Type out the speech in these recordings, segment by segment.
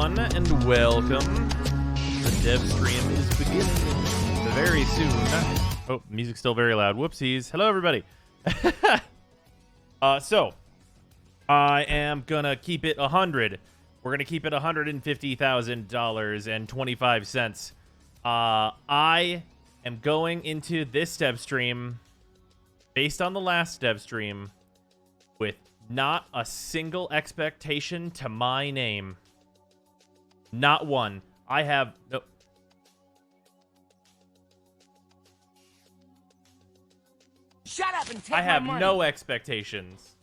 everyone, and welcome. The Devstream is beginning very soon. Oh, music's still very loud. Whoopsies. Hello, everybody. So, I am gonna keep it 100. We're gonna keep it $150,000 and 25 cents. I am going into this Devstream based on the last Devstream with not a single expectation to my name. Not one. I have no. Shut up and take I have my money. no expectations.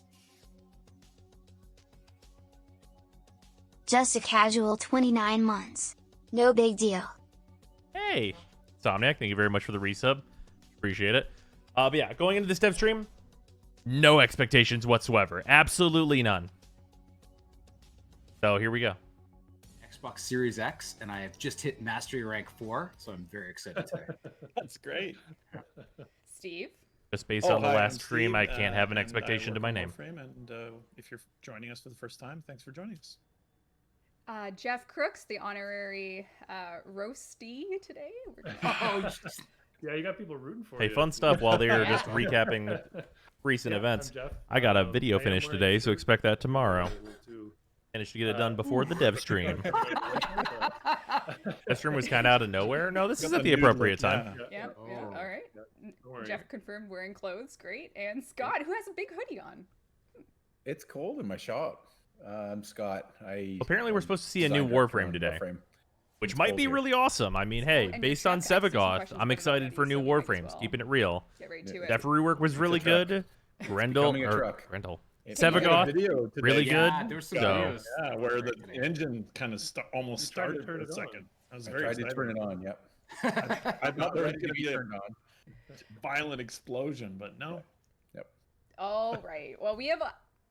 Just a casual 29 months. No big deal. Hey, Somniac, thank you very much for the resub. Appreciate it. But yeah, going into this dev stream, no expectations whatsoever. Absolutely none. So here we go. Xbox Series X, and I have just hit Mastery Rank 4, so I'm very excited today. That's great. Steve? Just based on the Hi, last I'm stream, Steve, I can't have an and I expectation to work my on name. Warframe, and if you're joining us for the first time, thanks for joining us. Jeff Crooks, the honorary roasty today. Yeah, you got people rooting for Hey, you. fun stuff while they're Yeah. just recapping recent Yeah, events. I'm Jeff. I got a video I am finish wearing today, a so shirt. expect that tomorrow. Too. Managed to get it done before the dev stream. Dev stream was kind of out of nowhere. No, this is Got at the news appropriate leak, time. Yeah, Oh. all right. Don't worry. Jeff confirmed wearing clothes. Great. And Scott, who has a big hoodie on. It's cold in my shop. I'm Scott. Apparently, we're supposed to see a new Warframe today, which It's might cold be here. really awesome. I mean, hey, And based your on truck, I have some Sevagoth, questions I'm for excited for everybody, new so you might as Warframes. well Keeping it real. Get right to it. Dev rework was It's a really truck. good. Becoming a Grendel, truck. Grendel. It's a Sevagoth, video today. really Yeah, good. there was some So- videos. Yeah, where the Today. engine kind of almost You tried to started for turn a it on. second. I was I very tried to excited. turn it on. Yep. I thought there was going to be a turned on. violent explosion, but no. All right. Well, we have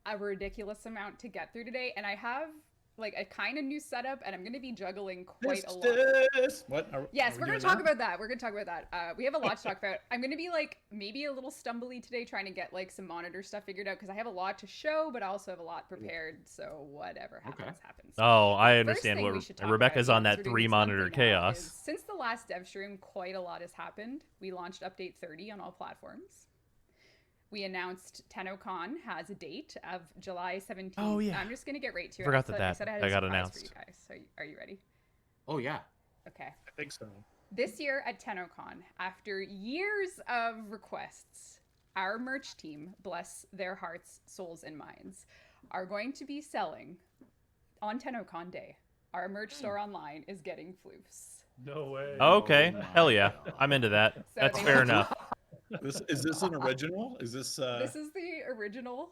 a ridiculous amount to get through today, and I have like a kind of new setup, and I'm going to be juggling quite a lot. What? Yes, are we're we going to doing talk that? about that. We're going to talk about that. We have a lot to talk about. I'm going to be like maybe a little stumbly today trying to get like some monitor stuff figured out because I have a lot to show, but I also have a lot prepared. So whatever happens, happens. Oh, I First understand thing we what should talk Rebecca's about, on since that we're doing this monthly 3-monitor now, chaos. is since the last dev stream, quite a lot has happened. We launched update 30 on all platforms. We announced TennoCon has a date of July 17th. Oh, yeah. I'm just going to get right to it. Forgot I that said I had that a got surprise announced. for you guys. So are you ready? Oh, yeah. Okay. I think so. This year at TennoCon, after years of requests, our merch team, bless their hearts, souls, and minds, are going to be selling on TennoCon Day. Our merch store online is getting floofs. No way. Okay, my hell yeah. God. I'm into that. So That's they fair have- enough. Is this an original? Is this? This is the original.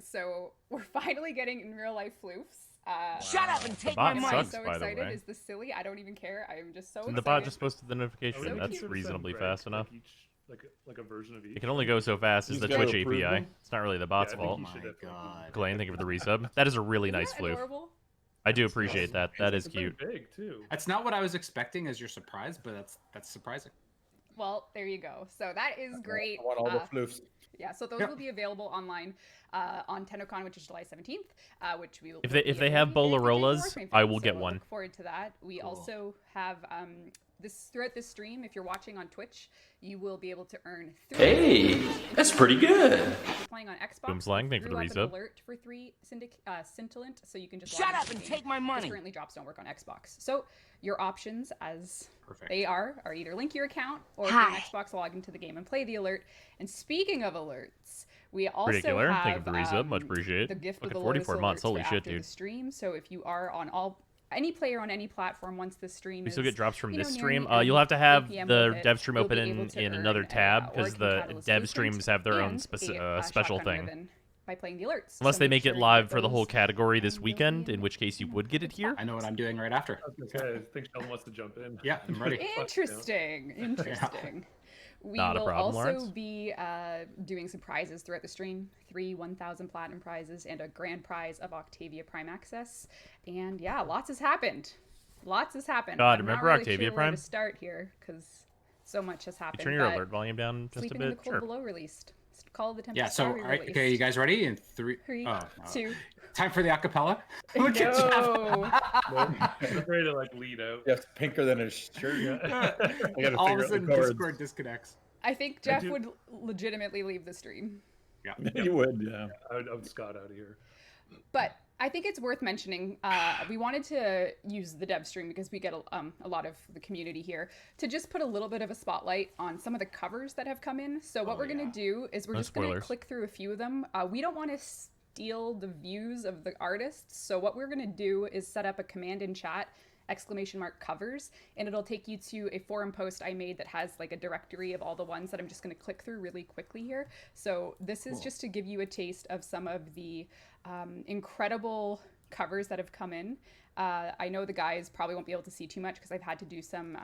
So we're finally getting in real life floofs. Shut up and take bot my I'm money. sucks, so by the excited. way. Is this silly? I don't even care. I am just so And excited. the bot just posted the I notification. would That's consider reasonably sending fast Greg, enough. like a version of each. It can only go so fast as He's the gotta Twitch approve API. them. It's not really the bot's Yeah, I think fault. you Oh should my definitely- God. Glenn, thank you for the resub. That is a really Isn't nice that floof. adorable? I do appreciate that. That is It's pretty cute. big too. That's not what I was expecting as your surprise, but that's surprising. Well, there you go. So that is great. I want all the floofs. Yeah, so those Yep. will be available online on TennoCon, which is July 17th, which we will. If will they be have able to get if you're a Bolarolas, Warframe I fan, will so get I one. Look forward to that. We Cool. also have this throughout this stream. If you're watching on Twitch, you will be able to earn. Hey, that's pretty good. If you're playing on Xbox, Boomslang, thank you for the we threw up resub. an alert for 3 Scintillant, so you can just Shut log up into the and game. take my Because money. currently drops don't work on Xbox. So your options as Perfect. they are either link your account or if you're on Hi. Xbox, log into the game and play the alert. And speaking of alerts, we also Ridicular. have Thank you for the resub. Much appreciated. the gift Look of at the 44 Lotus months. alerts Holy for shit, after dude. the stream. So if you are on any player on any platform once the stream We is still get drops from you know, this near stream. the end, You'll have to have 8 p.m. the with it, dev stream you'll be open able to in earn another a tab because Origin the Catalyst dev blueprint streams have their own and a special shotgun thing. ribbon by playing the alerts. Unless So they make sure it you live get for the whole those, category this and you'll be weekend, in in which case you would get it here. I know what I'm doing right after. Okay, I think Sheldon wants to jump in. Yeah, I'm ready. Interesting. Interesting. We Not a will problem, also Lawrence. be doing some prizes throughout the stream. 3 1,000 platinum prizes and a grand prize of Octavia Prime access. And yeah, lots has happened. Lots has happened. God, I'm remember not really Octavia sure where Prime? to start here because so much has happened. You turn your but alert volume down just a Sleeping in the bit. Cold Sure. Below released. Call of the Tempest Yeah. So, Star all right, released. okay, you guys ready? In three. 3, Oh, 2, Time for the acapella. Look at Jeff. No. I'm ready to like lead out. Jeff's pinker than his shirt. Yeah. I gotta All of figure a out the sudden, chords. Discord disconnects. I think Jeff would legitimately leave the stream. You would, yeah. I would Scott out of here. But I think it's worth mentioning, we wanted to use the Devstream because we get a lot of the community here to just put a little bit of a spotlight on some of the covers that have come in. So what we're going to do is we're No just going to spoilers. click through a few of them. We don't want to steal the views of the artists. So what we're going to do is set up a command in chat !covers, and it'll take you to a forum post I made that has like a directory of all the ones that I'm just going to click through really quickly here. So this is just to give you a taste of some of the incredible covers that have come in. I know the guys probably won't be able to see too much because I've had to do some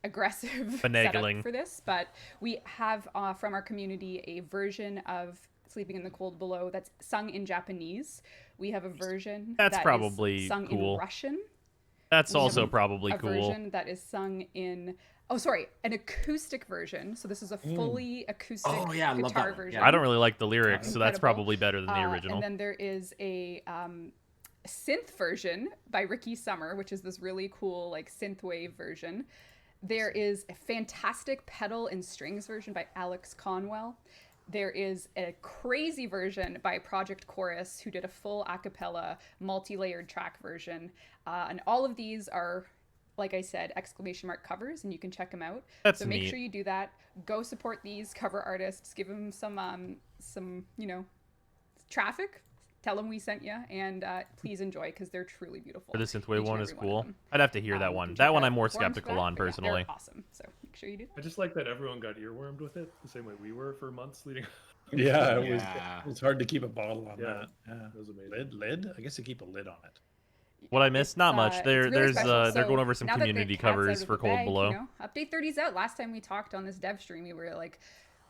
aggressive Finagling. setup for this, but we have from our community a version of Sleeping in the Cold Below that's sung in Japanese. We have a version That's that is probably sung cool. in Russian. That's We have also probably a cool. version that is sung in an acoustic version. So this is a fully acoustic Oh, yeah, I love that guitar one. version. Yeah. I don't really like the lyrics, so that's Incredible. probably better than the original. And then there is a synth version by Ricky Summer, which is this really cool like synthwave version. There is a fantastic pedal and strings version by Alex Conwell. There is a crazy version by Project Chorus, who did a full a cappella, multi-layered track version. And all of these are, like I said, !covers, and you can check them out. That's so make neat. sure you do that. Go support these cover artists. Give them some traffic. Tell them we sent you, and please enjoy because they're truly beautiful. Or the Each synthwave and one every is of cool. them. I'd have to hear that You one. can That check one out I'm more the forums for skeptical that, on but yeah, personally. they're awesome. So make sure you do. I just like that everyone got earwormed with it the same way we were for months leading. Yeah, Yeah. it was hard to keep a bottle on Yeah. that. Yeah. It was amazing. Lid? I guess you keep a lid on it. What I missed? Not much. It's really There's special. they're So going over some now that the community cat's out covers of for the Cold bag, Below. You know, update 30's out. Last time we talked on this dev stream,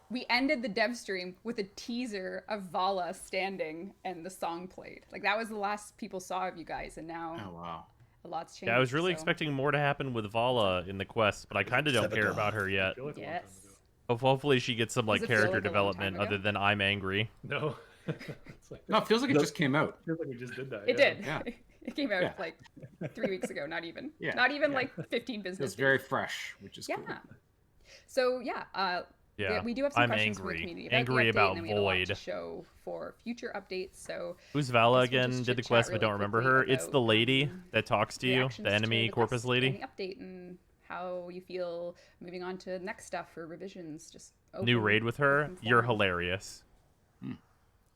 we ended the dev stream with a teaser of Vala standing and the song played. Like that was the last people saw of you guys, and now Oh wow. a lot's changed. Yeah, I was really so- expecting more to happen with Vala in the quest, but I kind of don't care about her yet. I feel like a long time Yes. ago. Hopefully she gets some like Does it feel character like a long time development ago? other than I'm angry. No. It's like, No, it feels like it just came out. feels like we just did that. It yeah. did. Yeah. It came out Yeah. like 3 weeks ago. Not even. Yeah, Not even yeah. like 15 business It's days. very fresh, which is Yeah. cool. So yeah. Yeah, we do have some I'm questions from the angry. community about Angry the update, about and then we have a lot to Void. show for future updates. So Who's Vala guess we'll again? just Did the chit-chat quest, but really don't remember quickly her. It's the about, lady that talks to you, reactions the to enemy the corpus quest, lady. any update and how you feel moving on to next stuff for revisions. Just New open- raid with her. open You're forum. hilarious.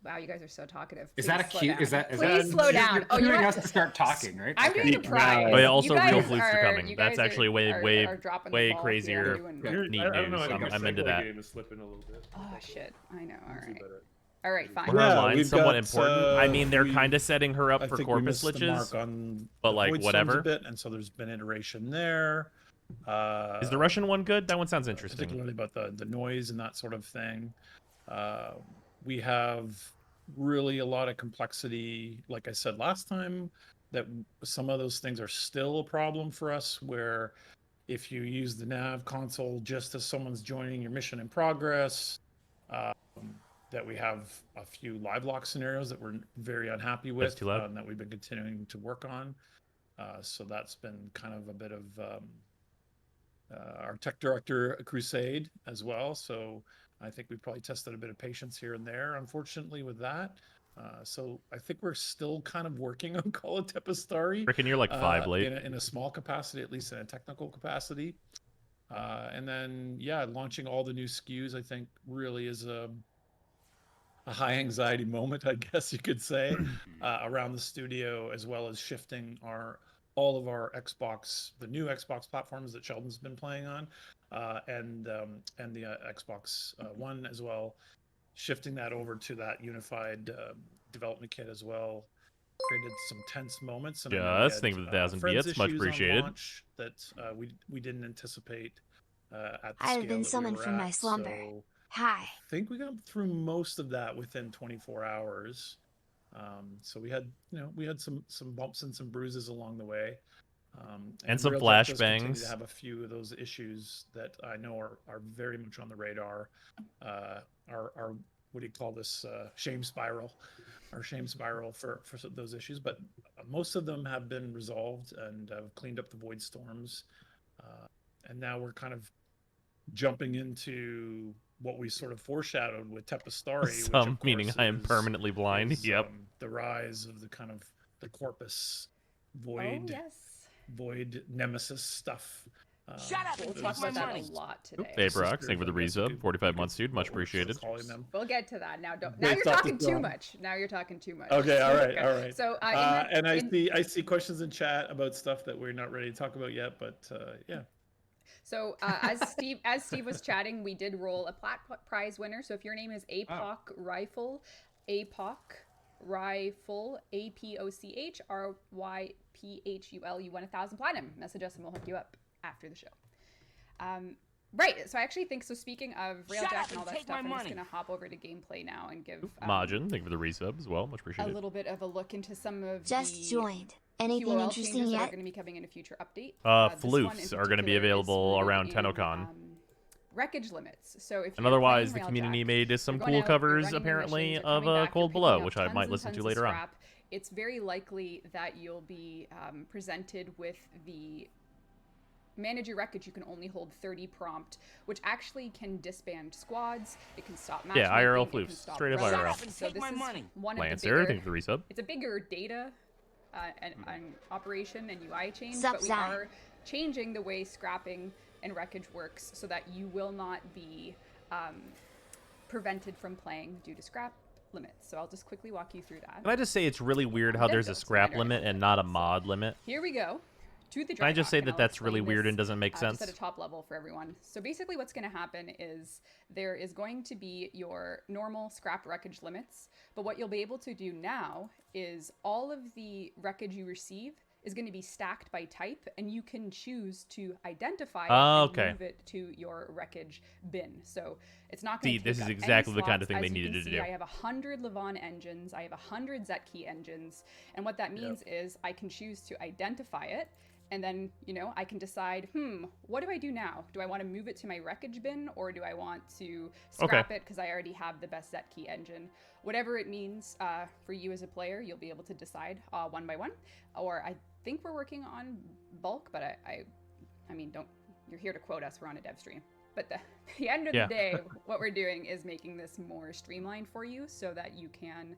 Wow, you guys are so talkative. Is that a Please slow cue? down. Is that? Please slow down. You're Oh, you know cueing what? us to start talking, right? I'm Okay. doing a prize. Oh yeah, also You real guys flutes are coming. you That's guys actually are dropping the way ball crazier. here, doing- Okay. Neat I don't know. news. I think I'm our into segue that. game is slipping a little bit. Oh shit! I know. All We'll see right. about it. All right. Fine. Were her Yeah, lines we've somewhat got, important? I mean, they're we- kind of setting her up I for think we corpus missed the mark liches. on but, the like, Void Stones whatever. a bit, and so there's been iteration there. Is the Russian one good? That one sounds interesting. Particularly about the noise and that sort of thing. We have really a lot of complexity, like I said last time, that some of those things are still a problem for us, where if you use the nav console just as someone's joining your mission in progress, that we have a few live lock scenarios that we're very unhappy with, too loud. that we've been continuing to work on. So that's been kind of a bit of our tech director crusade as well. So I think we probably tested a bit of patience here and there, unfortunately, with that. So I think we're still kind of working on Call of Tepestari. Reckon you're like 5 late. In a small capacity, at least in a technical capacity. And then, yeah, launching all the new SKUs, I think, really is a high anxiety moment, I guess you could say, around the studio, as well as shifting all of our Xbox, the new Xbox platforms that Sheldon's been playing on, and the Xbox One as well, shifting that over to that unified development kit as well. Created some tense moments. And I know we Yes, had, thank you for the 1,000 friends bits, much issues on appreciated. launch that we didn't anticipate at the I have scale been that we summoned were from my at. slumber. So Hi. I think we got through most of that within 24 hours. So we had some bumps and some bruises along the way. And some Realtek does continue flashbangs. to have a few of those issues that I know are very much on the radar. Our what do you call this, shame spiral for those issues. But most of them have been resolved and cleaned up the void storms. And now we're kind of jumping into what we sort of foreshadowed with Tepastari. Some meaning I am permanently blind. Yep. The rise of the kind of the corpus Oh, void, yes. void nemesis stuff. Shut up and We'll take talk my about that money. a lot today. Hey, Brox, thank you for the resub. 45 months, dude. Much appreciated. We'll get to that. Now don't. Wait, Now you're stop talking the too song. much. Now you're talking too much. Okay, all right. So, and I see questions in chat about stuff that we're not ready to talk about yet, but yeah. So as Steve was chatting, we did roll a plat prize winner. So if your name is APOC Rifle, APOCHRYPHUL, you won 1,000 platinum. Message us and we'll hook you up after the show. Right. So I actually think so. Speaking of Railjack and all that stuff, I'm just gonna hop over to gameplay now and give Majin, thank you for the resub as well. Much a appreciated. little bit of a look into some of Just the joined. Anything QOL interesting changes that are yet? going to be coming in a future update. Floofs This one in are going to be particular is available rooted around in, TennoCon. Wreckage limits. So if And you're otherwise, the playing community Railjack, made some you're cool going out, you're covers, running your apparently, missions, of you're coming back, Cold you're picking Below, up which I tons might and listen to tons of later on. scrap. It's very likely that you'll be presented with the manage your wreckage. You can only hold 30 prompt, which actually can disband squads. It can stop matchmaking. Yeah, IRL it can floofs. stop Straight up rogues. IRL. So this is one of the Lancer, bigger, thank you for the resub. it's a bigger data and operation and UI change, Sup, but we Zai? are changing the way scrapping and wreckage works so that you will not be prevented from playing due to scrap limits. So I'll just quickly walk you through that. Can I just say it's really weird how there's a scrap limit and not a mod limit? Here we go. To the Can I just Dreadnought, say and that I'll that's really explain weird this, and doesn't make sense? Just at a top level for everyone. So basically what's going to happen is there is going to be your normal scrap wreckage limits, but what you'll be able to do now is all of the wreckage you receive is going to be stacked by type, and you can choose to identify it and move it to your wreckage bin. So it's not going to this is exactly the kind of thing they needed to do. I have 100 Levon engines, I have 100 Zetkey engines, and what that means is I can choose to identify it, and then, you know, I can decide, what do I do now? Do I want to move it to my wreckage bin, or do I want to scrap it because I already have the best Zetkey engine? Whatever it means for you as a player, you'll be able to decide one by one. Or I think we're working on bulk, but I mean, you're here to quote us, we're on a dev stream. But the end of the day, what we're doing is making this more streamlined for you so that you can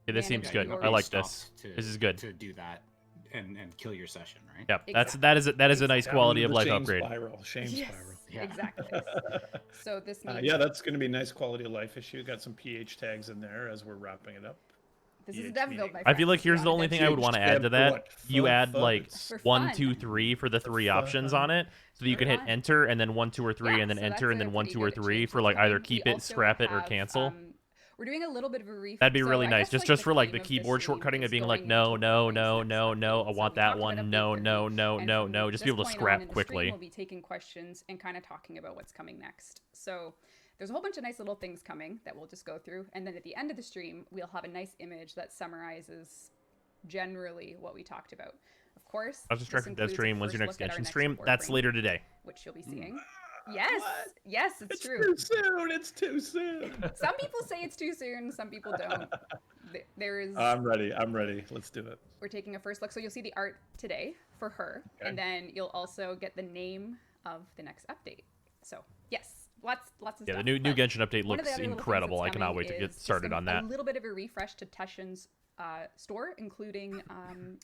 this seems good. I like this. This is good. To do that and kill your session, right? Yep, Exactly. that is a nice quality of life upgrade. Shame Yes, spiral. Yeah. exactly. So this means Yeah, that's going to be a nice quality of life issue. Got some PH tags in there as we're wrapping it up. this is a dev build, my I feel friends. like here's We're the on a only dev thing I would stream. want to add to that. You add like For 1, fun. 2, 3 for the three options fun. on it, so that you can hit fun. enter and then 1, 2, or 3, Yeah, and then so enter that's and a then 1, pretty 2, or good 3 change for like that's either coming. keep We it, also scrap it, or have, cancel. We're doing a little bit of a refresh. That'd be really I nice. guess, Just for like theme the of keyboard this stream shortcutting is of being like going no, into no, what no, makes no, sense. no, I So want we that talked about one. update No, 30, no, no, and no, from no. Just be this able to point scrap on in the stream, quickly. We'll be taking questions and kind of talking about what's coming next. So there's a whole bunch of nice little things coming that we'll just go through, and then at the end of the stream, we'll have a nice image that summarizes generally what we talked about. Of course, I was distracted this Dev stream. includes When's a your first next look at our Genshin next stream? support That's frame, later today. which you'll be seeing. Yes, yes, it's true. Too soon. It's too soon. Some people say it's too soon, some people don't. There is. I'm ready. Let's do it. We're taking a first look, so you'll see the art today for her, and then you'll also get the name of the next update. So yes, lots of Yeah, stuff. the new but Genshin update one of looks the other little things incredible. that's I cannot coming wait to get is just started on that. A little bit of a refresh to Teshin's store, including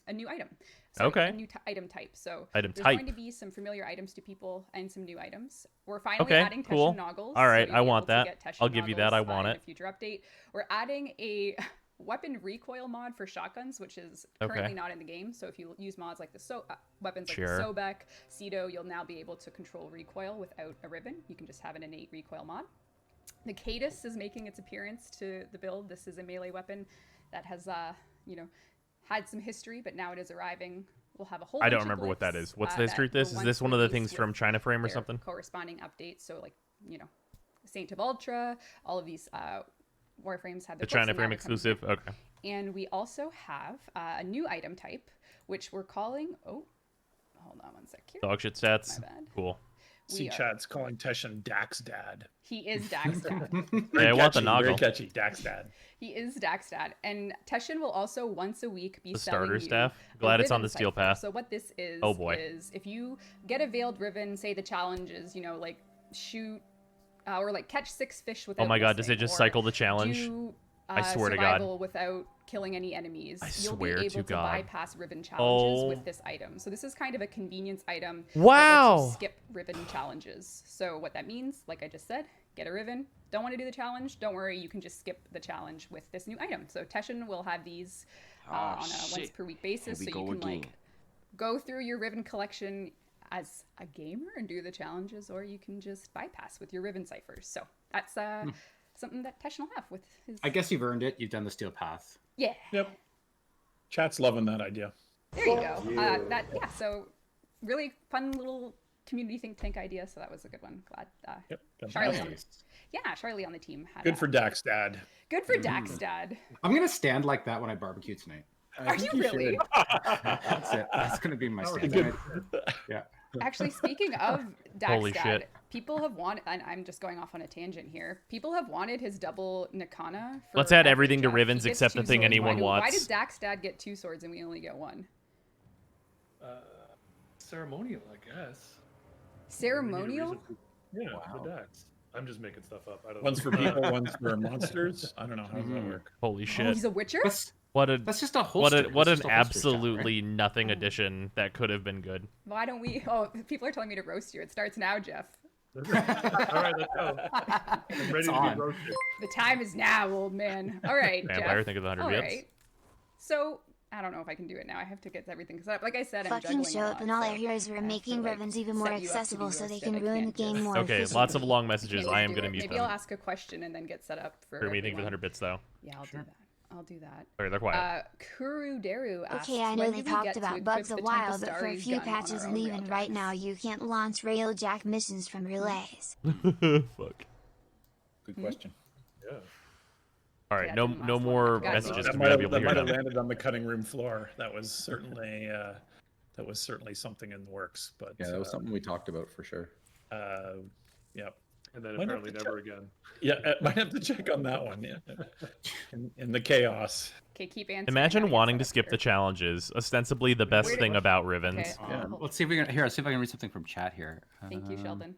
a new item. So Okay. A new item type. So Item there's type. going to be some familiar items to people and some new items. We're finally Okay, adding cool. Teshin Noggles. All right, so you'll I be want able to that. get Teshin I'll give you that. I Noggles, want in it. a future update. We're adding a weapon recoil mod for shotguns, which is currently Okay. not in the game. So if you use mods like the weapons like Sure. the Sobek, Cedo, you'll now be able to control recoil without a ribbon. You can just have an innate recoil mod. The Cadus is making its appearance to the build. This is a melee weapon that has, had some history, but now it is arriving. We'll have a whole. I don't bunch of remember what that glyphs, is. What's the history of that this? were Is this once one of the released things from with China Frame or their something? corresponding updates. So like, Saint of Ultra, all of these Warframes had The their China clips, and now Frame they're coming exclusive? here. Okay. And we also have a new item type, which we're calling. Oh, hold on one sec here. Dog shit stats. My bad. Cool. See, We are- Chad's calling Teshin Dax Dad. He is Dax Dad. Yeah, I want the Very Noggle. catchy, Dax Dad. He is Dax Dad. And Teshin will also once a week be The selling starter you staff. a Glad it's on ribbon the steel cipher. path. So what this is, Oh, boy. is if you get a veiled ribbon, say the challenge is, you know, like shoot or like catch 6 fish without Oh my god, does it missing, just or cycle the challenge? do, I swear to God. survival without killing any enemies. I You'll swear be to able to God. bypass ribbon challenges Oh. with this item. So this is kind of a convenience item Wow. that lets you skip ribbon challenges. So what that means, like I just said, get a ribbon. Don't want to do the challenge? Don't worry, you can just skip the challenge with this new item. So Teshin will have these on a once per week basis, so you can like go through your ribbon collection as a gamer and do the challenges, or you can just bypass with your ribbon ciphers. So that's something that Teshin will have with his. I guess you've earned it. You've done the steel path. Yeah. Yep. Chat's loving that idea. There you go. Yeah. So really fun little community think tank idea. So that was a good one. Glad. Yep. Charlie. fantastic. Yeah, Charlie on the team had. Good for Dax Dad. Good for Dax Dad. I'm gonna stand like that when I barbecue tonight. Are you really? That's it. That's gonna be my stand. good. Yeah. Actually, speaking of Dax Holy Dad, shit. people have wanted, and I'm just going off on a tangent here. People have wanted his double Nikana. For Let's add every everything to Jeff. ribbons He gets except 2 the thing swords. anyone Why wants. does Dax Dad get 2 swords and we only get 1? Ceremonial, I guess. Ceremonial? Yeah, for Dax. I'm just making stuff up. I don't One's know. for people, one's for monsters. I don't know. How does that work? Holy Oh, shit. he's a Witcher? What a That's just a what holster. a what It's an just a holster strap, right? absolutely nothing addition that could have been good. Why don't we? Oh, people are telling me to roast you. It starts now, Jeff. All right, let's go. I'm ready to on. be roasted. The time is now, old man. All right, Vampire, Jeff. think of the 100 All bits. right. So I don't know if I can do it now. I have to get everything set up. Like I said, I'm Fucking juggling show a up lot, and all so our heroes were I have to, making like, ribbons even more set you up to be accessible so they roasted. can I ruin the can't game just- more Okay, efficiently. lots of long messages. Can't I am do going to it. mute Maybe them. I'll ask a question and then get set up for. For me, think of the everyone. 100 bits though. Yeah, I'll do that. I'll do that. Sorry, they're quiet. Kuruderu asks, Okay, I know when they do we talked get to about equip bugs a the while, but for a Tempestari few gun on patches our and own even railjack? right now, you can't launch railjack missions from relays. Fuck. Good question. Yeah. All right, Yeah, no didn't no last long. more Got it. messages That to might be able to have hear them. landed on the cutting room floor. That was certainly something in the works. But Yeah, that was something we talked about for sure. Yep. And then Might have apparently to never again. Yeah, I might have to check on that one. Yeah. In the chaos. Okay, keep answering. Imagine wanting to skip the challenges. Ostensibly the best Where do- thing about ribbons. Okay. Yeah. Let's see if we can. Here, let's see if I can read something from chat here. Thank you, Sheldon.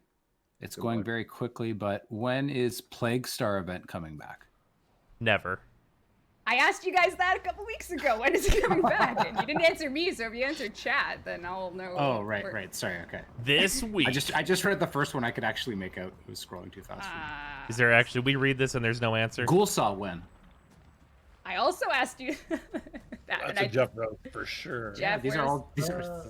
It's going very quickly, but when is Plague Star event coming back? Never. I asked you guys that a couple weeks ago. When is it coming back? And you didn't answer me, so if you answered chat, then I'll know. Oh, right. Sorry. Okay. This week. I just read the first one. I could actually make out. It was scrolling too fast. Is there actually? We read this and there's no answer. Ghoul Saw when? I also asked you that. and That's a Jeff roast for sure. Jeff, These are where's- all. These are.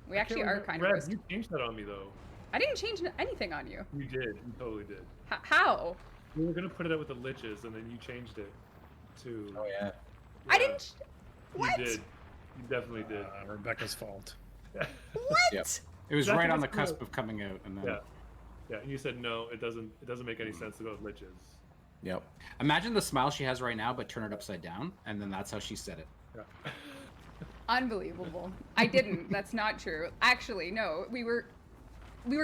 We actually are kind of Red, roasted. you changed that on me though. I didn't change anything on you. You did. You totally did. How? We were gonna put it out with the liches, and then you changed it to. Oh yeah. I didn't. What? You did. You definitely did. Rebecca's fault. What? Yep. It was Exactly right on the what's good. cusp of coming out, and then. Yeah. Yeah. And you said no. It doesn't. It doesn't make any sense to go with liches. Yep. Imagine the smile she has right now, but turn it upside down, and then that's how she said it. Yeah. Unbelievable. I didn't. That's not true. Actually, no. We were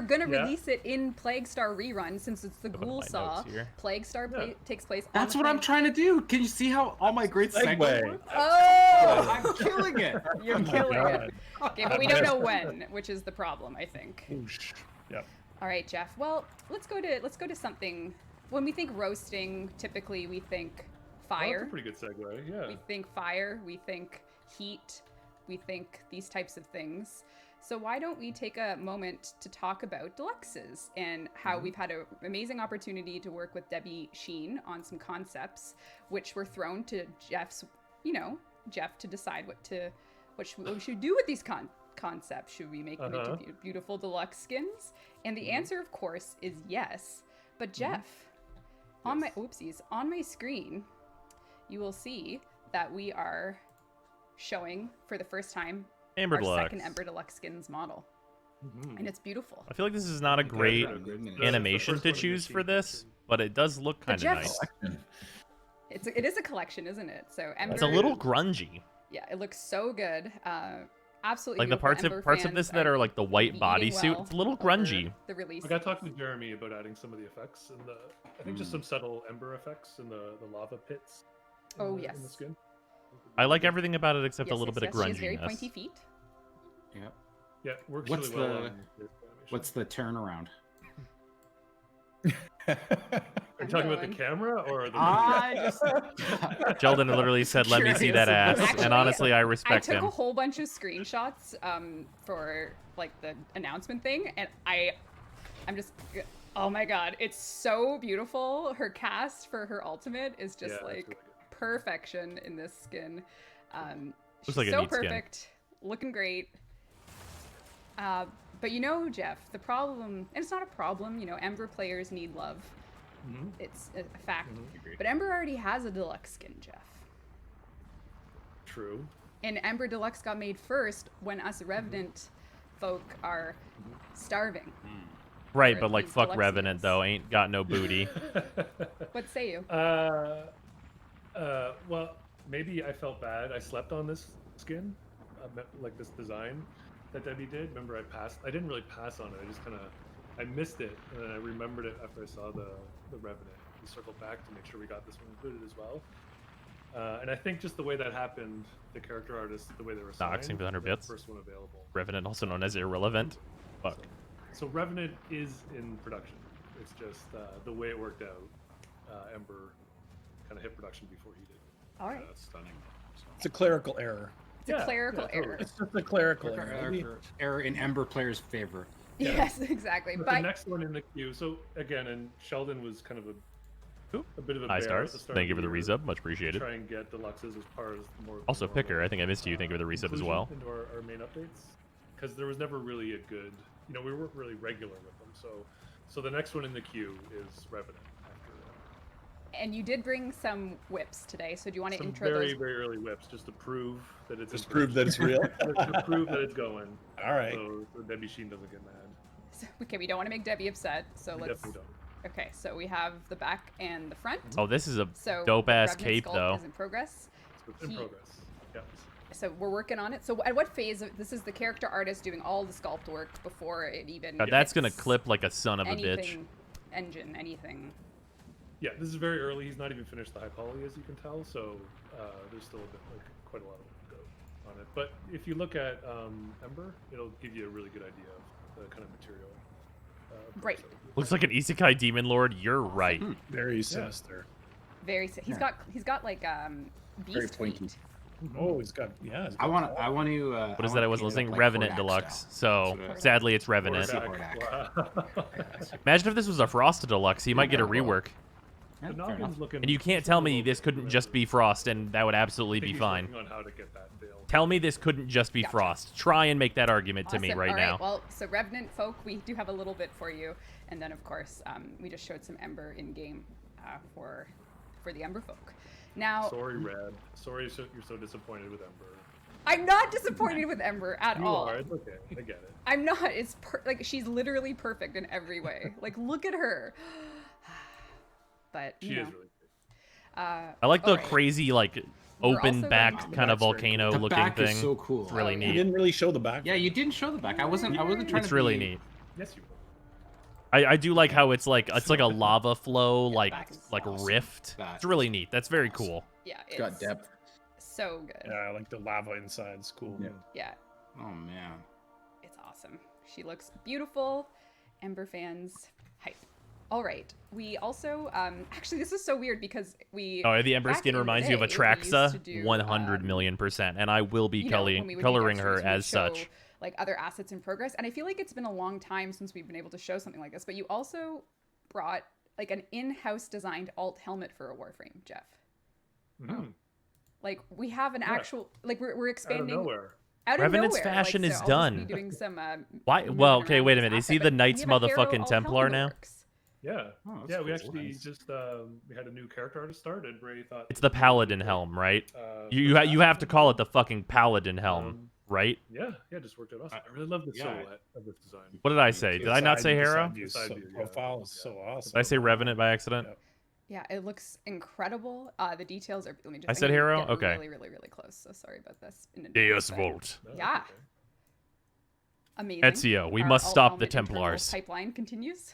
gonna Yeah. release it in Plague Star rerun since it's the Look at Ghoul my Saw. notes here. Plague Star takes place. That's on what the I'm trying to do. Can you see how all my great Segue. segues work? Oh, I'm killing it. you're Oh my killing God. it. Okay, but we don't know when, which is the problem, I think. Whoosh. Yep. All right, Jeff. Well, let's go to something. When we think roasting, typically we think Well, fire. that's a pretty good segue. Yeah. We think fire, we think heat, we think these types of things. So why don't we take a moment to talk about deluxes and how we've had an amazing opportunity to work with Debbie Sheen on some concepts, which were thrown to Jeff's, Jeff to decide what we should do with these concepts. Should we make them into beautiful deluxe skins? And the answer, of course, is yes. But Jeff, on my screen, you will see that we are showing for the first time Amber our Deluxe. second Ember Deluxe skins model. And it's beautiful. I feel like this is not a great animation to choose for this, but it does look kind of Jeff's- nice. It is a collection, isn't it? So Ember, It's a little grungy. yeah, it looks so good. absolutely Like the beautiful. parts of this that are like the white eating bodysuit, well it's a little over grungy. The release. Like I talked to Jeremy about adding some of the effects and I think just Mm. some subtle ember effects in the lava pits. Oh, in yes. the skin. I like everything about it except a Yes, little yes, bit of yes. She has very grunginess. pointy feet. Yep. Yeah, works What's really well. the- on this animation. What's the turnaround? Are you I'm talking about going. the camera or the? I just Sheldon literally said, "Let me see that ass," Curious. and Actually, honestly, I I respect took him. a whole bunch of screenshots for like the announcement thing, and I'm just, oh my god, it's so beautiful. Her cast for her ultimate is just Yeah, that's like really good. perfection in this skin. She's like a so neat skin. perfect, looking great. But you know, Jeff, the problem, and it's not a problem, you know, Ember players need love. Mhm. It's a fact. Agreed. But Ember already has a deluxe skin, Jeff. True. And Ember Deluxe got made first when us Revenant folk are starving. Right, or but like these fuck deluxe Revenant units. though, ain't got no booty. What say you? Well, maybe I felt bad. I slept on this skin, like this design that Debbie did. Remember, I didn't really pass on it. I just kind of, I missed it, and then I remembered it after I saw the Revenant. We circled back to make sure we got this one included as well. And I think just the way that happened, the character artists, the way they were assigned, Doxing for 100 the bits. first one available. Revenant, also known as irrelevant. Fuck. So Revenant is in production. It's just the way it worked out. Ember kind of hit production before he did. All right. That's stunning. It's a clerical error. It's a clerical totally. error. It's just a clerical error. Error in Ember players' favor. Yes, exactly. But But the next one in the queue. So again, and Sheldon was kind of a bit of a High bear at stars. the start Thank you of for the year, resub, much appreciated. Try and get deluxes as part of more. Also, normal, Picker, I think I missed you. Thank you for the resub as inclusion well. Into our main updates, because there was never really a good, we weren't really regular with them. So the next one in the queue is Revenant. After and you did bring some whips today, so do you want to some intro very those? very early whips, just to prove that it's Just in prove that it's real. production. to prove that it's going. All right. So Debbie Sheen doesn't get mad. Okay, we don't want to make Debbie upset, so We let's. definitely don't. Okay, so we have the back and the front. Oh, this is a So dope ass Revenant cape sculpt though. is in progress. It's in He- progress. Yeah. So we're working on it. So at what phase of this is the character artist doing all the sculpt work before it even? Now, that's gonna hits clip like a son of a bitch. anything, engine, anything. Yeah, this is very early. He's not even finished the high poly, as you can tell. So there's still quite a lot of go on it. But if you look at Ember, it'll give you a really good idea of the kind of material. Right. Looks like an isekai demon lord. You're right. Very sinister. Very. He's got like Very beast pointy. feet. Oh, he's got yeah. He's got I want to. What is that? I wasn't listening. Revenant Deluxe. So So sadly, it's Revenant. Imagine if this was a Frosted Deluxe. He might get a rework. Yeah, The fair Noggin's enough. looking. And you can't tell me this couldn't just be Frost, and that would absolutely I think be he's fine. working on how to get that veil. Tell me this couldn't just be Gotcha. Frost. Try and make that argument to me Awesome. right All now. Well, so Revenant folk, we do have a little bit for you, and then of course we just showed some Ember in game for the Ember folk. Now Sorry, Red. Sorry, you're so disappointed with Ember. I'm not disappointed with Ember at You all. are. It's okay. I get it. I'm not. It's like she's literally perfect in every way. Like look at her. But She you is know, really good. I like the alright. crazy, like, We're also open-backed going- kind of The back's very volcano The looking back thing. is so cool. It's really Oh, yeah. You neat. didn't really show the back. Yeah, you didn't show the back. I wasn't trying It's to really be- neat. Yes, you will. I do like how it's like a lava flow, like back is awesome. rift. That It's really is neat. That's very awesome. cool. Yeah, It's got depth. so good. Yeah, I like the lava inside. It's cool. Yeah. Yeah, Oh man. it's awesome. She looks beautiful. Ember fans, hype. All right. We also actually this is so weird because we Oh, the Ember back skin in the reminds you of day, we used to Atraxa, do, 100 million%, and I will be you know, when we would do coloring Devstreams, her we would as show, such. like other assets in progress, and I feel like it's been a long time since we've been able to show something like this. But you also brought like an in-house designed alt helmet for a Warframe, Jeff. Mhm. Like we have an actual like we're Out of expanding nowhere. out of Revenant's nowhere. fashion like, is so I'll just be done. doing some, Why? moving Well, okay, around wait a this minute. Is asset, he the but Knights we have a Harrow motherfucking alt Templar helmet now? that works. Yeah. Oh, that's Yeah, we cool. actually Nice. just we had a new character artist started. Ray thought It's the Paladin helm, right? You for you have to fashion. call it the fucking Paladin helm, Um, right? Yeah, just worked out awesome. I really love the yeah, silhouette of this design. What did I say? Did I not say Harrow? View, Side so view, yeah. profile is so awesome. Did I say Revenant by accident? Yep. Yeah, it looks incredible. The details are. Let me just. I said I'm gonna Hero? get Okay. Really, really, really close. So sorry about this. in advance, Deus but- Volt. No, that's Yeah. okay. Amazing. Ezio, we Our must alt stop the helmet internal Templars. Pipeline continues.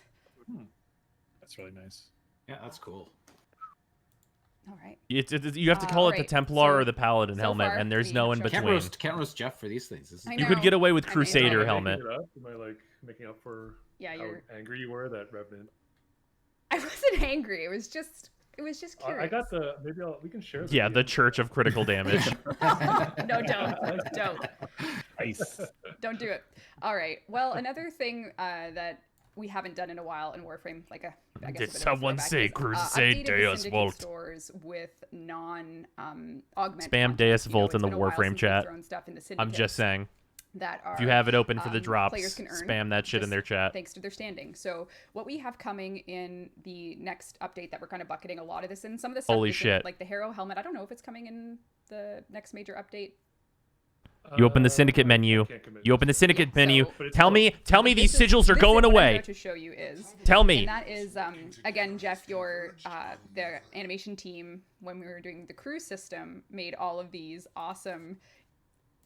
That's really nice. Yeah, that's cool. All right. You have to call it the alright, Templar so- or the Paladin so helmet, far, and there's we no have in shown- between. Can't roast Jeff for these things. This is I You could get know. away with I know. Crusader Am I helmet. making it up? Am I like making up for Yeah, how you're. angry you were that Revenant? I wasn't angry. It was just curious. I got the. Maybe we can share. Yeah, the video. Church of Critical Damage. No, don't. Nice. Don't do it. All right. Well, another thing that we haven't done in a while in Warframe, like I guess Did a bit of a someone throwback, say is, Crusade updated the Deus Syndicate Volt? stores with non-augment. Spam Deus Volt in the it's been a while Warframe since we've chat. thrown stuff in the I'm Syndicate just saying. that are If you have it open for the drops, players can earn spam that shit in just their chat. thanks to their standing. So what we have coming in the next update that we're kind of bucketing a lot of this in, some of the stuff Holy isn't, shit. like the Harrow helmet. I don't know if it's coming in the next major update. You open the Syndicate I menu. can't commit. You open the Syndicate Yeah, menu. so- But it's Tell all- me these This is- sigils are this going is what I'm away. about to show you is Tell me. And that is again, Jeff, your the animation team when we were doing the crew system made all of these awesome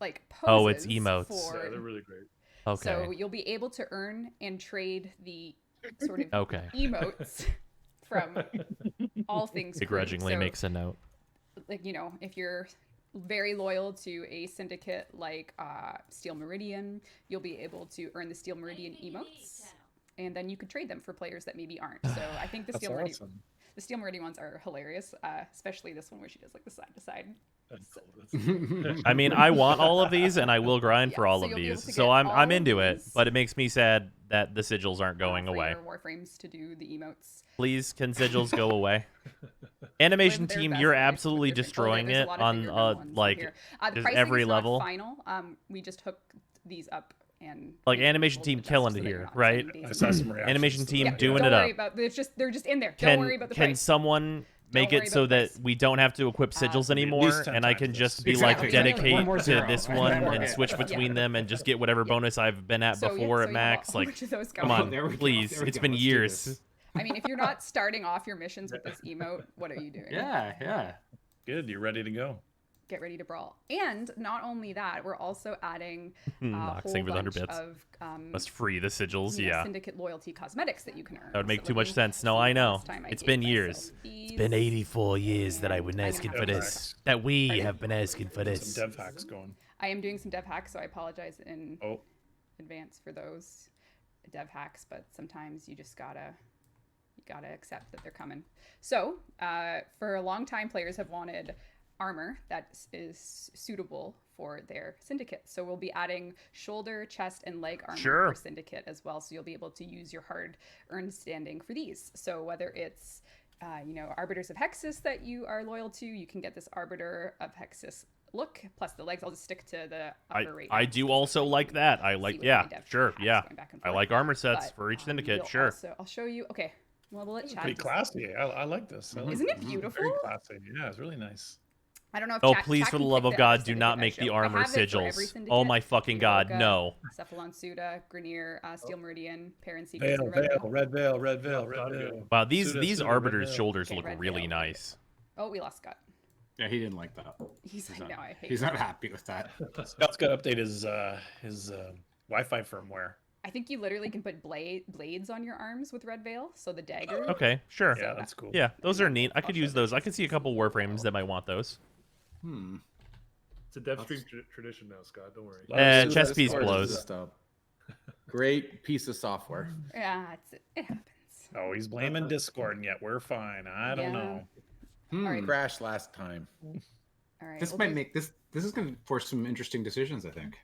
like poses. Oh, it's emotes. For, Yeah, they're really great. Okay. So you'll be able to earn and trade the sort of Okay. emotes from all things. crew. Begrudgingly So, makes a note. like if you're very loyal to a syndicate like Steel Meridian, you'll be able to earn the Steel Meridian emotes, and then you could trade them for players that maybe aren't. So I think the That's awesome. Steel Meridian ones are hilarious, especially this one where she does like the side to side. That's cool. That's I mean, I want all of these, and I will grind for Yeah, all so of you'll be able these. to So get I'm all into of it, these. but it makes me sad that the sigils aren't going For away. your Warframes to do the emotes. Please, can sigils go away? Animation They're team, best you're and they're absolutely different. destroying there's a it lot of on fingerprint ones in like here. The just pricing every is not level. final. We just hooked these up and Like we animation rolled team the killing dust it so that here, you're not right? spending days I on saw them. some reactions. Animation to team that. doing Don't it worry up. about they're just in there. Don't worry about the Can price. someone make Don't it worry so about the that price. we don't have to equip sigils at anymore, least 10 and I times can this. just be Exactly. like Exactly. dedicate One more to zero. this One one more and zero. switch between them and just get whatever bonus I've been at So, yeah, before so at you have max. a whole Like, bunch of those come going. on, There we go. please. There we It's go. been Let's do years. this. I mean, if you're not starting off your missions with this emote, what are you doing? Yeah. Good. You're ready to go. Get ready to brawl. And not only that, we're also adding a Noxing whole for the 100 bunch bits. of Must free the sigils, yeah. syndicate loyalty cosmetics that you can earn. That would make So too let much me sense. No, see I the know. last time I It's gave been myself years. these. It's been 84 years that I've been I'm asking gonna for have this. to- That we Pardon? have been asking for this. Some dev hacks going. I am doing some dev hacks, so I apologize in Oh, advance for those dev hacks, but sometimes you just gotta accept that they're coming. So for a long time, players have wanted armor that is suitable for their syndicate. So we'll be adding shoulder, chest, and leg armor Sure. for syndicate as well. So you'll be able to use your hard-earned standing for these. So whether it's Arbiters of Hexus that you are loyal to, you can get this Arbiter of Hexus look. Plus the legs, I'll just stick to the upper right. I do also like that. I like, with yeah, my dev sure, hacks yeah. going back and I forth. like armor sets But, for each syndicate, you'll sure. also- I'll show you. Okay. Well, we'll let Chad. pretty just- classy. I like this. I like Isn't it this. beautiful? Very classy. Yeah, it's really nice. I don't know if Oh, Chad- please, Chad for the can love pick of the God, other do syndicate not I make the show. I armor have it for every sigils. Oh syndicate. my fucking God, Yoga, no. Cephalon Suda, Grenier, Steel Meridian, Parent Seekers, Veil, and Red veil, Veil. red veil, red veil, red veil. Wow, these Suda, these Suda, arbiters' red veil. shoulders Okay, look red really veil. nice. Oh, we lost Scott. Yeah, he didn't like that. He's like, no, I hate He's that. not happy with that. Scott's got to update his Wi-Fi firmware. I think you literally can put blades on your arms with Red Veil. So the dagger. Okay, sure. Yeah, that's cool. Yeah, those are neat. I could use those. I could see a couple warframes that might want those. It's a Devstream tradition now, Scott. Don't worry. Chess piece Discord is blows. just a Great piece of software. Yeah, it happens. Oh, he's blaming Discord, and yet we're fine. I don't Yeah. know. Alright. Crashed last time. All right. This we'll might do- make this. This is going to force some interesting decisions, I think.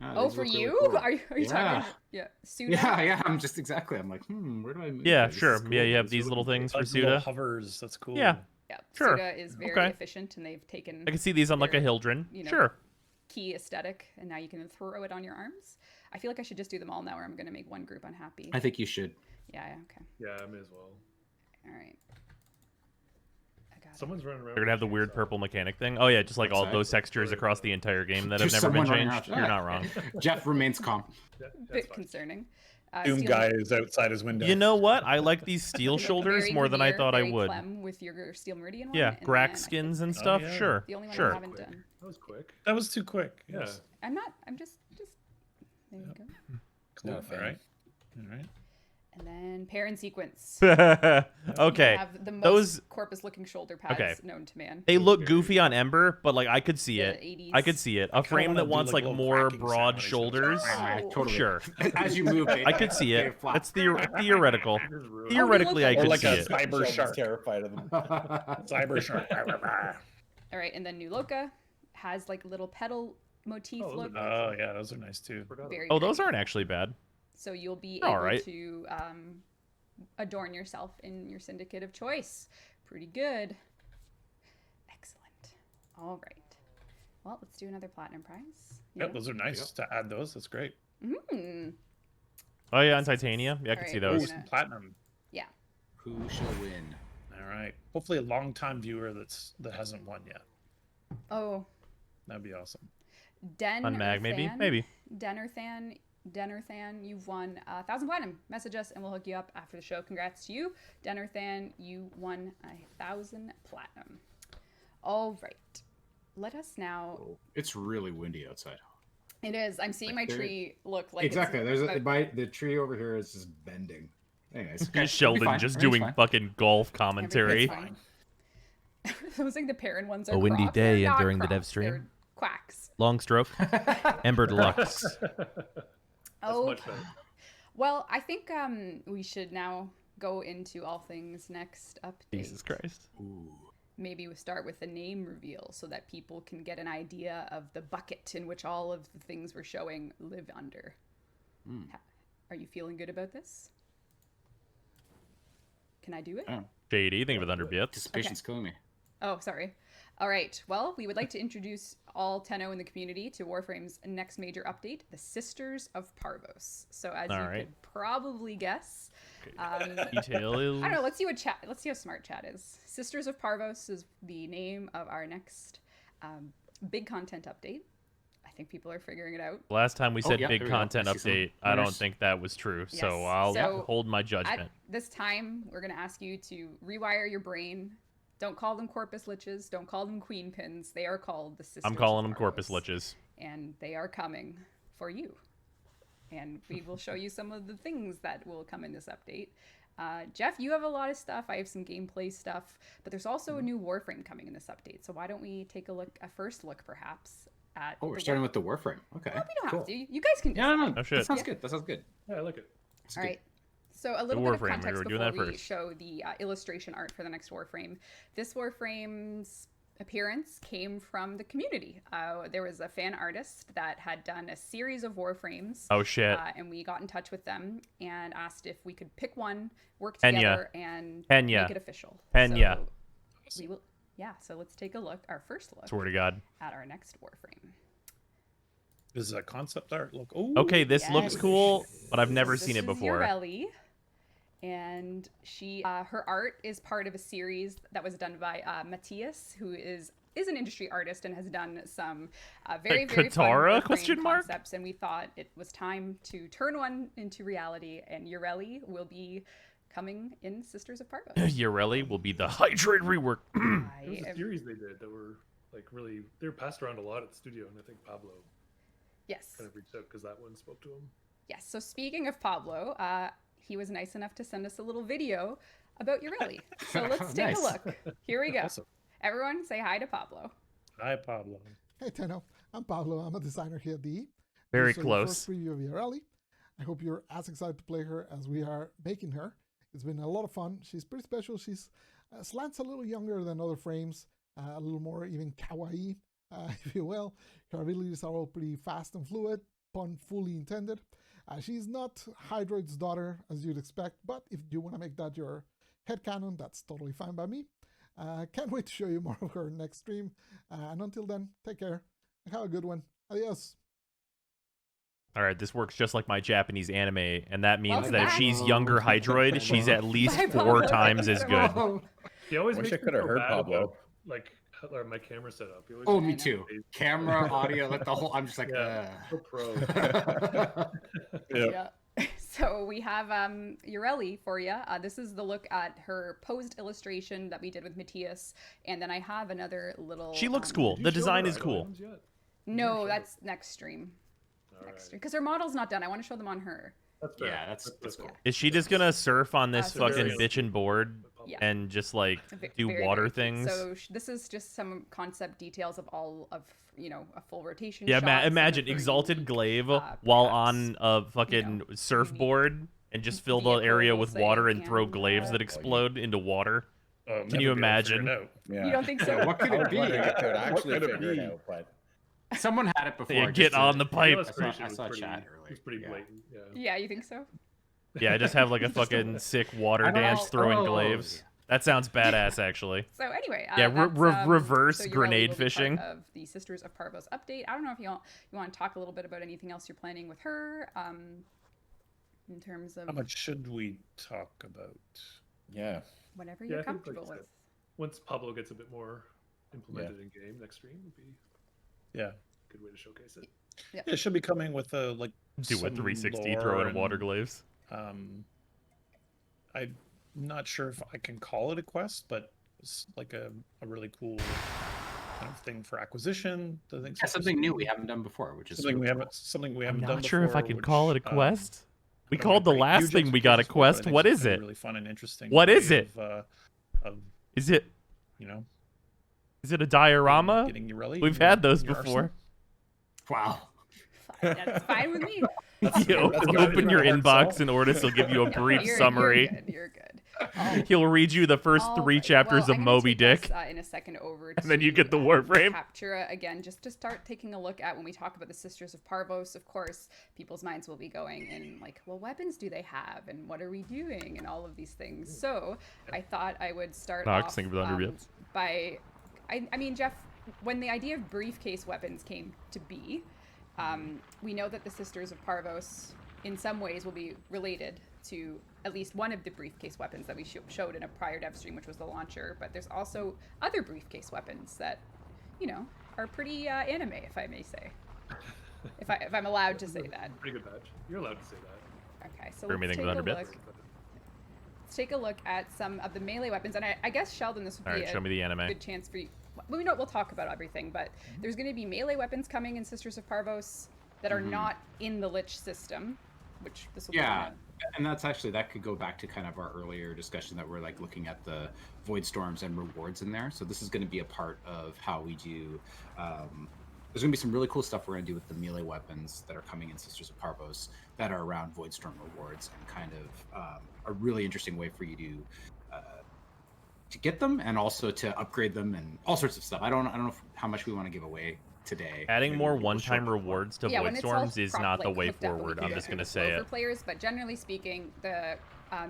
Oh, these for look really you? cool. Are you Yeah. talking? Yeah. Suda? Yeah. I'm just exactly. I'm like, where do I move? Yeah, this? This sure. is cool. Yeah, you have This these is little really things Like for little Suda. hovers. That's cool. Yeah. Yeah. Sure. Suda is very Okay. efficient, and they've taken I can see these on like a their, Hildren. you know, Sure. key aesthetic, and now you can throw it on your arms. I feel like I should just do them all now, or I'm going to make one group unhappy. I think you should. Yeah. Okay. Yeah, I may as well. All right. I got it. Someone's running around. They're gonna have the weird purple mechanic thing. Oh yeah, just like all Outside. those textures across the entire game that have There's never been someone running changed. around. You're not wrong. Jeff remains calm. Bit concerning. Doom Steel- guy is outside his window. You know what? I like these steel Look shoulders very more than I Grenier, thought I very would. Clem with your Steel Meridian one. Yeah, and then Grack I skins think and that's stuff. yeah. Sure. the only one I Sure. haven't done. That was quick. That was too quick. Yeah. Yes. I'm not. I'm just. There you go. Cool. Not a fan. All right. All right. And then pair and sequence. Okay. You have the most Those corpus-looking shoulder pads known to man. they look goofy on Ember, but like I could see The it. 80s. I could see it. A frame wanna that do, wants like, like a little more cracking broad sound. shoulders. Totally. Sure. As you move, I could see it. That's theoretical. Just ruin it. Theoretically, I Or could like see a it. cyber Sheldon's shark. terrified of them. Cyber shark. All right, and then New Loka has like a little pedal motif Oh, those are look. nice. Oh yeah, those are nice too. Very Oh, those pretty. aren't actually bad. So you'll be All able right. to adorn yourself in your syndicate of choice. Pretty good. Excellent. All right. Well, let's do another platinum prize. Yep, those are nice to add those. That's great. Mm. Oh yeah, on Titania. Yeah, I can Alright, see we're Oh, those. gonna- some platinum. Yeah. Who shall win? All right. Hopefully a long-time viewer that hasn't won yet. Oh, That'd be awesome. Den On Mag, maybe, Than, maybe. Dennerthan, you've won 1,000 platinum. Message us and we'll hook you up after the show. Congrats to you. Dennerthan, you won 1,000 platinum. All right. Let us now. Oh, it's really windy outside. It is. I'm seeing my Like there- tree look like Exactly. It's, There's the tree over here is just bending. Anyways, Okay, Sheldon it'll be fine. just Everything's doing fine. fucking golf commentary. Everything's fine. I was like the parent ones are A windy crocs. day They're not during the crocs, Devstream. they're quacks. Long stroke. Ember Deluxe. Oh, much better. well, I think we should now go into all things next update. Jesus Christ. Ooh. Maybe we start with a name reveal so that people can get an idea of the bucket in which all of the things we're showing live under. Are you feeling good about this? Can I do it? Oh, Shady, think of it under bits. anticipation's killing me. Oh, sorry. All right. Well, we would like to introduce all Tenno in the community to Warframe's next major update, the Sisters of Parvos. So as All you right. could probably guess, Detail is... I don't know. Let's see what chat. Let's see how smart chat is. Sisters of Parvos is the name of our next big content update. I think people are figuring it out. Last time we said yeah, big there we go. content I see some update, I don't winners. think that was true. So Yes. I'll So, hold my At judgment. this time, we're going to ask you to rewire your brain. Don't call them corpus liches. Don't call them queen pins. They are called the Sisters I'm calling of them corpus Parvos. liches. And they are coming for you. And we will show you some of the things that will come in this update. Jeff, you have a lot of stuff. I have some gameplay stuff, but there's also a new Warframe coming in this update. So why don't we take a first look, perhaps, at? Oh, we're the starting with the Warframe. Okay. Well, we don't cool. have to. You guys can. Yeah, no, Oh, shit. that sounds good. That sounds good. Yeah, I like it. That's All good. right. So a little bit of Warframe, we context were doing before that we first. show the illustration art for the next Warframe. This Warframe's appearance came from the community. There was a fan artist that had done a series of Warframes. Oh shit. And we got in touch with them and asked if we could pick one, work Pena. together, and Pena. make it official. Pena. So we will. Yeah. So let's take a look. Our first look Swear to God. at our next Warframe. This is a concept art. Look. Ooh. Okay, this looks Yes. cool, but I've never This seen it is before. Ureli, and she, her art is part of a series that was done by Matthias, who is an industry artist and has done some very very fun Katara? Warframe Question mark? concepts. And we thought it was time to turn one into reality. And Ureli will be coming in Sisters of Parvos. Ureli will be the Hydroid rework. There was a series they did that were like really, they were passed around a lot at the studio, and I think Pablo Yes. kind of reached out because that one spoke to him. Yes. So speaking of Pablo, he was nice enough to send us a little video about Ureli. So let's take Nice. a look. Here we go. Awesome. Everyone say hi to Pablo. Hi, Pablo. Hey Tenno, I'm Pablo. I'm a designer here at DE. Very This is close. Your first preview of Ureli. I hope you're as excited to play her as we are making her. It's been a lot of fun. She's pretty special. She's slants a little younger than other frames, a little more even kawaii, if you will. Her abilities are all pretty fast and fluid, pun fully intended. She's not Hydroid's daughter, as you'd expect, but if you want to make that your headcanon, that's totally fine by me. Can't wait to show you more of her next stream. And until then, take care and have a good one. Adios. All right, this works just like my Japanese anime, and that means Welcome that if back. she's younger Hydroid, she's at least Bye, 4 Pablo. times as good. He always Wish makes I me coulda feel heard bad Pablo. about, like how my camera setup. He always Oh, makes me I me too. feel Camera, audio, like the whole. I'm just like, Yeah. So pro. Yeah. So we have Ureli for you. This is the look at her posed illustration that we did with Matthias, and then I have another little. She looks cool. Did you The show design her is cool. items yet? No, that's next stream. next year. Because her model's not done. I want to show them on her. That's fair. Yeah, that's cool. Is she just gonna surf on this So fucking this is- bitchin' board Yeah. and just like do Very, water very cute. things? So this is just some concept details of all of, you know, a full rotation. Yeah, shots and a imagine very Exalted unique, Glaive perhaps, while on a fucking you know, surfboard and just fill the vehicle, area we'll with say, water and throw and, glaives that well, explode into water. Never Can you be able to figure imagine? it out. Yeah. You don't think so? What could I it was be? wondering if they would What actually could it figure it be? out, but Someone had it before. Yeah, just get to- on the The pipe. illustration I was saw pretty, chat earlier, was pretty yeah. blatant. Yeah. Yeah, you think so? Yeah, just have like a fucking sick water I don't dance know. throwing Oh, glaives. That sounds badass, actually. So anyway, Yeah, that's, reverse so Ureli grenade will be part fishing. of the Sisters of Parvos update. I don't know if you want to talk a little bit about anything else you're planning with her, in terms of How much should we talk about? yeah. whatever Yeah, you're I think, like comfortable you said, with. Once Pablo gets a bit more implemented in game, next stream would be Yeah. a good way to showcase it. Yeah, it should be coming with like Do a some 360 lore throw in and, water glaives. I'm not sure if I can call it a quest, but it's like a really cool kind of thing for acquisition. I think Yeah, something new we haven't done before, which is something we super haven't I'm done not sure if I before, could call it a which, quest. We I don't wanna called the create last huge thing we got a expectations for, but I quest. think What it's is gonna be it? Really fun and interesting. What way is it? Of, Is it you know, is it a diorama? getting Ureli We've in your- had those in your before. arsenal. Wow. That's fine with me. You That's good. open your Hard inbox sell. and Ordis will give you a brief You're summary. good. You're good. He'll read you the first 3 Alright, chapters well, of I'm gonna Moby take us, Dick. in a second over And then you to, get the Warframe. Captura again, just to start taking a look at when we talk about the Sisters of Parvos. Of course, people's minds will be going in like, well, weapons do they have, and what are we doing, and all of these things. So I thought I would start Knox, off thank you for the 100 bits. by, I mean, Jeff, when the idea of briefcase weapons came to be, we know that the Sisters of Parvos, in some ways, will be related to at least one of the briefcase weapons that we showed in a prior dev stream, which was the launcher. But there's also other briefcase weapons that, you know, are pretty anime, if I may say. If I'm allowed to say that. Pretty good badge. You're allowed to say that. Okay, so For let's anything take, with a 100 look, bits. let's take a look at some of the melee weapons. And I guess, Sheldon, this would All be right, a show me the anime. good chance for you. Well, we'll talk about everything, but there's going to be melee weapons coming in Sisters of Parvos that are not in the Lich system, which this will Yeah, be and that's actually, that could go back to kind of our earlier discussion that we're like looking at the void storms and rewards in there. So this is going to be a part of how we do. There's going to be some really cool stuff we're going to do with the melee weapons that are coming in Sisters of Parvos that are around void storm rewards, and kind of a really interesting way for you to get them and also to upgrade them and all sorts of stuff. I don't know how much we want to give away today. Adding Maybe more we'll one-time show- rewards to when Void it's all Storms is not the way hooked up, we forward. can I'm go just through going to the say flow it. for players, but generally speaking, the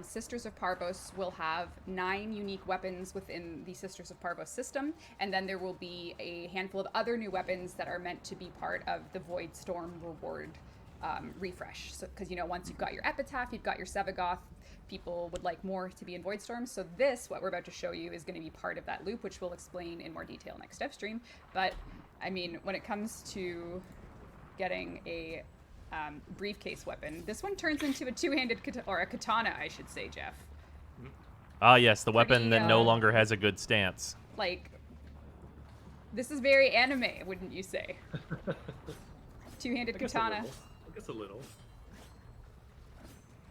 Sisters of Parvos will have 9 unique weapons within the Sisters of Parvos system, and then there will be a handful of other new weapons that are meant to be part of the Void Storm reward refresh. So, because, you know, once you've got your Epitaph, you've got your Sevagoth, people would like more to be in Void Storm. So this, what we're about to show you, is going to be part of that loop, which we'll explain in more detail next dev stream. But I mean, when it comes to getting a briefcase weapon, this one turns into a two-handed or a katana, I should say, Jeff. Ah, yes, the weapon that no uh, longer has a good stance. Like, this is very anime, wouldn't you say? Two-handed I guess a katana. little. I guess a little.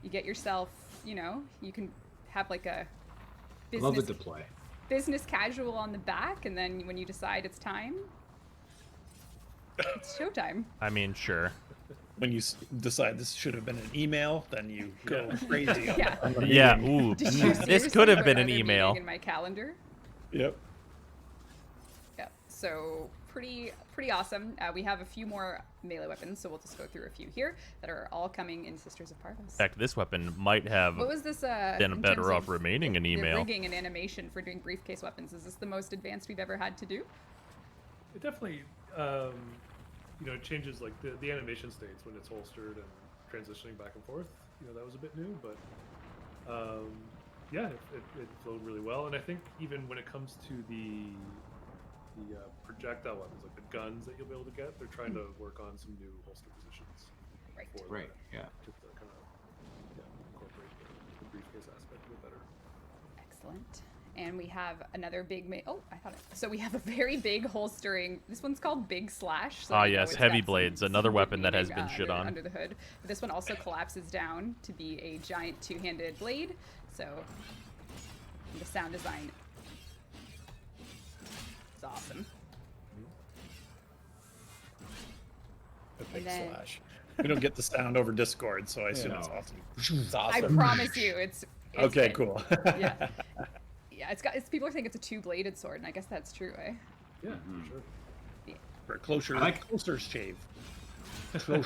You get yourself, you know, you can have like a I love the business, deploy. business casual on the back, and then when you decide it's time, it's showtime. I mean, sure. When you decide this should have been an email, then you go crazy. On Yeah. the Yeah, meeting. ooh. Did you This seriously could have put been an another email. meeting in my calendar? Yep. Yeah, so pretty awesome. We have a few more melee weapons, so we'll just go through a few here that are all coming in Sisters of Parvos. In fact, this weapon might have What was this? been in better terms off of remaining an the email. rigging and animation for doing briefcase weapons. Is this the most advanced we've ever had to do? It definitely, you know, it changes like the animation states when it's holstered and transitioning back and forth. You know, that was a bit new, but yeah, it flowed really well. And I think even when it comes to the projectile weapons, like the guns that you'll be able to get, they're trying to work on some new holster positions. Right. For Right, that, yeah. to kind of incorporate the briefcase aspect a bit better. Excellent. And we have another big. So we have a very big holstering. This one's called Big Slash. So Ah, you know yes, it's heavy got blades, some another good weapon that has meaning, been shit on. under the hood. But this one also collapses down to be a giant two-handed blade. So the sound design is awesome. The Big then- Slash. We don't get the sound over Discord, so I assume it's awesome. It's I awesome. promise you, it's Okay, good. cool. Yeah, yeah. People think it's a two-bladed sword, and I guess that's true, eh? Yeah, for sure. For a closer, closer shave. Closer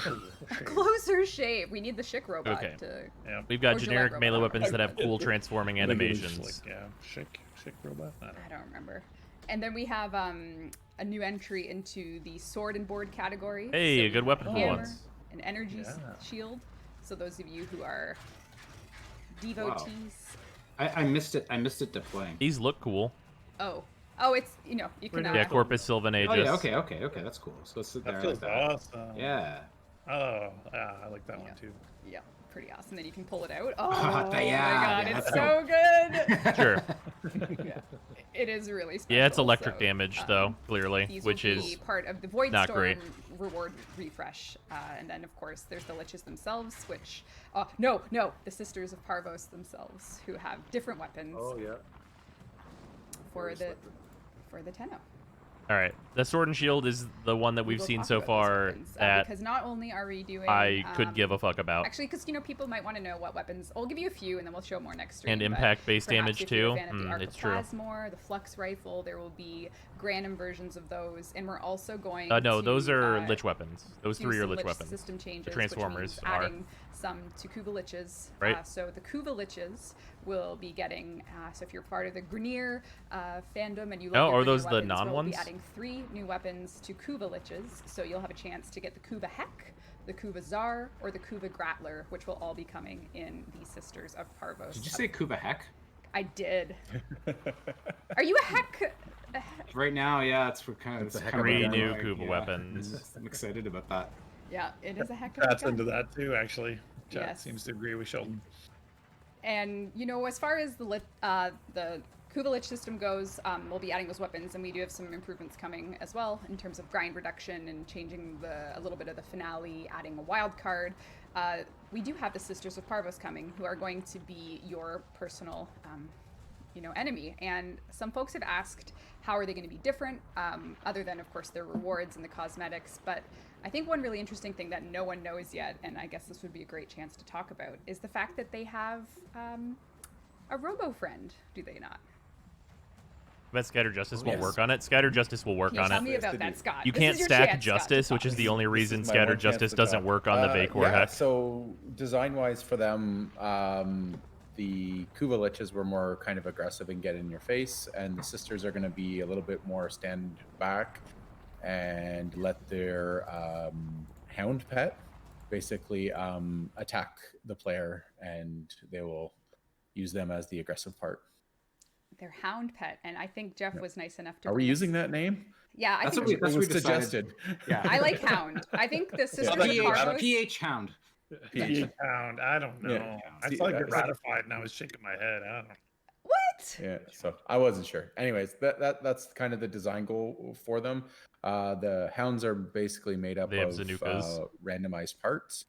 shave. Closer shave. We need the Schick robot Okay. to. Yeah. We've got Or Gillette generic robot, melee I don't weapons know. that have cool transforming I think it was animations. Like, yeah, Schick robot. I don't remember. And then we have a new entry into the sword and board category. Hey, So a good we weapon have for a hammer, once. an energy shield. So those of you who are devotees. I missed it. I missed it deploying. These look cool. Oh, it's you can. Yeah, Corpus Sylvanagus. Oh yeah, okay. That's cool. So let's sit there. That feels like that. awesome. Yeah. Oh, yeah, I like that one too. Yeah, pretty awesome. Then you can pull it out. Oh yeah, my god, yeah, it's that's so good. Sure. Yeah, it is really special. Yeah, it's electric so, damage though, clearly, these which will is be part of the Void not Storm great. reward refresh. And then of course there's the Liches themselves, which no, the Sisters of Parvos themselves, who have different weapons Oh yeah. for the Tenno. All right. The sword and shield is the one that we've We'll seen talk so about those far weapons, that because not only are we doing I could give a fuck about. Actually, because people might want to know what weapons. I'll give you a few, and then we'll show more next stream. And but impact-based perhaps damage, if you're a too. fan of the It's true. Arcoplasmor, the Flux Rifle, there will be Granum versions of those, and we're also going. No, to, those are Lich weapons. Those do three are some Lich weapons. System changes, The Transformers which means are. adding some to Kuva Liches. Right. So the Kuva Liches will be getting. So if you're part of the Grineer fandom and you love Oh, your are those Grineer the weapons, non-ones? We'll be adding 3 new weapons to Kuva Liches. So you'll have a chance to get the Kuva Heck, the Kuva Tsar, or the Kuva Grattler, which will all be coming in the Sisters of Parvos. Did you say Kuba Heck? I did. Are you a Heck? Right now, yeah, it's kind of Three new Kuba weapons. I'm excited about that. Yeah, it is a Heck. Chat's into that too, actually. Chat Yes. seems to agree with Sheldon. And as far as the Kuva Lich system goes, we'll be adding those weapons, and we do have some improvements coming as well in terms of grind reduction and changing a little bit of the finale, adding a wild card. We do have the Sisters of Parvos coming, who are going to be your personal, enemy. And some folks have asked, how are they going to be different, other than, of course, their rewards and the cosmetics. But I think one really interesting thing that no one knows yet, and I guess this would be a great chance to talk about, is the fact that they have a robo-friend, do they not? But Scatter Justice won't yes. work on it. Scatter Justice will work Can you on tell it. me about that, Scott? You This can't is your stack chance, Scott, to Justice, talk. which is the only reason This is my Scatter one chance Justice to doesn't talk. work on the Vacor yeah, Heck. So design-wise for them, the Kuva Liches were more kind of aggressive and get in your face, and the Sisters are going to be a little bit more stand back and let their Hound Pet basically attack the player, and they will use them as the aggressive part. Their Hound Pet, and I think Jeff was nice enough to. Are we using that name? Yeah, I That's think what we- It that's was what we decided. suggested. Yeah. I like Hound. I think the Sisters of Parvos. PH Hound. Pound. I don't know. Yeah. I saw it get ratified, and I was shaking my head. I don't know. What? Yeah, so I wasn't sure. Anyways, that's kind of the design goal for them. The hounds are basically made up They have of Zanukas. randomized parts.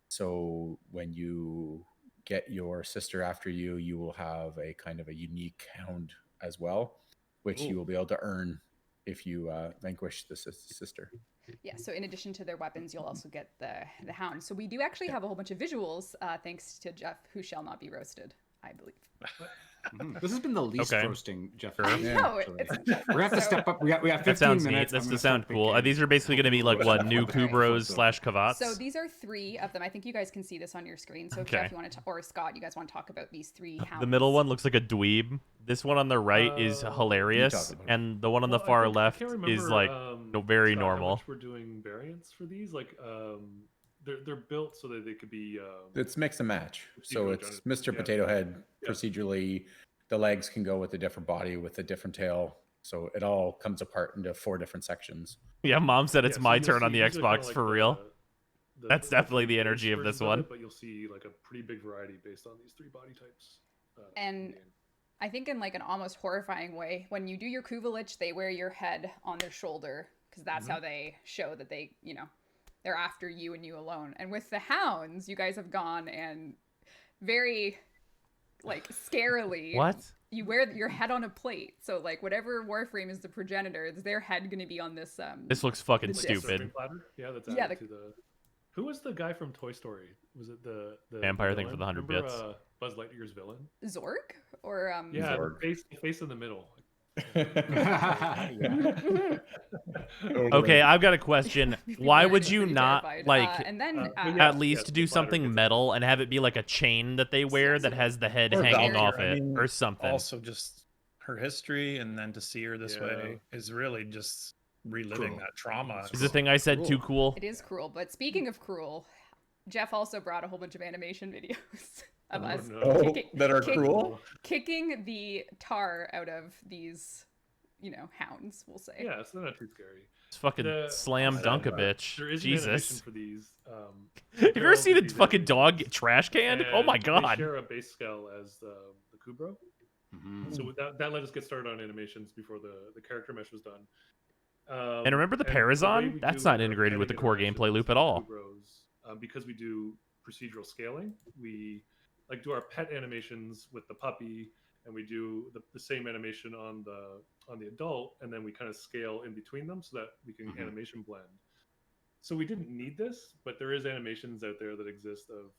So when you get your sister after you, you will have a kind of a unique hound as well, which you will be able to earn if you vanquish the sister. Yeah, so in addition to their weapons, you'll also get the Hound. So we do actually have a whole bunch of visuals, thanks to Jeff, who shall not be roasted, I believe. This has been the least Okay. roasting, Jeff. Sure. I know. actually. It's, We're gonna have to so- step up. We got 15 That sounds minutes. neat. That's I'm to gonna sound start cool. thinking. These are basically going to be like what, new Okay. Kubros / Kavats? So these are 3 of them. I think you guys can see this on your screen. So if Okay. Jeff, you want to, or Scott, you guys want to talk about these 3 hounds. The middle one looks like a dweeb. This one on the right is you hilarious, talk about it. and the one on the Well, I far think- I left can't is remember, like very Scott, how normal. much we're doing variants for these, like they're built so that they could be. It's mix and match. So Procedural it's generated. Mr. Yeah. Potato Head Yeah. procedurally. The legs can go with a different body with a different tail. So it all comes apart into 4 different sections. Yeah, Mom said it's Yeah, so my you'll turn on see the these are kinda Xbox like for real. That's definitely the energy of this versions one. it, but you'll see like a pretty big variety based on these 3 body types. And in the game. I think in like an almost horrifying way, when you do your Kuvalich, they wear your head on their shoulder because that's how they show that they, you know, they're after you and you alone. And with the hounds, you guys have gone and very like scarily What? you wear your head on a plate. So like whatever Warframe is the progenitor, is their head going to be on this This looks fucking this stupid. Serving platter? Yeah, that's Yeah, added to the. Who was the guy from Toy Story? Was it the Vampire thing villain? for the 100 Remember, bits? Buzz Lightyear's villain. Zork or Yeah, Zorg. the face in the middle. Okay, I've got a question. People Why are would gonna be you pretty not terrified. like and then at least do the platter something gets metal and have it be like a chain that they wear that has the head Or hanging Valkyrie, off I it mean, or something? Also, just her history, and then to see her this way is really just reliving Cool. that trauma. Is the thing I said too cool? it is cruel. But speaking of cruel, Jeff also brought a whole bunch of animation videos of us that are cruel. kicking the tar out of these, you know, hounds. We'll say. Yeah, so they're not too scary. It's fucking slam dunk a bitch. There is an animation Jesus. for these. Have you ever seen a fucking dog get trash canned? Oh my and god. They share a base scale as the Kubro. So that let us get started on animations before the character mesh was done. And remember the way Parazon? we That's do not our integrated with the petting core gameplay interactions loop at with all. Kubros, because we do procedural scaling, we like do our pet animations with the puppy, and we do the same animation on the adult, and then we kind of scale in between them so that we can animation blend. So we didn't need this, but there is animations out there that exist of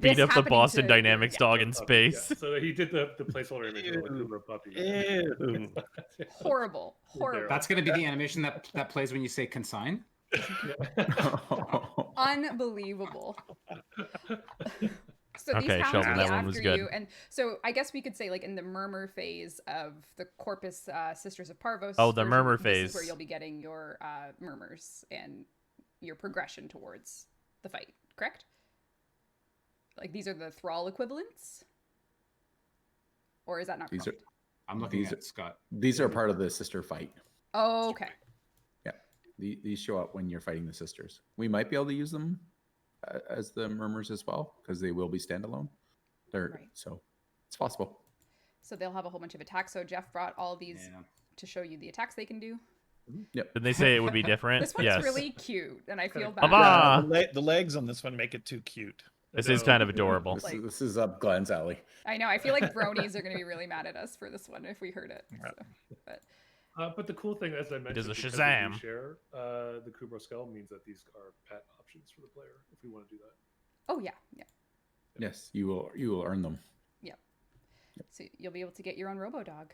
Beat up the happening Boston to- Dynamics dog in puppy, space. Yeah. So he did the placeholder animation of the Kubro puppy. Ew. Horrible. Horrible. That's going to be the animation that plays when you say consign. Unbelievable. So these Okay, hounds Sheldon, will be that one was after good. you, and so I guess we could say, like in the murmur phase of the Corpus Sisters of Parvos. Oh, the version, murmur this is phase. where you'll be getting your murmurs and your progression towards the fight. Correct? Like these are the thrall equivalents, or is that not These are correct? I'm looking These at are- Scott. these are part of the sister fight. Oh, okay. Yeah, these show up when you're fighting the sisters. We might be able to use them as the murmurs as well because they will be standalone. Right. So it's possible. So they'll have a whole bunch of attacks. So Jeff brought all these to show you the attacks they can do. Yep. Did they say it would be different? This one's Yes. really cute, and I feel bad. Baba! The legs on this one make it too cute. This is kind of adorable. This is up Glenn's alley. I know. I feel like bronies are going to be really mad at us for this one if we heard it. So, But the cool thing, as I mentioned, does a because we do Shazam. share the Kubro skull means that these are pet options for the player if we want to do that. oh yeah, yeah, Yes, you will earn them. yeah. So you'll be able to get your own Robo Dog.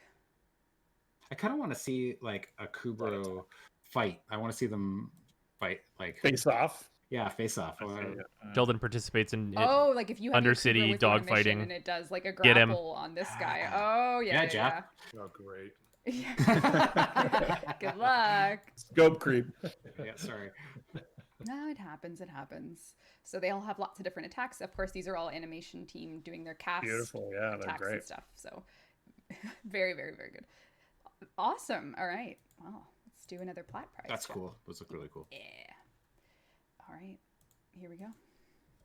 I kind of want to see like a Kubro fight. I want to see them fight like Face off. Yeah, face off. Sheldon participates in Oh, like if you have your Kubro Undercity with you on a mission dogfighting. and it does like a Get him. grapple on this guy. Oh yeah, Yeah, Jeff. Oh, great. yeah. Good luck. Scope creep. Yeah, sorry. No, it happens. It happens. So they all have lots of different attacks. Of course, these are all animation team doing their cast Beautiful. Yeah, they're attacks great. and stuff. So very, very, very good. Awesome. All right. Well, let's do another plat prize. That's Jeff. cool. Those look really cool. Yeah. All right. Here we go.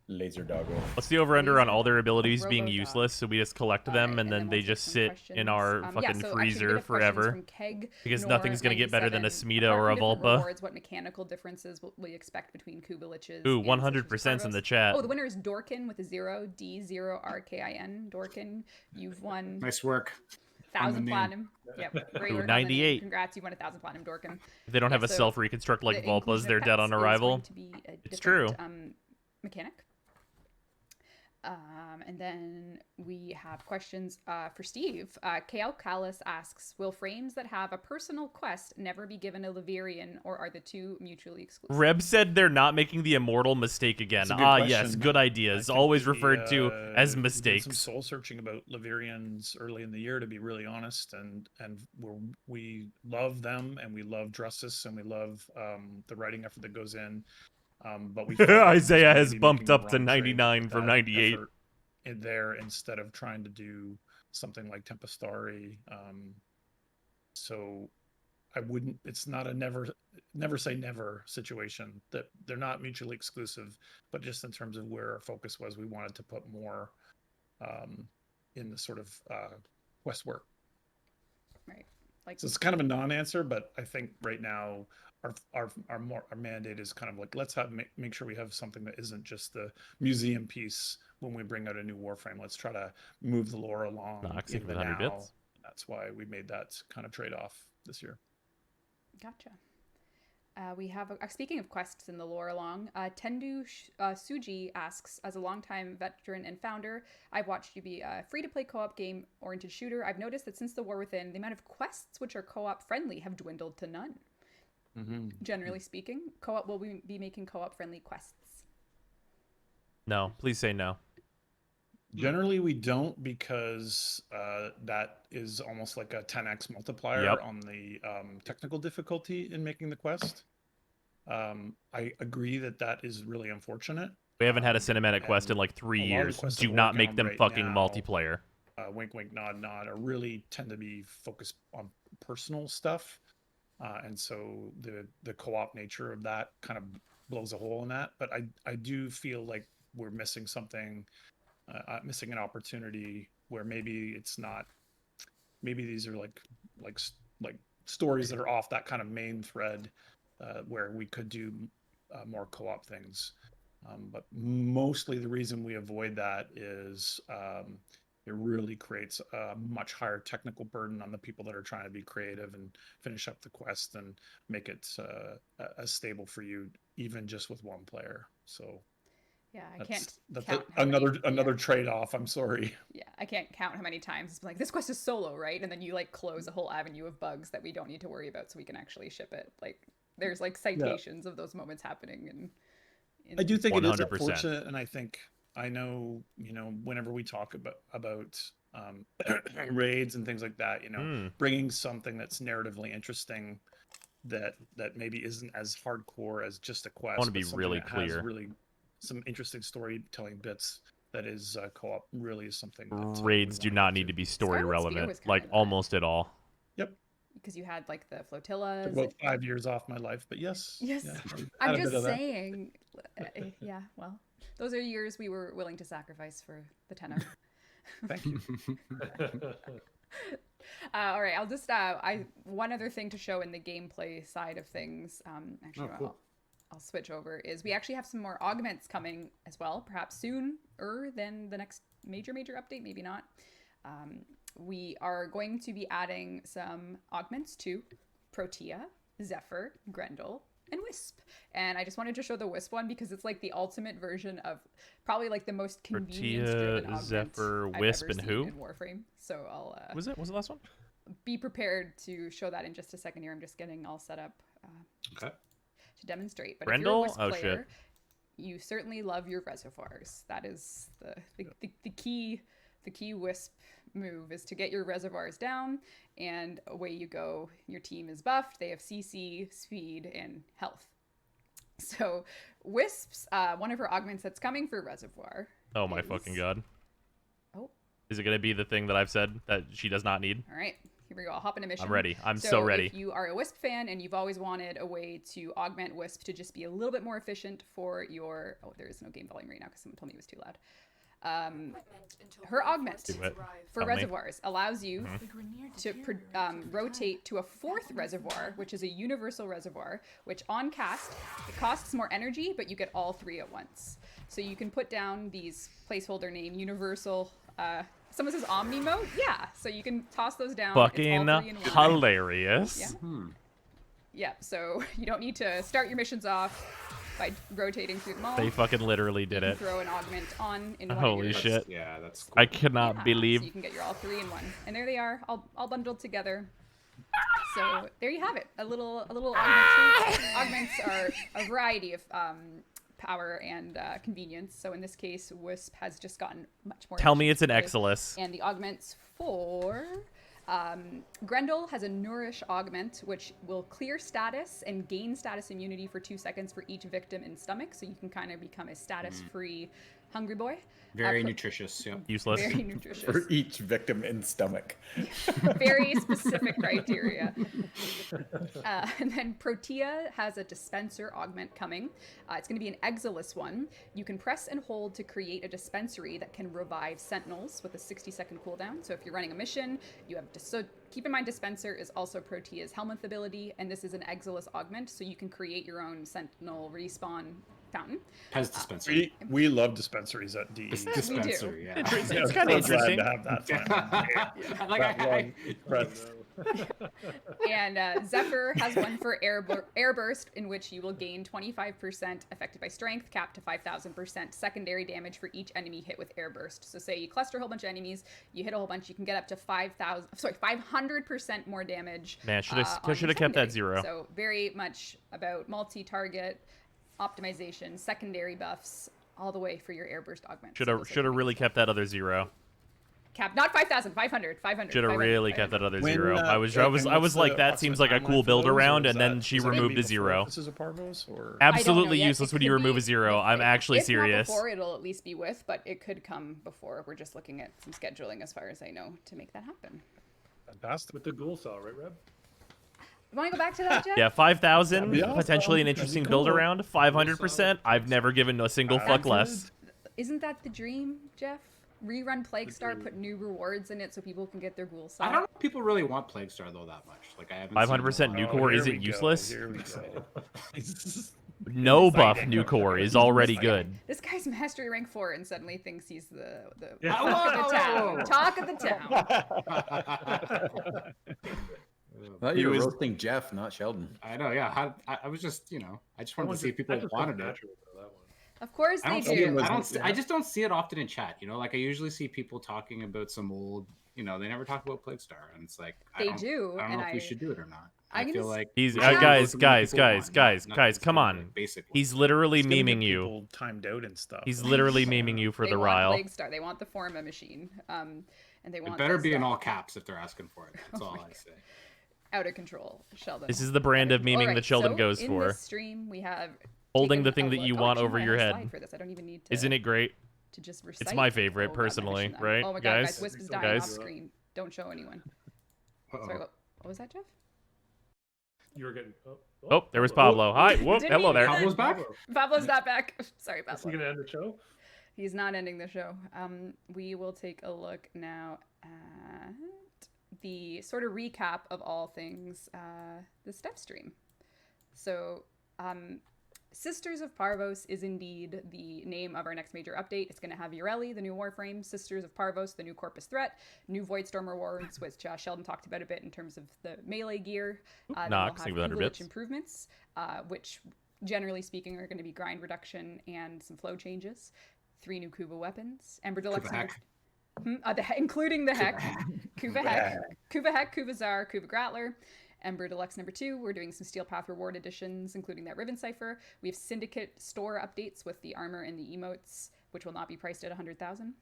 Laser doggo. What's the over-under on all their abilities Robo being Dog. useless, so we just collect them and then we'll they take just some sit questions. in our Yeah, fucking so actually, we freezer have questions forever? from Keg, Because Nor, nothing's going to get better than a 97. Smita or a Apart from different Vulpa. rewards, what mechanical differences will we expect between Kubaliches? Ooh, and Sisters of 100% in the Parvos? chat. Oh, the winner is Dorkin with a 0, D0RKIN. Dorkin, you've won Nice work. on the 1,000 name. platinum. Yep, great Ooh, work on the name. 98. Congrats, you won 1,000 platinum, Dorkin. If they don't have a so self-reconstruct like the Vulpas, inclusion they're of dead pets on is arrival. going to be a It's different, true. Mechanic. And then we have questions for Steve. KL Callis asks, will frames that have a personal quest never be given a Laverian, or are the two mutually exclusive? Reb said they're not making the immortal mistake again. That's a good Ah, question. yes, good ideas. I think Always we, referred to as we did mistakes. some soul searching about Laverians early in the year, to be really honest, and we love them, and we love Drusus, and we love the writing effort that goes in. But we felt like Isaiah we has may be bumped making the up to wrong trade 99 with from that 98. effort in there instead of trying to do something like Tempestari. So I wouldn't. It's not a never say never situation. That they're not mutually exclusive, but just in terms of where our focus was, we wanted to put more in the sort of quest work. Right. Like, so it's kind of a non-answer, but I think right now our mandate is kind of like, let's make sure we have something that isn't just the museum piece when we bring out a new Warframe. Let's try to move the lore along in the now. Bits. That's why we made that kind of trade-off this year. Gotcha. We have, speaking of quests in the lore along, Tendu Suji asks, as a longtime veteran and founder, I've watched you be a free-to-play co-op game-oriented shooter. I've noticed that since The War Within, the amount of quests which are co-op friendly have dwindled to none. Generally speaking, co-op will we be making co-op friendly quests? No, please say no. Generally, we don't, because that is almost like a 10x multiplier on the technical difficulty in making the quest. I agree that is really unfortunate. We haven't had a cinematic quest in like 3 years. Do not make them fucking multiplayer. Wink, wink, nod, nod, or really tend to be focused on personal stuff. And so the co-op nature of that kind of blows a hole in that. But I do feel like we're missing something. Missing an opportunity where maybe it's not. Maybe these are like stories that are off that kind of main thread, where we could do more co-op things. But mostly the reason we avoid that is it really creates a much higher technical burden on the people that are trying to be creative and finish up the quest and make it as stable for you, even just with one player. So. Yeah, I can't. That's another trade-off. I'm sorry. Yeah, I can't count how many times it's been like, this quest is solo, right? And then you like close a whole avenue of bugs that we don't need to worry about, so we can actually ship it. Like, there's like citations of those moments happening. And I do think 100%. It is unfortunate, and I know, whenever we talk about raids and things like that, bringing something that's narratively interesting, that maybe isn't as hardcore as just a quest. I want to be really clear. Some interesting storytelling bits that is co-op really is something that, raids do not need to be story relevant, like almost at all. Yep. Because you had like the flotillas. About 5 years off my life, but yes. Yeah, I'm just saying. Yeah, well, those are years we were willing to sacrifice for the tenor. Thank you. All right, I'll just one other thing to show in the gameplay side of things. Actually, cool. I'll switch over, is we actually have some more augments coming as well, perhaps sooner than the next major update, maybe not. We are going to be adding some augments to Protea, Zephyr, Grendel, and Wisp. And I just wanted to show the Wisp one because it's like the ultimate version of probably like the most convenience-driven augment Zephyr, I've Wisp, ever and seen who? in Warframe. So I'll... Was it the last one? Be prepared to show that in just a second here. I'm just getting all set up. Okay. To demonstrate, but Grendel? If you're a Wisp player, you certainly love your reservoirs. That is the key Wisp move, is to get your reservoirs down, and away you go. Your team is buffed. They have CC, speed, and health. So Wisp's one of her augments that's coming for reservoir. Oh my fucking god. Oh. Is it gonna be the thing that I've said that she does not need? All right. Here we go. I'll hop in a mission. I'm ready. I'm so ready. If you are a Wisp fan and you've always wanted a way to augment Wisp to just be a little bit more efficient for your... Oh, there is no game volume right now because someone told me it was too loud. Her augment for reservoirs allows you to rotate to a fourth reservoir, which is a universal reservoir, which on cast, it costs more energy, but you get all three at once. So you can put down these placeholder name universal... Someone says Omni mode? Yeah. So you can toss those down. Fucking hilarious. Yeah. Yeah. So you don't need to start your missions off by rotating through them all. They fucking literally did it. Throw an augment on in one Holy of your... shit. Yeah, that's cool. I cannot believe. So you can get your all three in one. And there they are, all bundled together. So there you have it. A little augment treat. Augments are a variety of power and convenience. So in this case, Wisp has just gotten much more... Tell me it's an Exilus. And the augments for... Grendel has a Nourish augment, which will clear status and gain status immunity for 2 seconds for each victim in stomach. So you can kind of become a status-free Hungry boy. Very nutritious. Yep. Useless. Very nutritious. For each victim in stomach. Very specific criteria. And then Protea has a dispenser augment coming. It's going to be an Exilus one. You can press and hold to create a dispensary that can revive sentinels with a 60-second cooldown. So if you're running a mission, you have so keep in mind dispenser is also Protea's Helminth ability, and this is an Exilus augment, so you can create your own sentinel respawn fountain. Has dispensary. We love dispensaries at DE. Dispensary, yeah. It's kind of interesting. To have that finally. And Zephyr has one for Airburst, in which you will gain 25% affected by strength, capped to 5,000% secondary damage for each enemy hit with Airburst. So say you cluster a whole bunch of enemies, you hit a whole bunch, you can get up to 500% more damage. Man, should have kept that 0. So very much about multi-target optimization, secondary buffs, all the way for your Airburst augment. Should have really kept that other 0. Cap, not 5,000, 500. Should have really kept that other 0. I was like, that seems like a cool build around, and then she removed a 0. This is a Parvos, or absolutely useless when you remove a 0. I'm actually serious. If not before, it'll at least be with, but it could come before. We're just looking at some scheduling, as far as I know, to make that happen. Fantastic. With the ghoul saw, right, Reb? You want to go back to that, Jeff? Yeah, 5,000, awesome. potentially an interesting build around. 500%, I've never given a single fuck less. Isn't that the dream, Jeff? Rerun Plague Star, put new rewards in it so people can get their ghoul saw. I don't know if people really want Plague Star though that much. Like I haven't. 500% new core here isn't we go, useless. here we go. No buff new core is already good. This guy's mastery rank 4 and suddenly thinks he's the Yeah. talk of the town. Talk of the town. I thought you were roasting Jeff, not Sheldon. I know, yeah. I was just, I just wanted to see if people wanted it. Of course they do. I just don't see it often in chat. Like I usually see people talking about some old, they never talk about Plague Star, and it's like they do. I don't know if we should do it or not. I feel like he's guys, come on. Basically, he's literally memeing you. Timed out and stuff. He's literally memeing you for the rile. Plague Star. They want the Forma machine, and they want. It better be in all caps if they're asking for it. That's all I say. Out of control, Sheldon. This is the brand of memeing that Sheldon goes for. In this stream, we have holding the thing that you want over your head. For this. I don't even need to. Isn't it great? To just recite. It's my favorite, personally, right? Oh my god, guys, Wisp is dying off screen. Don't show anyone. Sorry, what was that, Jeff? You were getting. Oh, there was Pablo. Hi. Whoop. Hello there. Pablo's back. Pablo's not back. Sorry, Pablo. Is he gonna end the show? He's not ending the show. We will take a look now at the sort of recap of all things the Devstream. So, Sisters of Parvos is indeed the name of our next major update. It's going to have Ureli, the new Warframe, Sisters of Parvos, the new Corpus Threat, new Voidstorm rewards, which Sheldon talked about a bit in terms of the melee gear. Knox, think 100 bits. Improvements, which generally speaking are going to be grind reduction and some flow changes. 3 new Kuva weapons, Ember Deluxe, including the Heck, Kuva Heck, Kuva Zar, Kuva Grattler. Ember Deluxe number 2, we're doing some Steel Path reward additions, including that Ribbon Cipher. We have Syndicate store updates with the armor and the emotes, which will not be priced at 100,000.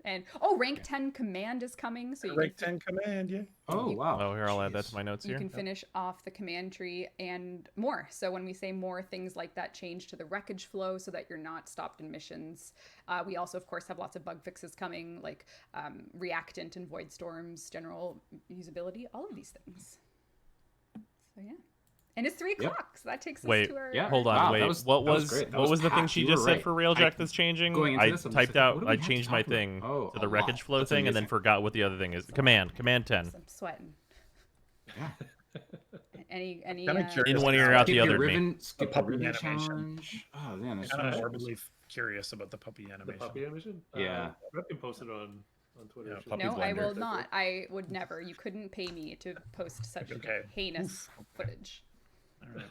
And rank 10 command is coming. So you rank 10 command, yeah. Oh wow. Oh, here I'll add that to my notes here. You can finish off the command tree and more. So when we say more, things like that change to the wreckage flow so that you're not stopped in missions. We also, of course, have lots of bug fixes coming, like reactant and void storms, general usability, all of these things. So yeah. And it's 3 o'clock, so that takes us to our... Hold on, wow, wait. What was the thing she just said right. for Railjack that's changing? I typed out, I changed my thing to the wreckage flow That's thing, and then amazing. forgot what the other thing is. Command 10. I'm sweating. Yeah. Any In one ear, out the other. Skip the ribbon challenge. Oh man, that's I'm morbidly curious about the puppy animation. The puppy animation? Yeah. Reb can post it on Twitter. Yeah, Should- puppy No, I blender. will not. I would never. You couldn't pay me to post such heinous footage. All right.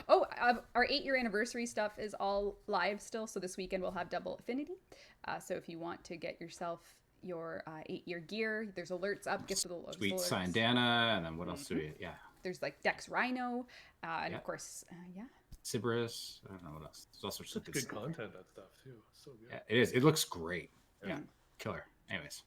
Oh, our 8-year anniversary stuff is all live still. So this weekend we'll have double affinity. So if you want to get yourself your 8-year gear, there's alerts up. Get to the Sweet alerts. Sandana, and then what else do we? Yeah. There's like Dex Rhino, and of course, Sybaris. I don't know what else. There's all sorts of Such good stuff. content, that stuff, too. So good. Yeah, it is. It looks great. Yeah. Killer. Anyways.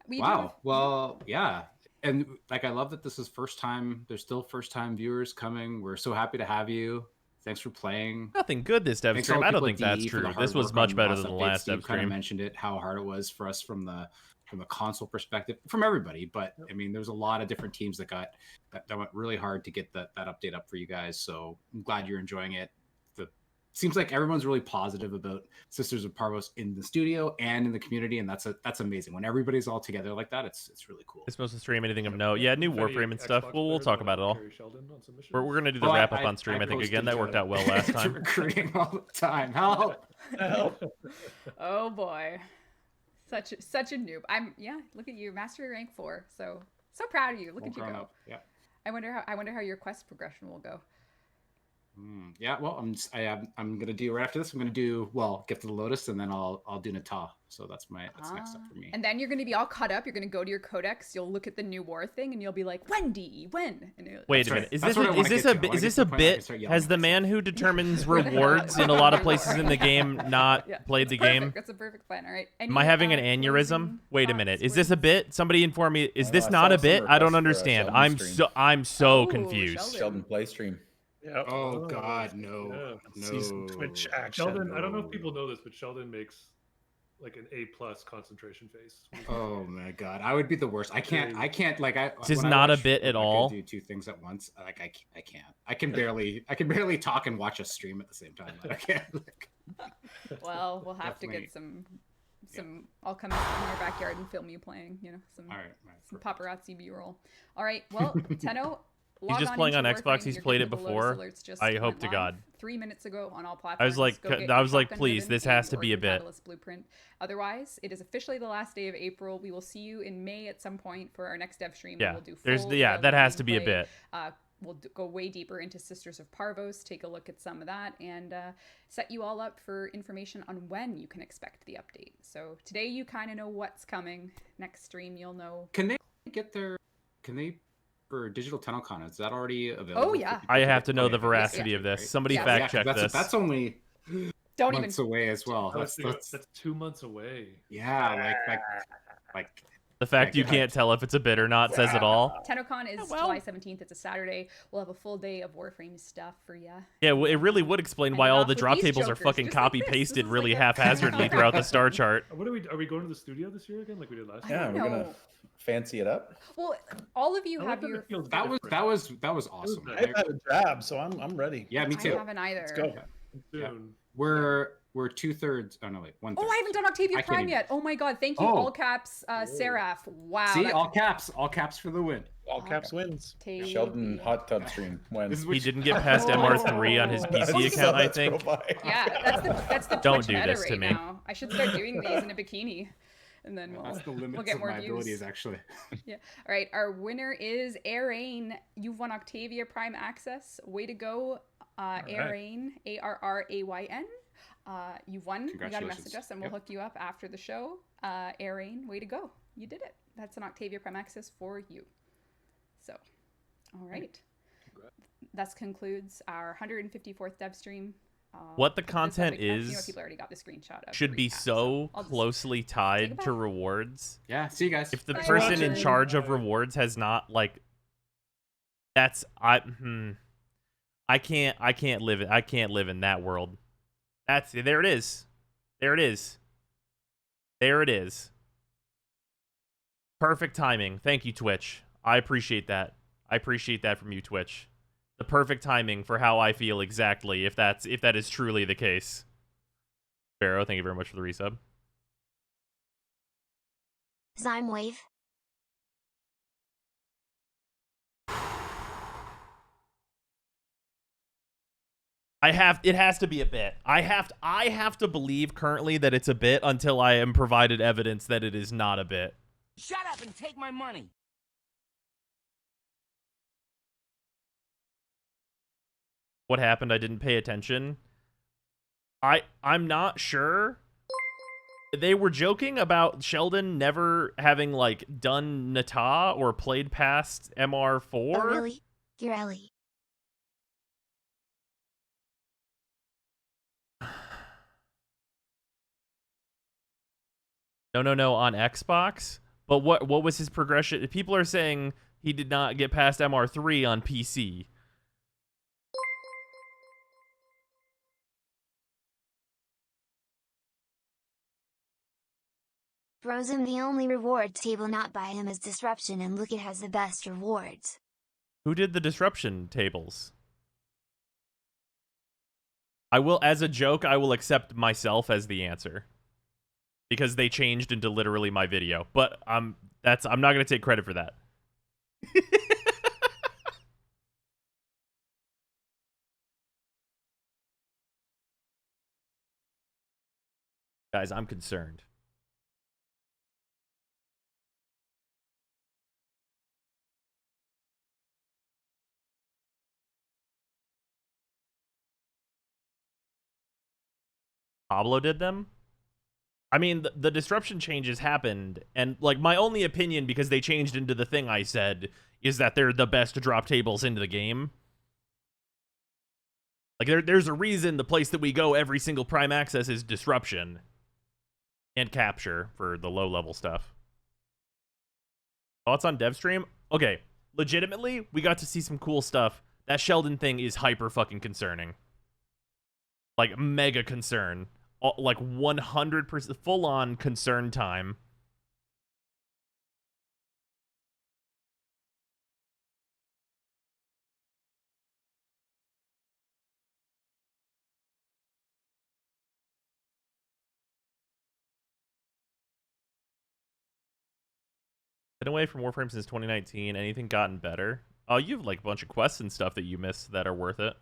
We Wow. Well, yeah. And like, I love that this is first time. There's still first time viewers coming. We're so happy to have you. Thanks for playing. Nothing good this dev Thanks to all stream. the I don't people think at that's DE for the true. hard This was work much on better than the updates. last Steve dev kind of stream. mentioned it, how hard it was for us from the console perspective, from everybody. But I mean, there's a lot of different teams that went really hard to get that update up for you guys. So I'm glad you're enjoying it. Seems like everyone's really positive about Sisters of Parvos in the studio and in the community, and that's amazing. When everybody's all together like that, it's really cool. It's supposed to stream anything of note. Yeah, new Warframe and stuff. We'll talk about it all. We're gonna do the wrap up on stream. I think again that worked out well last time. Recruiting all the time. Help! Oh boy, such a noob. Look at you, mastery rank 4. So proud of you. Look at you go. Yeah. I wonder how your quest progression will go. Yeah, well, I'm gonna do right after this. I'm gonna do Gift of the Lotus, and then I'll do Nata. So that's next up for me. And then you're gonna be all caught up. You're gonna go to your codex. You'll look at the new war thing, and you'll be like, "When DE? When?" And wait a minute. Is this a bit? Has the man who determines rewards in a lot of places in the game not played the game? That's a perfect plan. All right. Am I having an aneurysm? Wait a minute. Is this a bit? Somebody inform me. Is this not a bit? I don't understand. I'm so confused. Sheldon play stream. Yeah. Oh God, no. Yeah. No. See some Twitch action. Sheldon, I don't know if people know this, but Sheldon makes like an A+ concentration face. Oh my God, I would be the worst. I can't. This is not a bit at all. I can do two things at once. I can't. I can barely talk and watch a stream at the same time. I can't. Well, we'll have to get some. I'll come in your backyard and film you playing. Some paparazzi B-roll. All right. Well, Tenno. He's just playing on Xbox. He's played it before. I hope to God. 3 minutes ago on all platforms. I was like, please, this has to be a bit. Blueprint. Otherwise, it is officially the last day of April. We will see you in May at some point for our next dev stream. Yeah, We'll do full that has to be a bit. We'll go way deeper into Sisters of Parvos, take a look at some of that, and set you all up for information on when you can expect the update. So today you kind of know what's coming. Next stream you'll know. Can they get their? Can they? For digital TennoCon, is that already available? Oh yeah. I have to know the veracity of this. Somebody fact check this. That's only months away as well. That's 2 months away. Yeah, like the fact you can't tell if it's a bit or not says it all. TennoCon is July 17th. It's a Saturday. We'll have a full day of Warframe stuff for you. Yeah, well, it really would explain why all the drop tables are fucking copy pasted really haphazardly throughout the star chart. What are we going to the studio this year again, like we did last year? Yeah, we're gonna fancy it up. Well, all of you have your. That was awesome. I haven't had a job, so I'm ready. Yeah, me too. I haven't either. Let's go. Yeah. We're 2/3. Oh no, wait, 1/3. Oh, I haven't done Octavia Prime yet. Oh my God, thank you, all caps, Seraph. Wow. See, all caps for the win. All caps wins. Sheldon hot tub stream when he didn't get past MR3 on his PC account. I think. Yeah, that's the Don't Twitch do meta this right to me. now. I should start doing these in a bikini. And then that's the limits we'll get more of my views. abilities, actually. Yeah. All right. Our winner is Arain. You've won Octavia Prime Access. Way to go, Arain. ARRAYN. You've won. You got to message us, and we'll hook you up after the show. Arain, way to go. You did it. That's an Octavia Prime Access for you. So, all right. That concludes our 154th dev stream. What the content is people already got the screenshot of should be so closely tied to rewards. Yeah, see you guys. If the person in charge of rewards has not I can't live in that world. There it is. Perfect timing. Thank you, Twitch. I appreciate that. From you, Twitch. The perfect timing for how I feel exactly, if that is truly the case. Barrow, thank you very much for the resub. Zymewave. It has to be a bit. I have to believe currently that it's a bit until I am provided evidence that it is not a bit. Shut up and take my money. What happened? I didn't pay attention. I'm not sure. They were joking about Sheldon never having done Nata or played past MR4. Oh really? You're Ellie. No, on Xbox. But what was his progression? People are saying he did not get past MR3 on PC. Frozen, the only reward table not by him is Disruption, and look, it has the best rewards. Who did the disruption tables? I will, as a joke, I will accept myself as the answer. Because they changed into literally my video. But I'm not gonna take credit for that. Guys, I'm concerned. Pablo did them? I mean, the disruption changes happened, and, like, my only opinion, because they changed into the thing I said, is that they're the best drop tables into the game. Like, there's a reason the place that we go every single Prime Access is Disruption. And Capture for the low-level stuff. Thoughts on Devstream? Okay, legitimately, we got to see some cool stuff. That Sheldon thing is hyper-fucking concerning. Like, mega concern. Like, 100% full-on concern time. Been away from Warframe since 2019. Anything gotten better? Oh, you have like a bunch of quests and stuff that you missed that are worth it.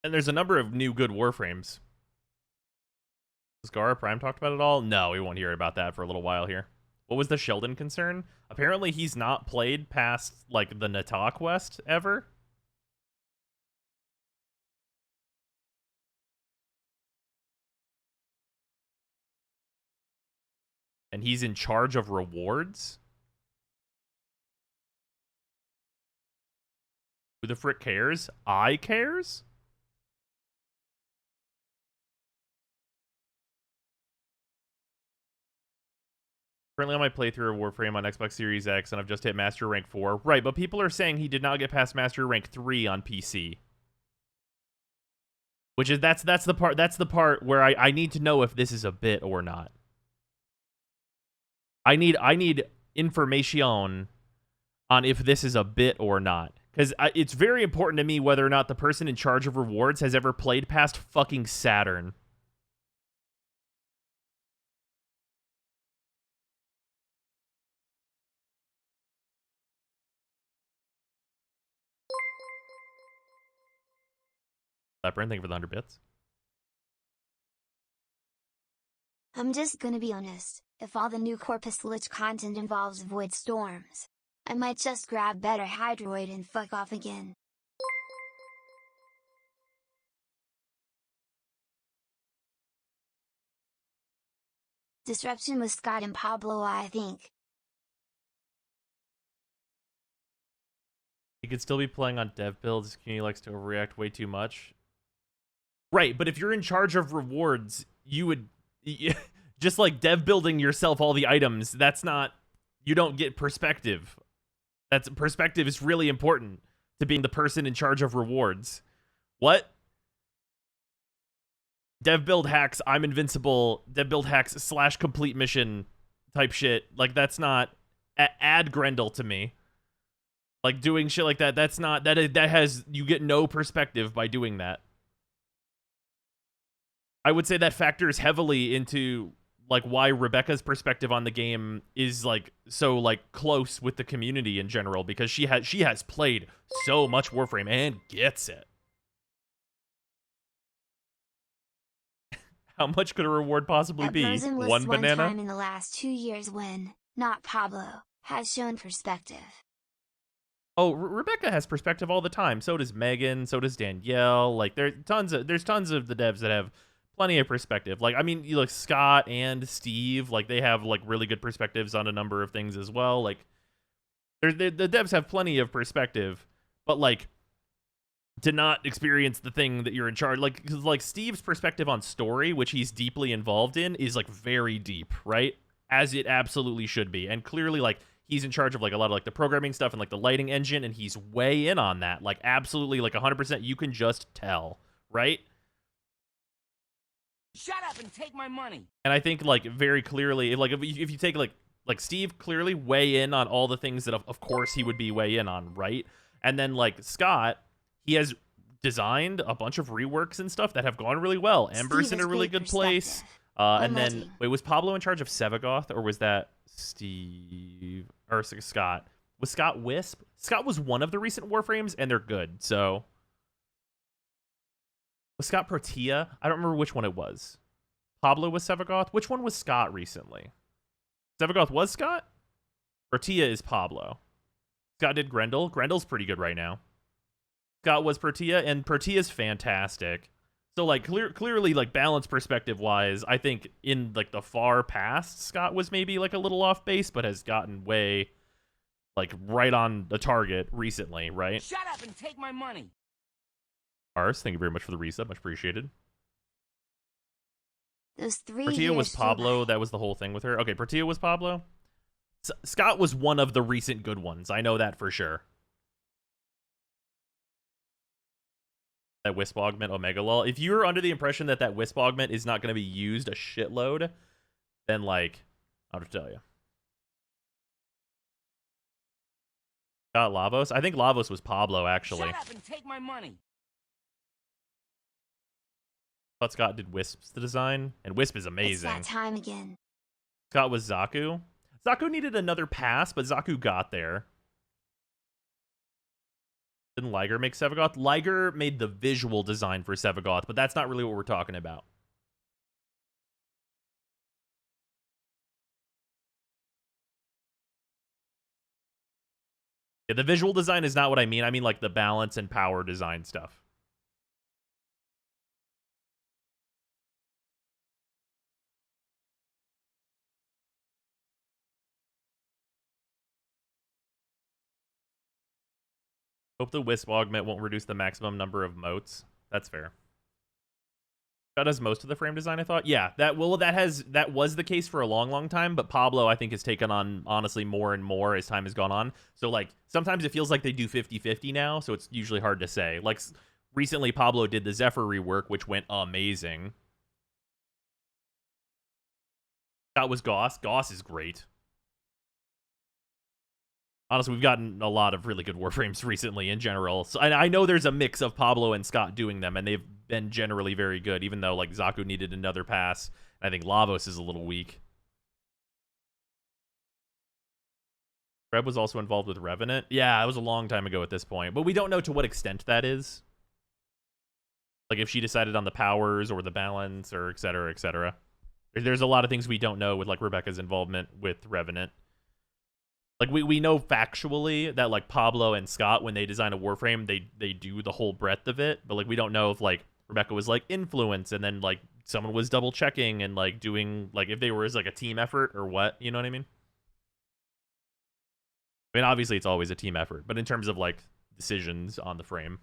And there's a number of new good Warframes. Has Gara Prime talked about it all? No, we won't hear about that for a little while here. What was the Sheldon concern? Apparently he's not played past, like, the Nata quest ever. And he's in charge of rewards? Who the frick cares? I cares? Currently on my playthrough of Warframe on Xbox Series X, and I've just hit Master Rank 4. Right, but people are saying he did not get past Master Rank 3 on PC. Which is, that's the part where I need to know if this is a bit or not. I need information on if this is a bit or not. Because it's very important to me whether or not the person in charge of rewards has ever played past fucking Saturn. Leopard, thank you for the 100 bits. I'm just gonna be honest, if all the new Corpus Lich content involves Void Storms, I might just grab better Hydroid and fuck off again. Disruption with Scott and Pablo, I think. He could still be playing on dev builds. His community likes to overreact way too much. Right, but if you're in charge of rewards, you would... just like dev building yourself all the items, that's not... You don't get perspective. Perspective is really important to being the person in charge of rewards. What? Dev build hacks, I'm invincible, dev build hacks / complete mission type shit. Like, that's not... Add Grendel to me. Like, doing shit like that, that's not... That has... You get no perspective by doing that. I would say that factors heavily into, like, why Rebecca's perspective on the game is, like, so, like, close with the community in general, because she has played so much Warframe and gets it. How much could a reward possibly be? One banana? Time in the last 2 years when, not Pablo, has shown perspective. Oh, Rebecca has perspective all the time. So does Megan. So does Danielle. Like, there's tons of the devs that have plenty of perspective. Like, I mean, you look, Scott and Steve, like, they have, like, really good perspectives on a number of things as well. Like, the devs have plenty of perspective, but, like, to not experience the thing that you're in charge, like, 'cause, like, Steve's perspective on story, which he's deeply involved in, is, like, very deep, right? As it absolutely should be. And clearly, like, he's in charge of, like, a lot of, like, the programming stuff and, like, the lighting engine, and he's way in on that. Like, absolutely, like, 100%, you can just tell, right? Shut up and take my money. And I think like very clearly, like if you take like Steve clearly weigh in on all the things that of course he would be weigh in on, right? And then like Scott, he has designed a bunch of reworks and stuff that have gone really well. Ember's Steve in a has really great good place. perspective. And then Imagine. wait, was Pablo in charge of Sevagoth or was that Steve or Scott? Was Scott Wisp? Scott was one of the recent Warframes, and they're good. So was Scott Protea? I don't remember which one it was. Pablo was Sevagoth. Which one was Scott recently? Sevagoth was Scott? Protea is Pablo. Scott did Grendel. Grendel's pretty good right now. Scott was Protea, and Protea's fantastic. So, like, clearly, like, balance perspective-wise, I think in, like, the far past, Scott was maybe, like, a little off base, but has gotten way, like, right on the target recently, right? Shut up and take my money. Ars, thank you very much for the resub. Much appreciated. Those 3 Protea years was flew Pablo. by. That was the whole thing with her. Okay, Protea was Pablo. Scott was one of the recent good ones. I know that for sure. That Wisp augment Omega Lol. If you're under the impression that that Wisp augment is not going to be used a shitload, then like, I'll just tell you. Got Lavos. I think Lavos was Pablo actually. Shut up and take my money. Thought Scott did Wisp's the design, and Wisp is It's amazing. that time again. Scott was Zaku. Zaku needed another pass, but Zaku got there. Didn't Liger make Sevagoth? Liger made the visual design for Sevagoth, but that's not really what we're talking about. Yeah, the visual design is not what I mean. I mean like the balance and power design stuff. Hope the Wisp augment won't reduce the maximum number of motes. That's fair. That does most of the frame design, I thought. Yeah, that was the case for a long time, but Pablo, I think, has taken on, honestly, more and more as time has gone on. So, like, sometimes it feels like they do 50-50 now, so it's usually hard to say. Like, recently, Pablo did the Zephyr rework, which went amazing. That was Goss. Goss is great. Honestly, we've gotten a lot of really good Warframes recently in general. So I know there's a mix of Pablo and Scott doing them, and they've been generally very good, even though like Zaku needed another pass. I think Lavos is a little weak. Reb was also involved with Revenant. Yeah, it was a long time ago at this point, but we don't know to what extent that is. Like if she decided on the powers or the balance or et cetera, et cetera. There's a lot of things we don't know with like Rebecca's involvement with Revenant. Like, we know factually that, like, Pablo and Scott, when they design a Warframe, they do the whole breadth of it. But, like, we don't know if, like, Rebecca was, like, influence and then, like, someone was double-checking and, like, doing, like, if they were as, like, a team effort or what. You know what I mean? I mean, obviously, it's always a team effort. But in terms of, like, decisions on the frame.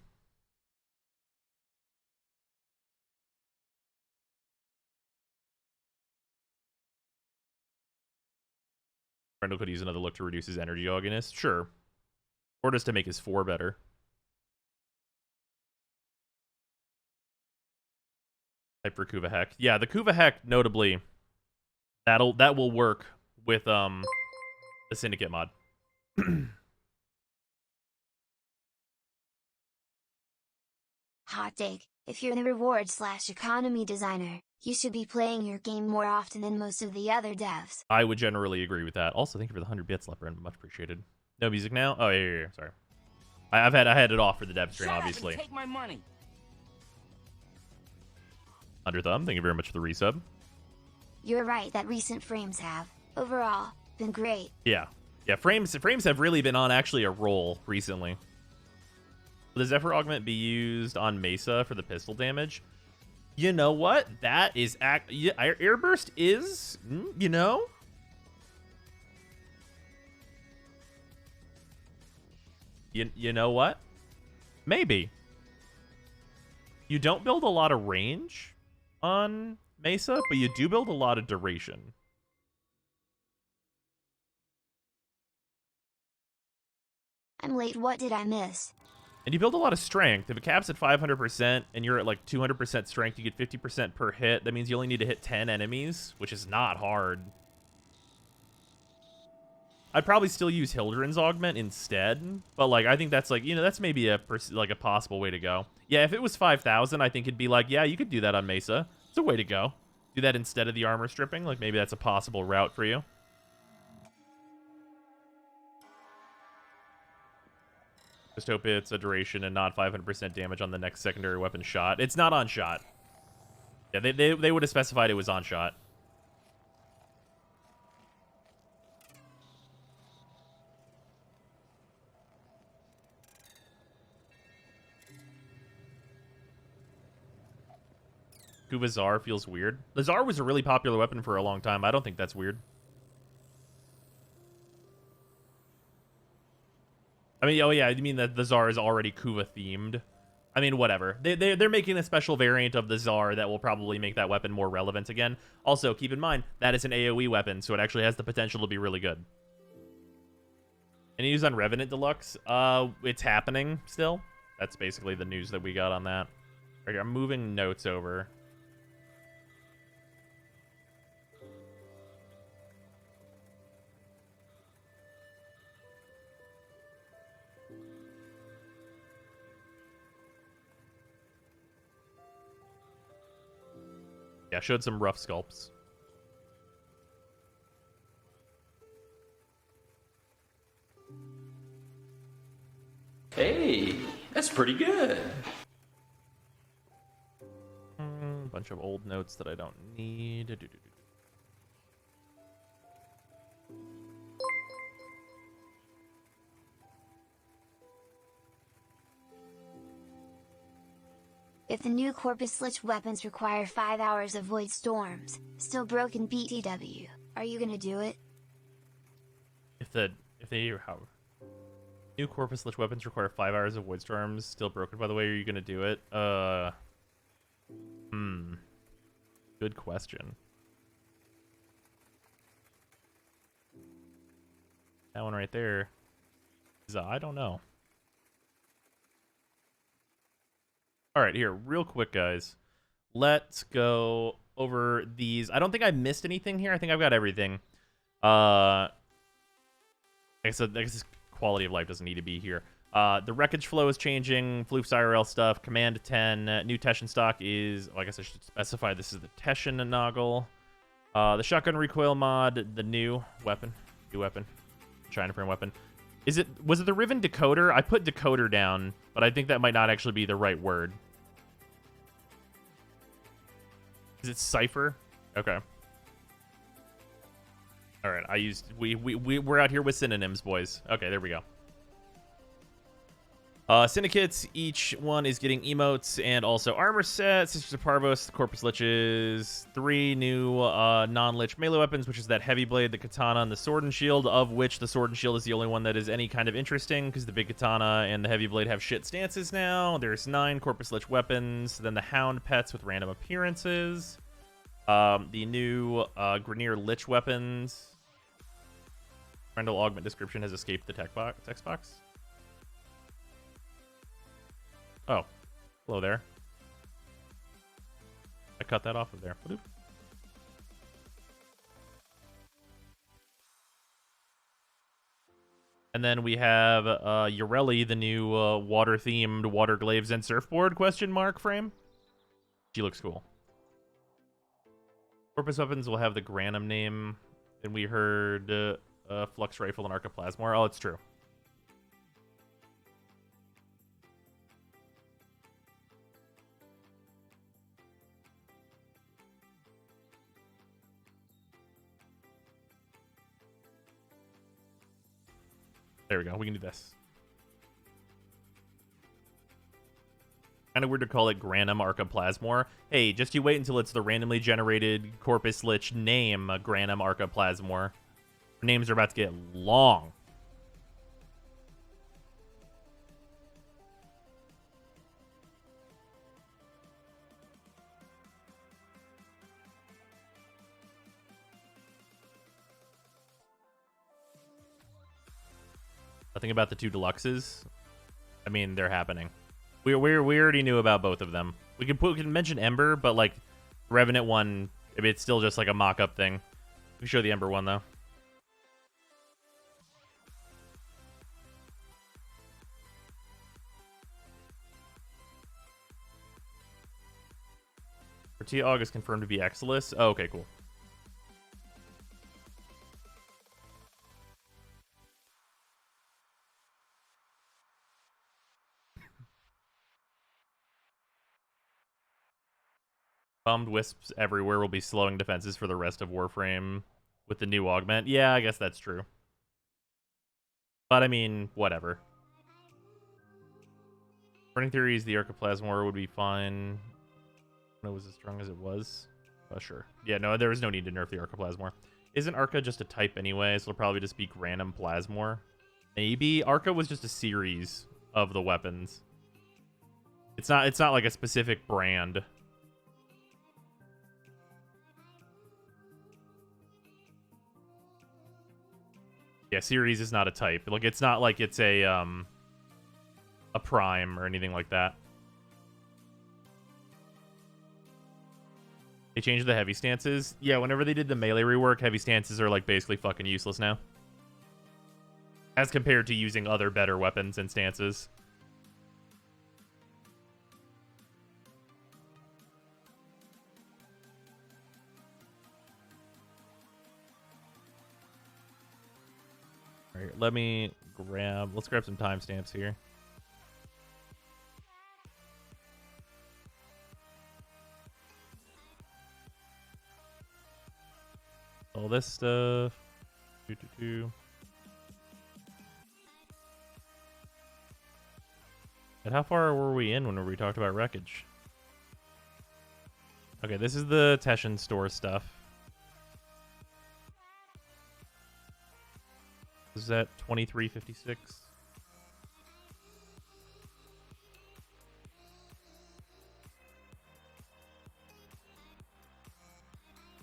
Brendel could use another look to reduce his energy ogginess. Sure. Or just to make his 4 better. Type for Kuva Heck. Yeah, the Kuva Heck, notably, that will work with the Syndicate mod. Hot take. If you're the reward/economy designer, you should be playing your game more often than most of the other devs. I would generally agree with that. Also, thank you for the 100 bits, Leopard. Much appreciated. No music now? Oh, yeah. Sorry. I had it off for the dev stream, obviously. Shut up and take my money. Under Thumb, thank you very much for the resub. You're right that recent frames have, overall, been great. Yeah. Yeah, frames have really been on actually a roll recently. Will the Zephyr augment be used on Mesa for the pistol damage? You know what? That is Airburst is, you know? You know what? Maybe. You don't build a lot of range on Mesa, but you do build a lot of duration. I'm late, what did I miss? And you build a lot of strength. If it caps at 500% and you're at like 200% strength, you get 50% per hit. That means you only need to hit 10 enemies, which is not hard. I'd probably still use Hildren's Augment instead, but like I think that's like, you know, that's maybe a possible way to go. Yeah, if it was 5,000, I think it'd be like, yeah, you could do that on Mesa. It's a way to go. Do that instead of the armor stripping. Like maybe that's a possible route for you. Just hope it's a duration and not 500% damage on the next secondary weapon shot. It's not on shot. Yeah, they would have specified it was on shot. Kuvazar feels weird. Lazar was a really popular weapon for a long time. I don't think that's weird. I mean, oh yeah, you mean that the Tsar is already Kuva themed? I mean, whatever. They're making a special variant of the Tsar that will probably make that weapon more relevant again. Also, keep in mind, that is an AoE weapon, so it actually has the potential to be really good. Any news on Revenant Deluxe? It's happening still. That's basically the news that we got on that. Right here, I'm moving notes over. Yeah, showed some rough sculpts. Hey, that's pretty good. Bunch of old notes that I don't need. If the new Corpus Lich weapons require 5 hours of Void Storms, still broken BTW, are you gonna do it? If they how new Corpus Lich weapons require 5 hours of Void Storms, still broken by the way, are you gonna do it? Good question. That one right there is I don't know. All right, here, real quick, guys. Let's go over these. I don't think I missed anything here. I think I've got everything. I guess this quality of life doesn't need to be here. The wreckage flow is changing. Floof's IRL stuff. Command 10. New Teshin stock is... Oh, I guess I should specify this is the Teshin Noggle. The shotgun recoil mod. The new weapon. New weapon. China frame weapon. Was it the Riven decoder? I put decoder down, but I think that might not actually be the right word. Is it cipher? Okay. All right. We're out here with synonyms, boys. Okay, there we go. Syndicates, each one is getting emotes and also armor sets. Sisters of Parvos, Corpus Liches, 3 new non-lich melee weapons, which is that heavy blade, the katana, and the sword and shield, of which the sword and shield is the only one that is any kind of interesting, because the big katana and the heavy blade have shit stances now. There's 9 Corpus Lich weapons, then the hound pets with random appearances, the new Grenier Lich weapons. Randall augment description has escaped the text box. Oh, hello there. I cut that off of there. Bloop. And then we have Ureli, the new water-themed water glaives and surfboard question mark frame. She looks cool. Corpus weapons will have the Granum name. And we heard Flux Rifle and Arcoplasmor. Oh, it's true. There we go. We can do this. Kind of weird to call it Granum Arcoplasmor. Hey, just you wait until it's the randomly generated Corpus Lich name, Granum Arcoplasmor. Names are about to get long. Nothing about the 2 deluxes. I mean, they're happening. We already knew about both of them. We can mention Ember, but like Revenant one, I mean, it's still just like a mock-up thing. We show the Ember one though. Tortilla August confirmed to be Exilus. Oh, okay, cool. Bummed wisps everywhere will be slowing defenses for the rest of Warframe with the new augment. Yeah, I guess that's true. But I mean, whatever. Burning Theories, the Archiplasmor would be fine. When it was as strong as it was. Sure. Yeah, no, there was no need to nerf the Archiplasmor. Isn't Arca just a type anyway, so it'll probably just be random Plasmor? Maybe. Arca was just a series of the weapons. It's not like a specific brand. Yeah, series is not a type. Like it's not like it's a prime or anything like that. They changed the heavy stances. Yeah, whenever they did the melee rework, heavy stances are like basically fucking useless now. As compared to using other better weapons and stances. Alright, let's grab some timestamps here. All this stuff. And how far were we in when we talked about wreckage? Okay, this is the Teshin store stuff. Is that 2356?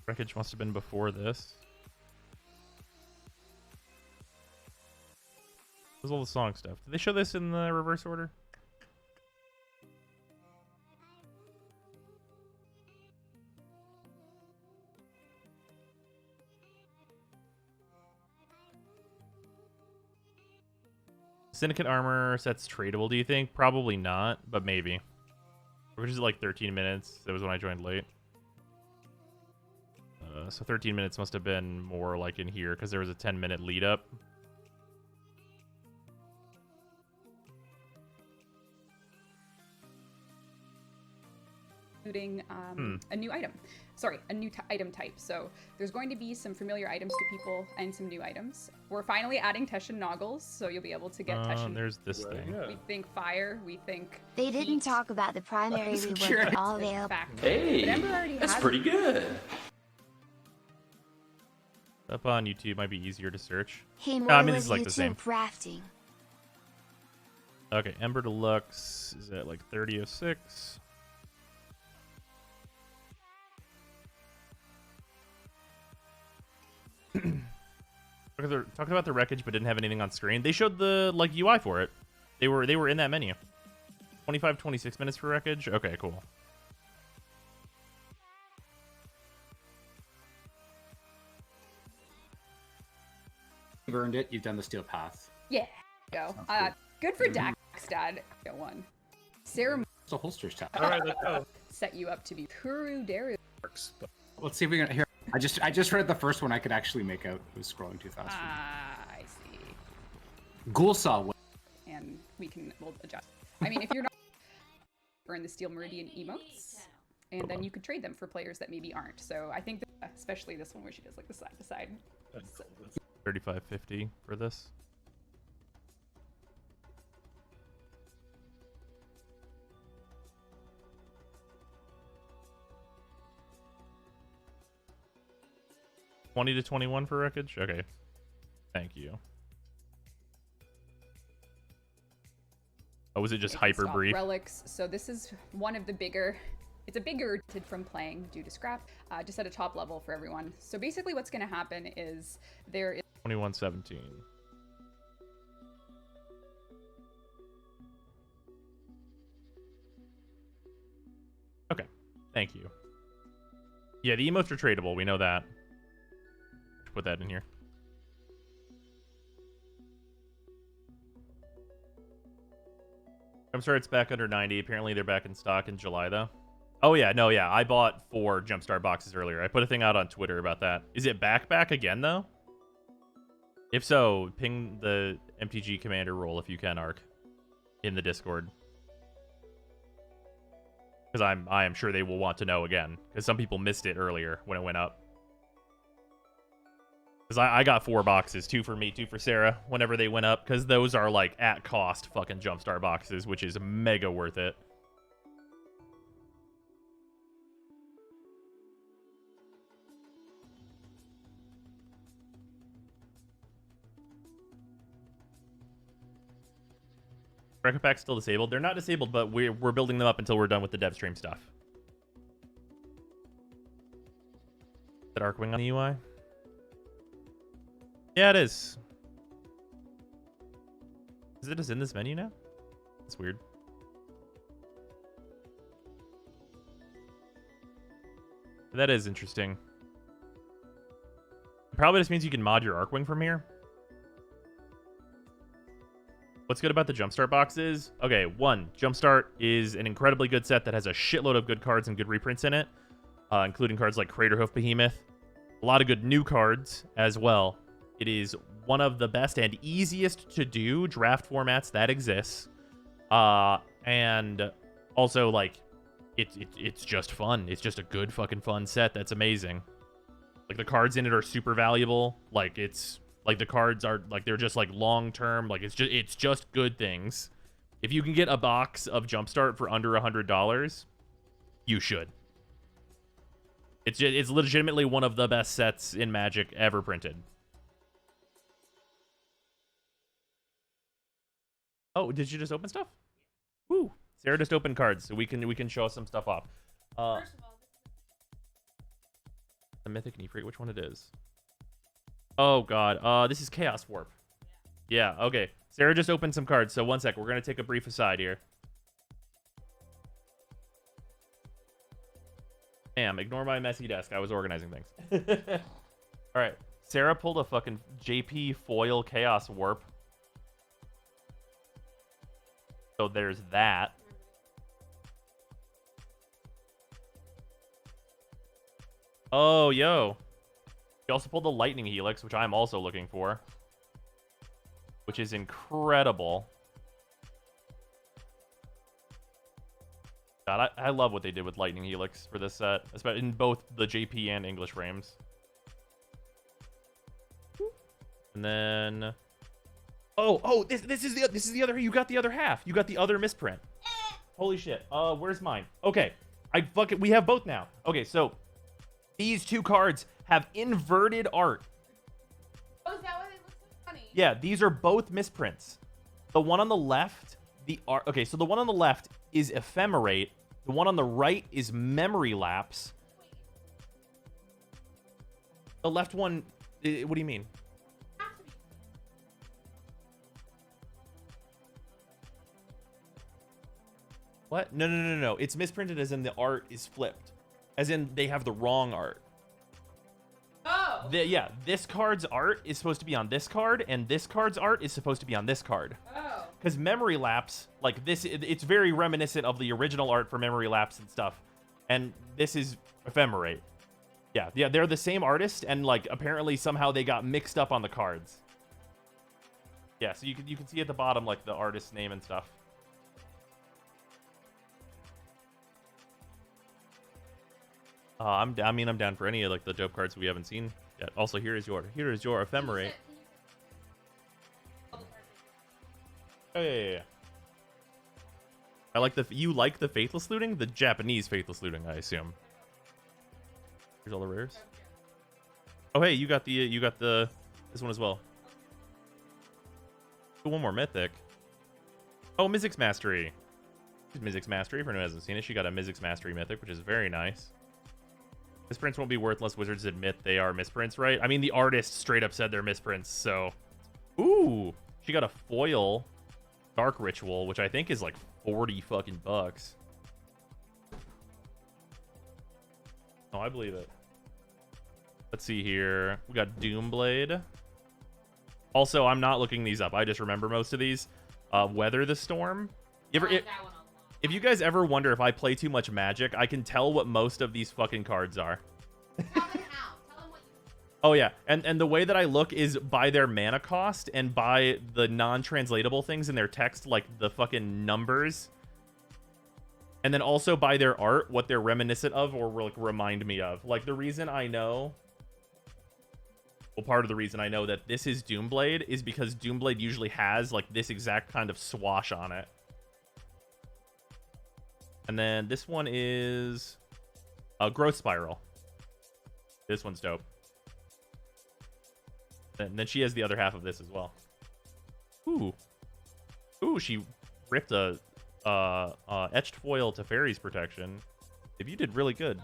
Wreckage must have been before this. Where's all the song stuff? Did they show this in the reverse order? Syndicate armor sets tradable, do you think? Probably not, but maybe. Which is like 13 minutes. That was when I joined late. So 13 minutes must have been more like in here because there was a 10-minute lead up. Including a new item. Sorry, a new item type. So there's going to be some familiar items to people and some new items. We're finally adding Teshin Noggles, so you'll be able to get Teshin. There's this thing. Yeah. We think fire, we think They didn't heat. talk about the primary rework at all available. Hey, But Ember already that's has pretty it. good. Up on YouTube might be easier to search. Hey, more I mean, this was is like the YouTube same. crafting. Okay, Ember Deluxe is at like 3006. Talked about the wreckage, but didn't have anything on screen. They showed the like UI for it. They were in that menu. 26 minutes for wreckage. Okay, cool. You've earned it. You've done the steel path. Yeah, go. Sounds Good for Daxdad. Get one. Sarah It's a holsters tab. All right, let's go. set you up to be Kuru Daru. Works, but Let's see if we can here. I just read the first one I could actually make out. It was scrolling too fast. I see. Ghoulsaw. And we'll adjust. I mean, if you're not earn the Steel Meridian emotes, and then you could trade them for players that maybe aren't. So I think, that, especially this one where she does like the side to side. That's cool. 3550 for this. $20 to $21 for wreckage. Okay, thank you. Oh, was it just hyper Stop brief? Relics. So this is one of the bigger. It's a bigger from playing due to scrap, just at a top level for everyone. So basically, what's going to happen is there is 2117. Thank you. Yeah, the emotes are tradable. We know that. Put that in here. Jumpstart's back under 90. Apparently they're back in stock in July, though. Oh, yeah. No, yeah. I bought 4 Jumpstart boxes earlier. I put a thing out on Twitter about that. Is it back again, though? If so, ping the MTG Commander role if you can, Ark, in the Discord. Because I am sure they will want to know again. Because some people missed it earlier when it went up. Because I got 4 boxes, 2 for me, 2 for Sarah, whenever they went up. Because those are, like, at cost fucking Jumpstart boxes, which is mega worth it. Record Pack's still disabled. They're not disabled, but we're building them up until we're done with the Devstream stuff. Is that Arcwing on the UI? Yeah, it is. Is it just in this menu now? That's weird. That is interesting. It probably just means you can mod your Arcwing from here. What's good about the Jumpstart boxes? Okay, 1, Jumpstart is an incredibly good set that has a shitload of good cards and good reprints in it, including cards like Craterhoof Behemoth. A lot of good new cards as well. It is one of the best and easiest to do draft formats that exists. And also, like, it's just fun. It's just a good fucking fun set that's amazing. Like, the cards in it are super valuable. Like, it's... Like, the cards are, like, they're just, like, long-term. Like, it's just good things. If you can get a box of Jumpstart for under $100, you should. It's legitimately one of the best sets in Magic ever printed. Oh, did you just open stuff? Woo! Sarah just opened cards, so we can show some stuff off. First of all, the Mythic Nefrite, which one it is? Oh, God. This is Chaos Warp. Yeah, okay. Sarah just opened some cards, so 1 sec. We're going to take a brief aside here. Damn, ignore my messy desk. I was organizing things. All right. Sarah pulled a fucking JP foil Chaos Warp. So there's that. Oh, yo. She also pulled the Lightning Helix, which I'm also looking for. Which is incredible. God, I love what they did with Lightning Helix for this set, especially in both the JP and English frames. And then... Oh, this is the other... You got the other half. You got the other misprint. Holy shit. Where's mine? Okay. We have both now. Okay, so... These 2 cards have inverted art. oh, is that why they look so funny? Yeah, these are both misprints. The one on the left, the art. Okay, so the one on the left is Ephemerate. The one on the right is Memory Lapse. The left one, what do you mean? What? No. It's misprinted as in the art is flipped. As in they have the wrong art. Oh. Yeah, this card's art is supposed to be on this card, and this card's art is supposed to be on this card. Oh. Because Memory Lapse, like this, it's very reminiscent of the original art for Memory Lapse and stuff. And this is Ephemerate. Yeah, they're the same artist, and like apparently somehow they got mixed up on the cards. Yeah, so you can see at the bottom like the artist's name and stuff. I'm down for any of like the dope cards we haven't seen yet. Also, here is your Ephemerate. Oh, yeah. I like you like the Faithless Looting? The Japanese Faithless Looting, I assume. Here's all the rares. Oh, hey, you got this one as well. One more Mythic. Oh, Mizzix Mastery. Mizzix Mastery, for anyone who hasn't seen it. She got a Mizzix Mastery Mythic, which is very nice. Misprints won't be worth unless Wizards admit they are misprints, right? I mean, the artist straight up said they're misprints, so... Ooh! She got a foil Dark Ritual, which I think is like 40 fucking bucks. Oh, I believe it. Let's see here. We got Doomblade. Also, I'm not looking these up. I just remember most of these. Weather the Storm. If you guys ever wonder if I play too much Magic, I can tell what most of these fucking cards are. Oh yeah, and the way that I look is by their mana cost and by the non-translatable things in their text, like the fucking numbers. And then also by their art, what they're reminiscent of or like remind me of. Like the reason I know, well, part of the reason I know that this is Doomblade is because Doomblade usually has like this exact kind of swash on it. And then this one is a Growth Spiral. This one's dope. And then she has the other half of this as well. Ooh. Ooh, she ripped a etched foil to Fairy's Protection. If you did really good.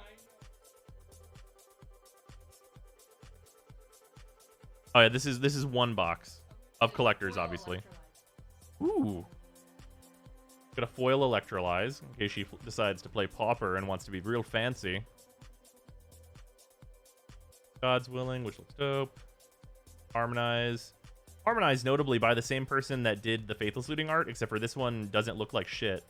Oh yeah, this is one box of collectors, obviously. Ooh. Got a foil Electrolyze in case she decides to play Pauper and wants to be real fancy. God's Willing, which looks dope. Harmonize. Harmonize notably by the same person that did the Faithless Looting art, except for this one doesn't look like shit.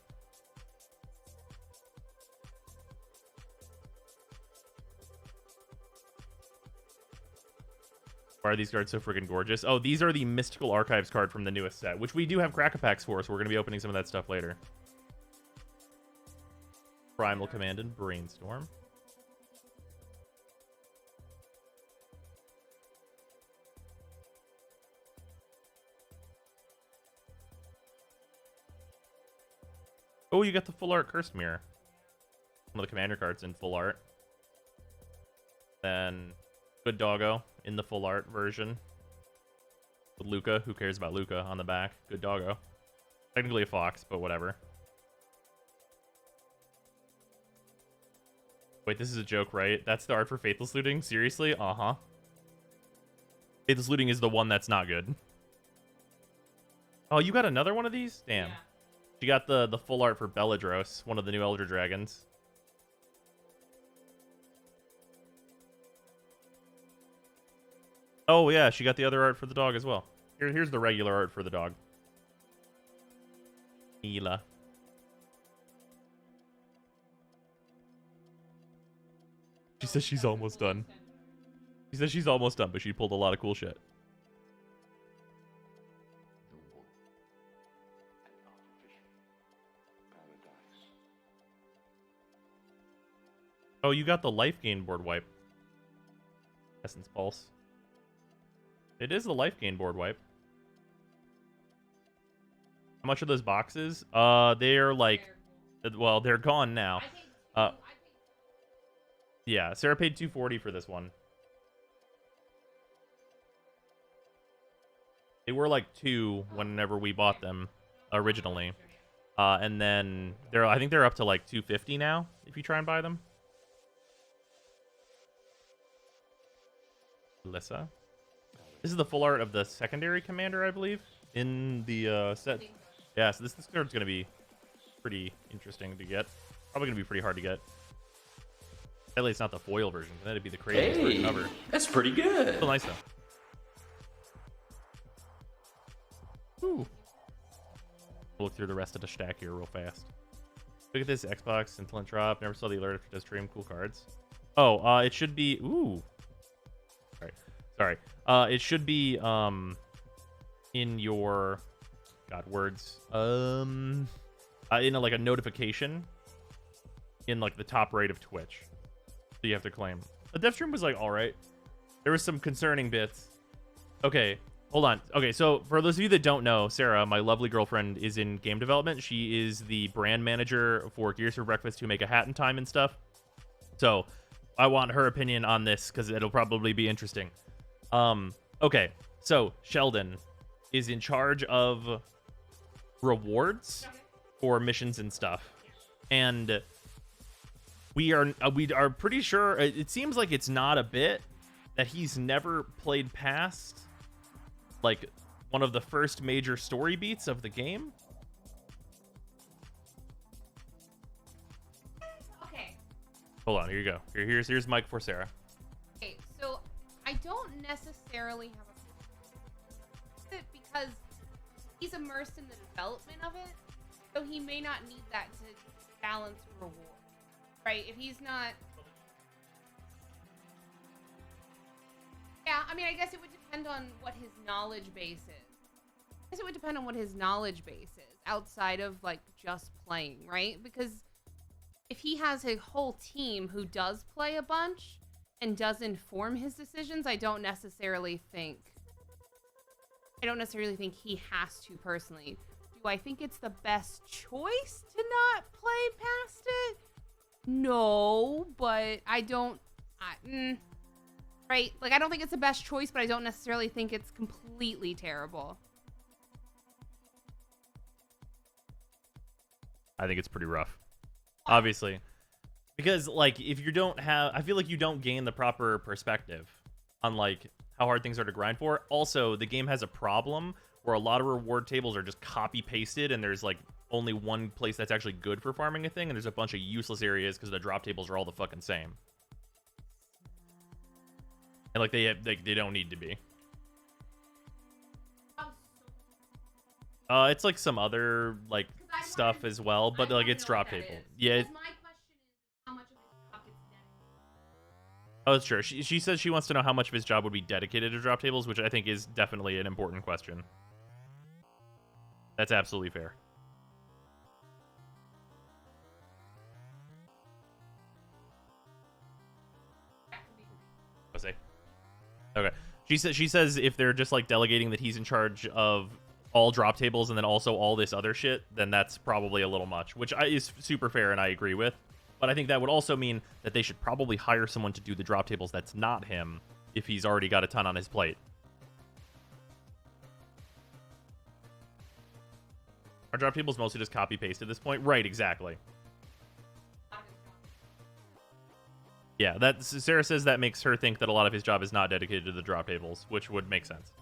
Why are these cards so freaking gorgeous? Oh, these are the Mystical Archives card from the newest set, which we do have Crack-a-Packs for, so we're going to be opening some of that stuff later. Primal Command and Brainstorm. Oh, you got the full art Cursed Mirror. One of the commander cards in full art. Then Good Doggo in the full art version. With Luca, who cares about Luca on the back. Good Doggo. Technically a fox, but whatever. Wait, this is a joke, right? That's the art for Faithless Looting? Seriously? Uh-huh. Faithless Looting is the one that's not good. Oh, you got another one of these? Damn. Yeah. She got the full art for Belladros, one of the new Elder Dragons. Oh, yeah, she got the other art for the dog as well. Here's the regular art for the dog. Mila. She says she's almost done. She says she's almost done, but she pulled a lot of cool shit. Oh, you got the life gain board wipe. Essence Pulse. It is the life gain board wipe. How much are those boxes? They're like, well, they're gone now. Yeah, Sarah paid $240 for this one. They were like $2 whenever we bought them originally. And then I think they're up to like $250 now if you try and buy them. Alyssa. This is the full art of the secondary commander, I believe, in the set. Yeah, so this card's going to be pretty interesting to get. Probably going to be pretty hard to get. At least it's not the foil version. That'd be the craziest version ever. That's pretty good. Still nice, though. Ooh. We'll look through the rest of the stack here real fast. Look at this Xbox Insolent Drop. Never saw the alert after Devstream. Cool cards. Oh, it should be... Ooh. Sorry. It should be in your words. In like a notification in like the top right of Twitch. So you have to claim. The Devstream was like all right. There was some concerning bits. Okay, hold on. Okay, so for those of you that don't know, Sarah, my lovely girlfriend, is in game development. She is the brand manager for Gears for Breakfast, who make a Hat in Time and stuff. So I want her opinion on this because it'll probably be interesting. Okay, so Sheldon is in charge of rewards for missions and stuff, and we are pretty sure it seems like it's not a bit that he's never played past like one of the first major story beats of the game. Okay. Hold on, here you go. Here's Mike for Sarah. Okay, so I don't necessarily have a it because he's immersed in the development of it, so he may not need that to balance reward, right? If he's not, yeah, I mean, I guess it would depend on what his knowledge base is. I guess it would depend on what his knowledge base is outside of like just playing, right? Because if he has a whole team who does play a bunch and does inform his decisions, I don't necessarily think he has to personally. Do I think it's the best choice to not play past it? No, but I don't. Right? Like, I don't think it's the best choice, but I don't necessarily think it's completely terrible. I think it's pretty rough. Obviously. Because, like, if you don't have... I feel like you don't gain the proper perspective on, like, how hard things are to grind for. Also, the game has a problem where a lot of reward tables are just copy-pasted, and there's, like, only one place that's actually good for farming a thing, and there's a bunch of useless areas because the drop tables are all the fucking same. And, like, they don't need to be. It's, like, some other, like, stuff as well, but, like, it's drop table. Yeah. Oh, it's true. She says she wants to know how much of his job would be dedicated to drop tables, which I think is definitely an important question. That's absolutely fair. Jose. Okay. She says if they're just like delegating that he's in charge of all drop tables and then also all this other shit, then that's probably a little much, which is super fair and I agree with. But I think that would also mean that they should probably hire someone to do the drop tables that's not him if he's already got a ton on his plate. Our drop tables mostly just copy-paste at this point? Right, exactly. Yeah, that Sarah says that makes her think that a lot of his job is not dedicated to the drop tables, which would make sense.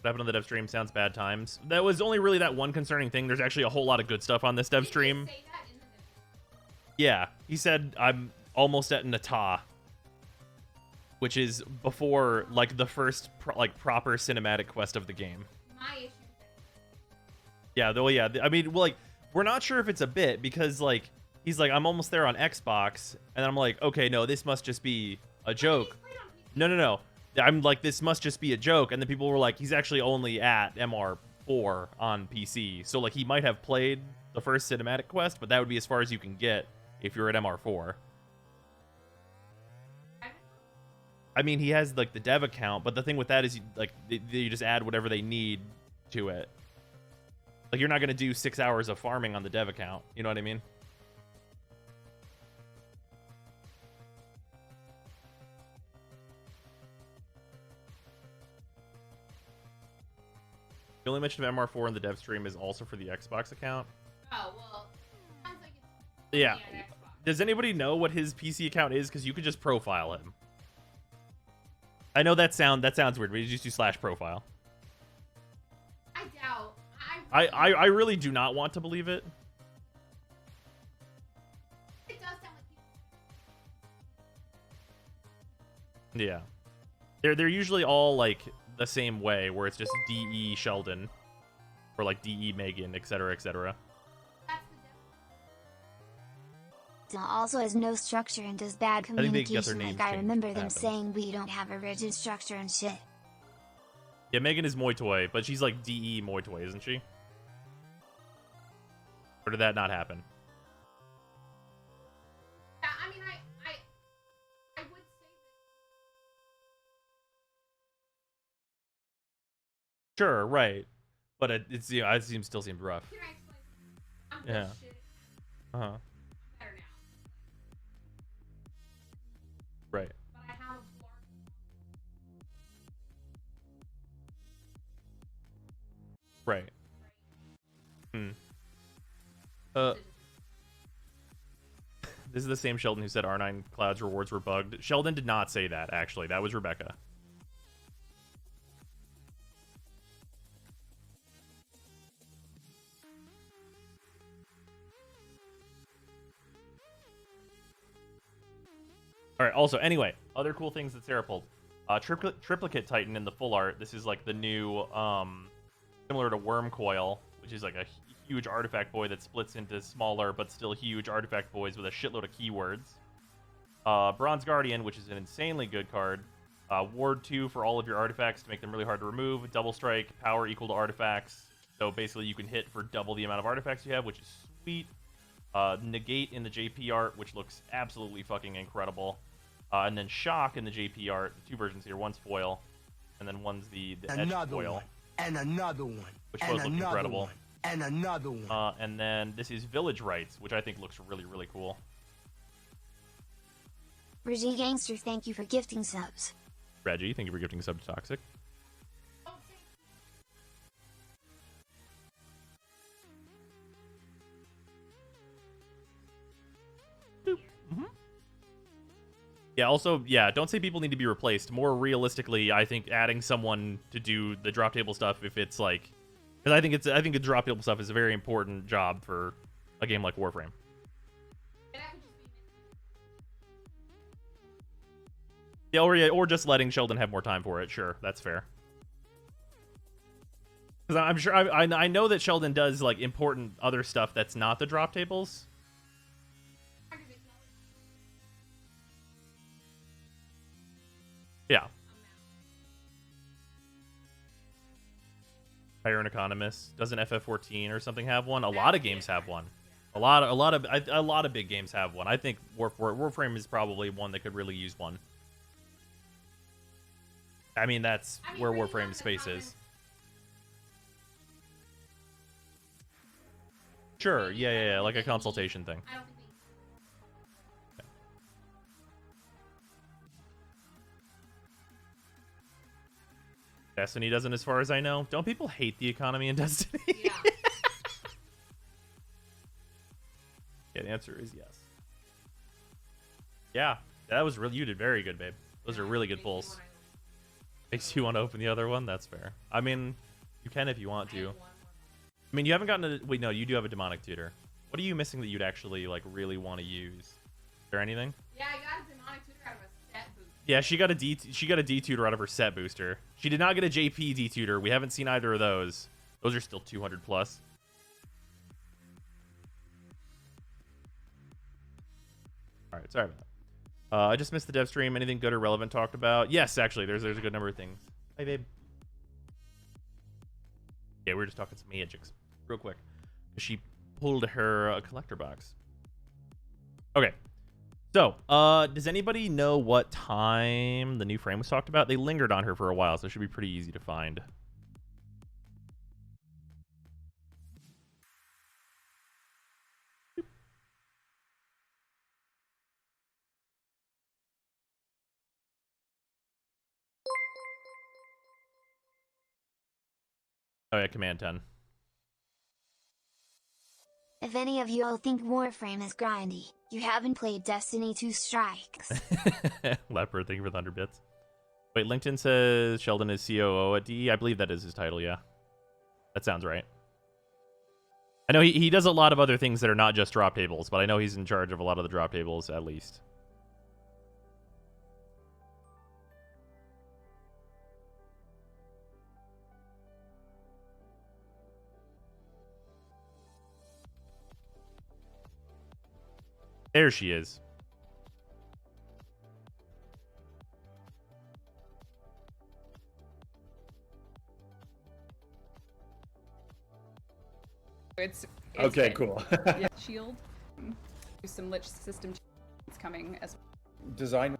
What happened on the dev stream? Sounds bad times. That was only really that one concerning thing. There's actually a whole lot of good stuff on this dev stream. Yeah, he said I'm almost at Nata, which is before like the first proper cinematic quest of the game. Yeah, though. Yeah, I mean, well, like we're not sure if it's a bit because like he's like I'm almost there on Xbox, and I'm like, okay, no, this must just be a joke. No. I'm like, this must just be a joke, and then people were like, he's actually only at MR4 on PC, so like he might have played the first cinematic quest, but that would be as far as you can get if you're at MR4. I mean, he has like the dev account, but the thing with that is like they just add whatever they need to it. Like you're not gonna do 6 hours of farming on the dev account, you know what I mean? The only mention of MR4 in the dev stream is also for the Xbox account. Oh, well, sounds like it's yeah. Does anybody know what his PC account is? Because you could just profile him. I know that sounds weird, but you just do /profile. I doubt. I really do not want to believe it. It does sound like Yeah. They're usually all like the same way, where it's just DE Sheldon or like DE Megan, etc., etc. Also has no structure and does bad think they get their communication. names Like I changed. remember That them happens. saying we don't have a rigid structure and shit. Yeah, Megan is Moitoy, but she's like DE Moitoy, isn't she? Or did that not happen? Yeah, I mean, I would say that. Sure, right. But it still seems rough. Can I explain? I'm Yeah. bullshit. Uh-huh. Better now. Right. But I have a flar- Right. This is the same Sheldon who said R9 Cloud's rewards were bugged. Sheldon did not say that, actually. That was Rebecca. All right. Also, anyway, other cool things that Sarah pulled. Triplicate Titan in the full art. This is like the new, similar to Worm Coil, which is like a huge artifact boy that splits into smaller but still huge artifact boys with a shitload of keywords. Bronze Guardian, which is an insanely good card. Ward 2 for all of your artifacts to make them really hard to remove. Double Strike, power equal to artifacts. So basically you can hit for double the amount of artifacts you have, which is sweet. Negate in the JP art, which looks absolutely fucking incredible. And then Shock in the JP art. Two versions here. One's foil, and then one's the edge foil. One. And another one. Which both look incredible. One. And another one. And then this is Village Rites, which I think looks really, really cool. Reggie Gangster, thank you for gifting subs. Reggie, thank you for gifting sub to Toxic. Yeah, also, yeah, don't say people need to be replaced. More realistically, I think adding someone to do the drop table stuff, if it's like, because I think the drop table stuff is a very important job for a game like Warframe. Yeah, or just letting Sheldon have more time for it. Sure, that's fair. Because I'm sure I know that Sheldon does like important other stuff that's not the drop tables. Yeah. Hire an economist. Doesn't FF14 or something have one? A lot of games have one. A lot of big games have one. I think Warframe is probably one that could really use one. I mean, that's where Warframe's space is. Sure, yeah, like a consultation thing. Destiny doesn't, as far as I know. Don't people hate the economy in Destiny? Yeah. Yeah, the answer is yes. Yeah, that was really, you did very good, babe. Those are really good pulls. Makes you want to open the other one? That's fair. I mean, you can if you want to. I mean, you haven't gotten a... Wait, no, you do have a demonic tutor. What are you missing that you'd actually, like, really want to use? Is there anything? Yeah, I got a demonic tutor out of a set booster. Yeah, she got a D tutor out of her set booster. She did not get a JP D tutor. We haven't seen either of those. Those are still 200 plus. All right, sorry about that. I just missed the dev stream. Anything good or relevant talked about? Yes, actually, there's a good number of things. Hey, babe. Yeah, we were just talking some magics real quick. She pulled her collector box. Okay. So, does anybody know what time the new frame was talked about? They lingered on her for a while, so it should be pretty easy to find. Oh yeah, Command 10. If any of you all think Warframe is grindy, you haven't played Destiny 2 Strikes. Leopard, thank you for the 100 bits. Wait, LinkedIn says Sheldon is COO at DE. I believe that is his title, yeah. That sounds right. I know he does a lot of other things that are not just drop tables, but I know he's in charge of a lot of the drop tables, at least. There she is. It's okay, good. cool. Yeah, shield. There's some lich system changes coming as Design.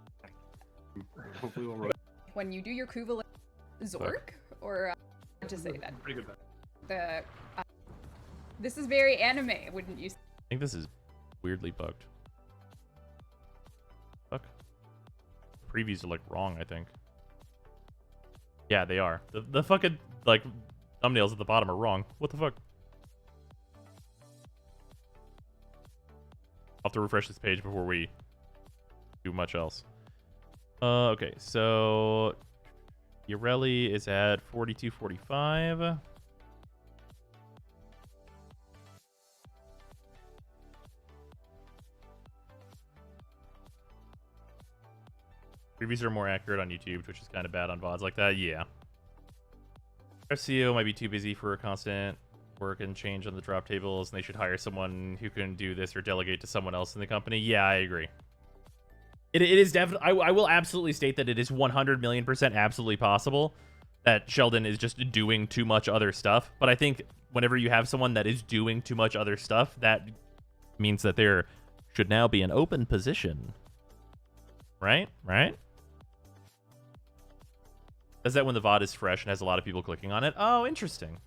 Hopefully we'll roll. when you do your Kuva Zork, or to say that. Pretty good. The this is very anime, wouldn't you? I think this is weirdly bugged. Fuck. Previews are like wrong, I think. Yeah, they are. The fucking like thumbnails at the bottom are wrong. What the fuck? I'll have to refresh this page before we do much else. Okay, so Urelli is at 42.45. Previews are more accurate on YouTube, which is kind of bad on VODs like that. Yeah. FCO might be too busy for a constant work and change on the drop tables, and they should hire someone who can do this or delegate to someone else in the company. Yeah, I agree. It is definitely. I will absolutely state that it is 100 million% absolutely possible that Sheldon is just doing too much other stuff. But I think whenever you have someone that is doing too much other stuff, that means that there should now be an open position. Right? Right? Does that when the VOD is fresh and has a lot of people clicking on it? Oh, interesting.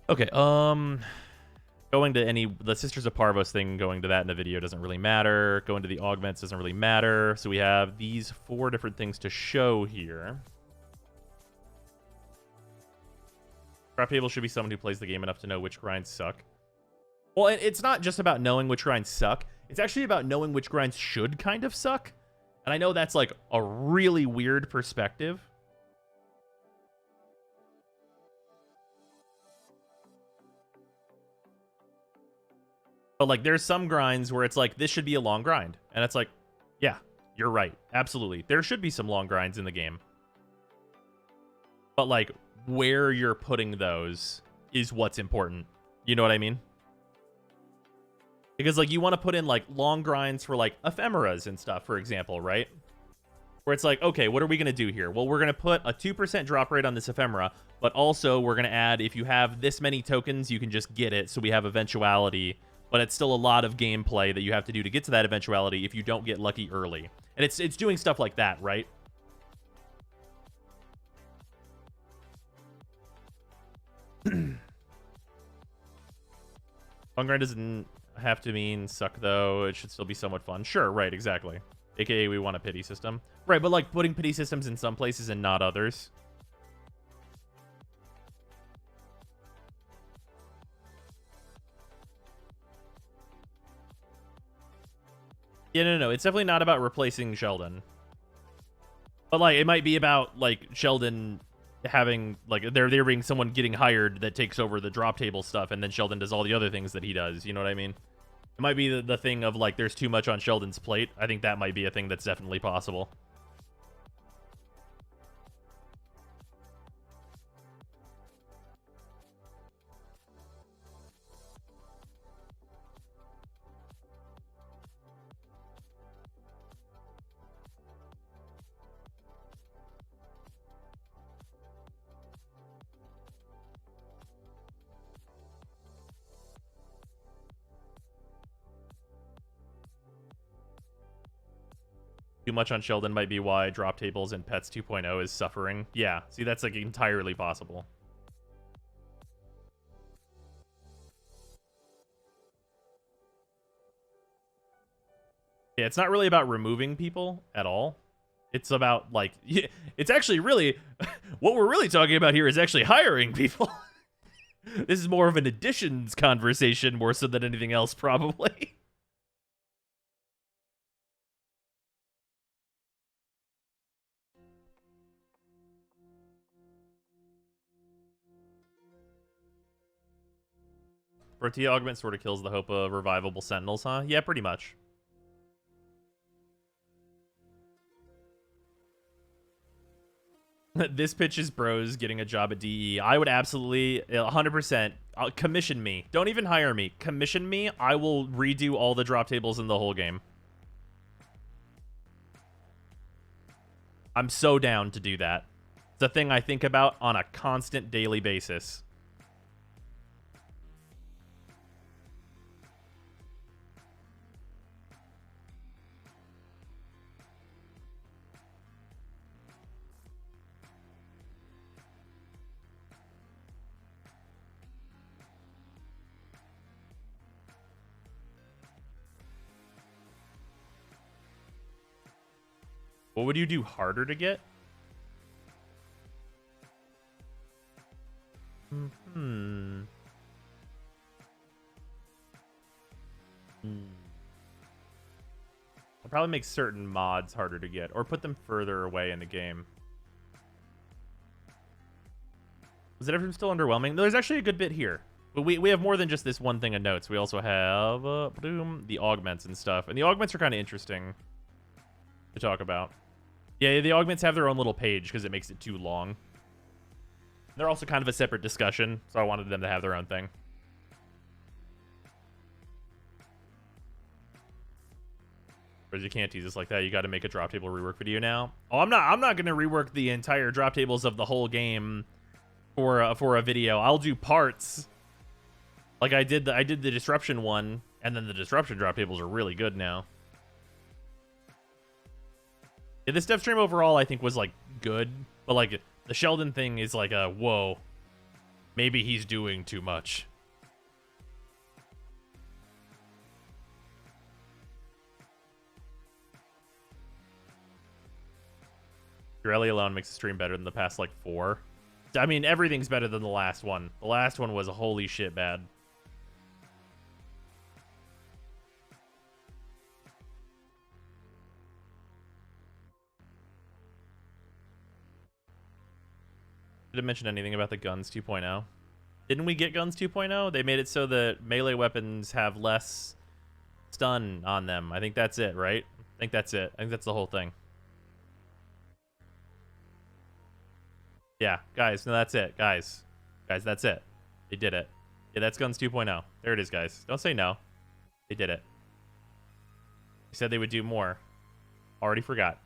Okay, going to the Sisters of Parvos thing, going to that in the video doesn't really matter. Going to the augments doesn't really matter. So we have these 4 different things to show here. Drop table should be someone who plays the game enough to know which grinds suck. Well, it's not just about knowing which grinds suck. It's actually about knowing which grinds should kind of suck. And I know that's like a really weird perspective. But like there's some grinds where it's like this should be a long grind. And it's like, yeah, you're right. Absolutely. There should be some long grinds in the game. But like where you're putting those is what's important. You know what I mean? Because, like, you want to put in, like, long grinds for, like, ephemeras and stuff, for example, right? Where it's like, okay, what are we going to do here? Well, we're going to put a 2% drop rate on this ephemera, but also we're going to add, if you have this many tokens, you can just get it, so we have eventuality, but it's still a lot of gameplay that you have to do to get to that eventuality if you don't get lucky early. And it's doing stuff like that, right? Long grind doesn't have to mean suck, though. It should still be somewhat fun. Sure, right, exactly. AKA, we want a pity system. Right, but like putting pity systems in some places and not others. Yeah, no. It's definitely not about replacing Sheldon. But like, it might be about like Sheldon having like there being someone getting hired that takes over the drop table stuff, and then Sheldon does all the other things that he does. You know what I mean? It might be the thing of like there's too much on Sheldon's plate. I think that might be a thing that's definitely possible. Too much on Sheldon might be why drop tables and pets 2.0 is suffering. Yeah, see, that's like entirely possible. Yeah, it's not really about removing people at all. It's about like, it's actually really, what we're really talking about here is actually hiring people. This is more of an additions conversation more so than anything else, probably. Protea augment sort of kills the hope of revivable sentinels, huh? Yeah, pretty much. This pitch is bros getting a job at DE. I would absolutely 100% commission me. Don't even hire me. Commission me. I will redo all the drop tables in the whole game. I'm so down to do that. It's a thing I think about on a constant daily basis. What would you do harder to get? I'll probably make certain mods harder to get, or put them further away in the game. Was it ever still underwhelming? There's actually a good bit here. But we have more than just this one thing of notes. We also have the augments and stuff. And the augments are kind of interesting to talk about. Yeah, the augments have their own little page because it makes it too long. They're also kind of a separate discussion, so I wanted them to have their own thing. Whereas you can't tease us like that. You got to make a drop table rework video now. Oh, I'm not going to rework the entire drop tables of the whole game for a video. I'll do parts. Like I did the disruption one, and then the disruption drop tables are really good now. Yeah, this Devstream overall I think was like good, but like the Sheldon thing is like a whoa. Maybe he's doing too much. Pirelli alone makes the stream better than the past like 4. I mean, everything's better than the last one. The last one was holy shit bad. Didn't mention anything about the guns 2.0. Didn't we get guns 2.0? They made it so that melee weapons have less stun on them. I think that's it, right? I think that's it. I think that's the whole thing. Yeah, guys, no, that's it. Guys, that's it. They did it. Yeah, that's guns 2.0. There it is, guys. Don't say no. They did it. They said they would do more. Already forgot.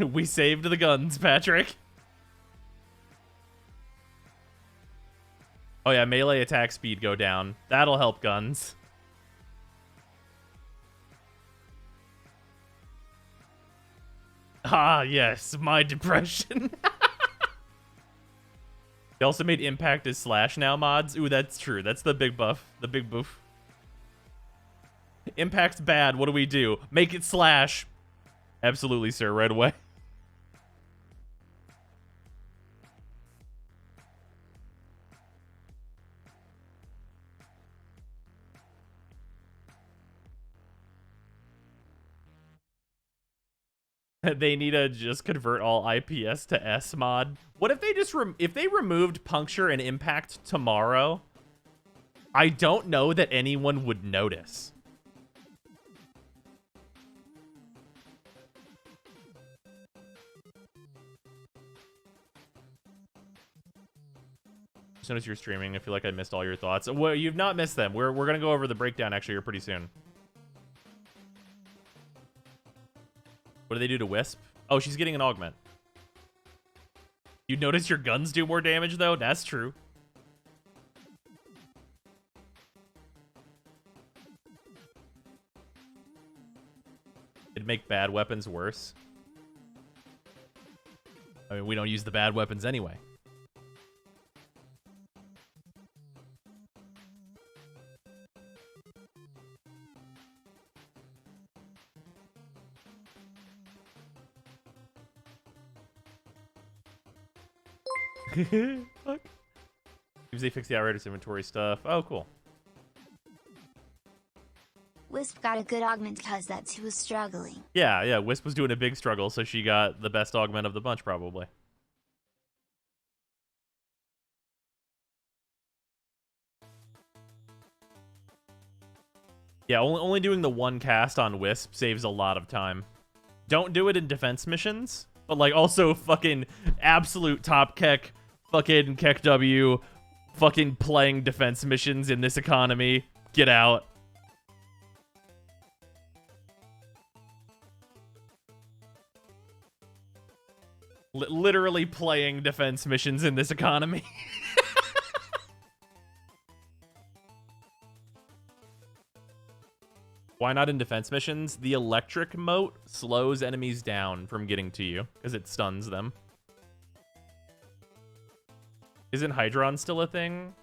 We saved the guns, Patrick. Oh yeah, melee attack speed go down. That'll help guns. Ah, yes, my depression. They also made impact as slash now mods. Ooh, that's true. That's the big buff. The big boof. Impact's bad. What do we do? Make it slash. Absolutely, sir. Right away. They need to just convert all IPS to S mod. What if they just if they removed puncture and impact tomorrow? I don't know that anyone would notice. As soon as you're streaming, I feel like I missed all your thoughts. Well, you've not missed them. We're gonna go over the breakdown actually here pretty soon. What do they do to Wisp? Oh, she's getting an augment. You notice your guns do more damage, though? That's true. It'd make bad weapons worse. I mean, we don't use the bad weapons anyway. Fuck. Seems they fixed the Outriders inventory stuff. Oh, cool. Wisp got a good augment because that's who was struggling. Yeah, Wisp was doing a big struggle, so she got the best augment of the bunch, probably. Yeah, only doing the one cast on Wisp saves a lot of time. Don't do it in defense missions, but like also fucking absolute top kek, fucking kek W, fucking playing defense missions in this economy. Get out. Literally playing defense missions in this economy. Why not in defense missions? The electric moat slows enemies down from getting to you because it stuns them. Isn't Hydron still a thing?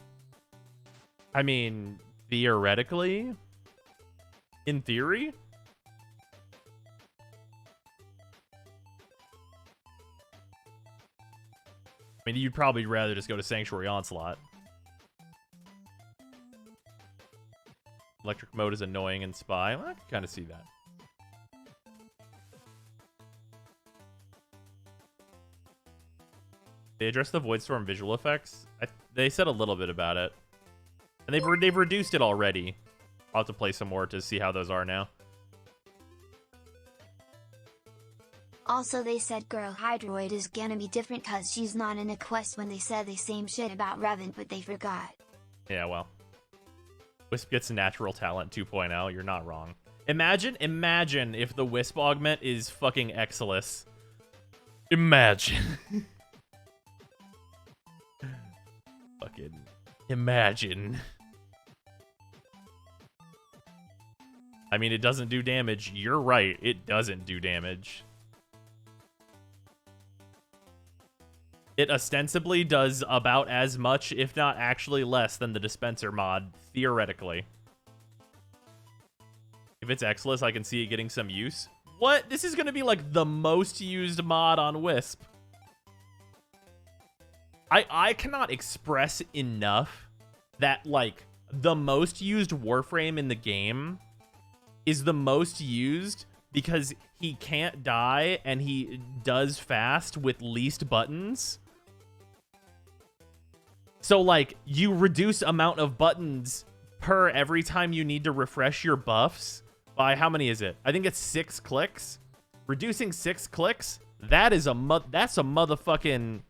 I mean, theoretically. In theory. I mean, you'd probably rather just go to Sanctuary Onslaught. Electric mode is annoying in Spy. Well, I can kind of see that. They addressed the Void Storm visual effects. They said a little bit about it. And they've reduced it already. I'll have to play some more to see how those are now. Also, they said Girl Hydroid is gonna be different cause she's not in a quest when they said the same shit about Revan, but they forgot. Yeah, well. Wisp gets natural talent 2.0. You're not wrong. Imagine if the Wisp augment is fucking Exilus. Imagine. Fucking imagine. I mean, it doesn't do damage. You're right. It doesn't do damage. It ostensibly does about as much, if not actually less, than the dispenser mod, theoretically. If it's Exilus, I can see it getting some use. What? This is going to be like the most used mod on Wisp. I cannot express enough that, like, the most used Warframe in the game is the most used because he can't die and he does fast with least buttons. So, like, you reduce amount of buttons per every time you need to refresh your buffs by, how many is it? I think it's 6 clicks. Reducing 6 clicks, that's a motherfucking...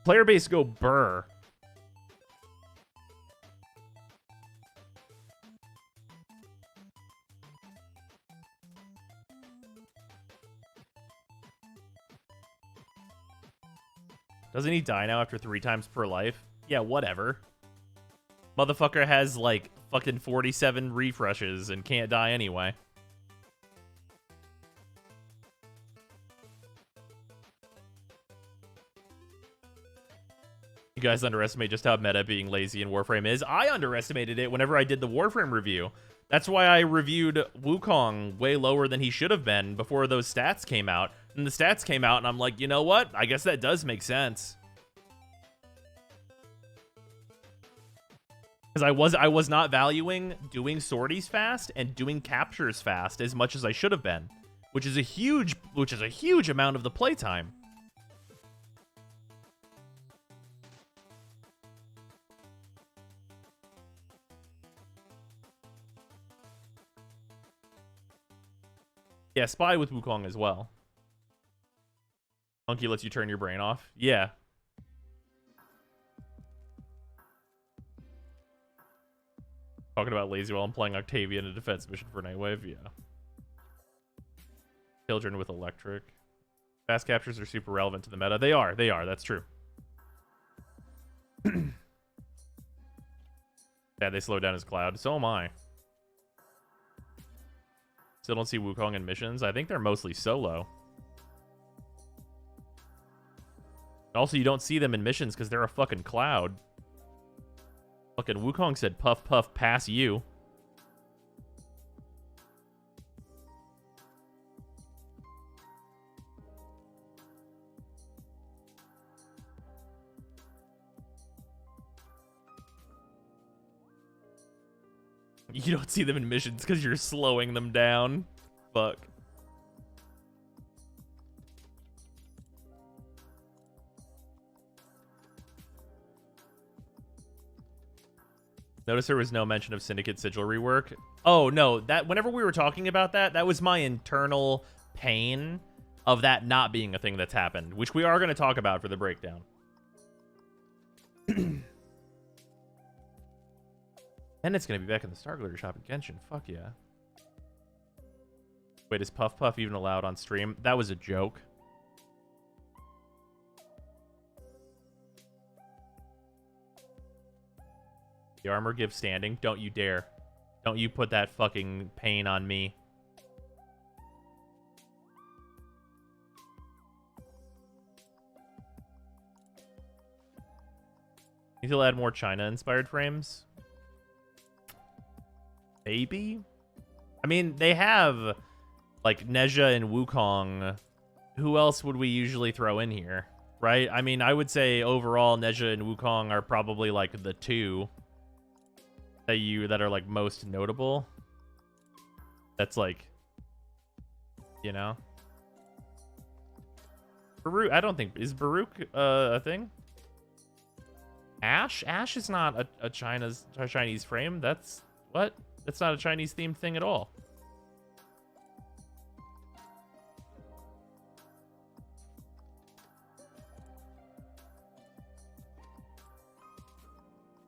Player base go burr. Doesn't he die now after 3 times per life? Yeah, whatever. Motherfucker has, like, fucking 47 refreshes and can't die anyway. You guys underestimate just how meta being lazy in Warframe is. I underestimated it whenever I did the Warframe review. That's why I reviewed Wukong way lower than he should have been before those stats came out. And the stats came out, and I'm like, you know what? I guess that does make sense. Because I was not valuing doing sorties fast and doing captures fast as much as I should have been, which is a huge amount of the playtime. Yeah, Spy with Wukong as well. Monkey lets you turn your brain off. Yeah. Talking about lazy while I'm playing Octavia in a defense mission for Nightwave. Yeah. Children with electric. Fast captures are super relevant to the meta. They are. That's true. Yeah, they slowed down his cloud. So am I. Still don't see Wukong in missions. I think they're mostly solo. Also, you don't see them in missions because they're a fucking cloud. Fucking Wukong said, puff, puff, pass you. You don't see them in missions because you're slowing them down. Fuck. Notice there was no mention of Syndicate Sigil rework. Oh, no. That whenever we were talking about that, that was my internal pain of that not being a thing that's happened, which we are going to talk about for the breakdown. And it's going to be back in the Star Glitter shop in Genshin. Fuck yeah. Wait, is Puff Puff even allowed on stream? That was a joke. The armor gives standing. Don't you dare. Don't you put that fucking pain on me. Need to add more China-inspired frames? Maybe? I mean, they have, like, Nezha and Wukong. Who else would we usually throw in here? Right? I mean, I would say overall, Nezha and Wukong are probably, like, the two. that are like most notable. That's like, you know. Baruch, I don't think is Baruch a thing. Ash is not a Chinese frame. That's what? That's not a Chinese themed thing at all.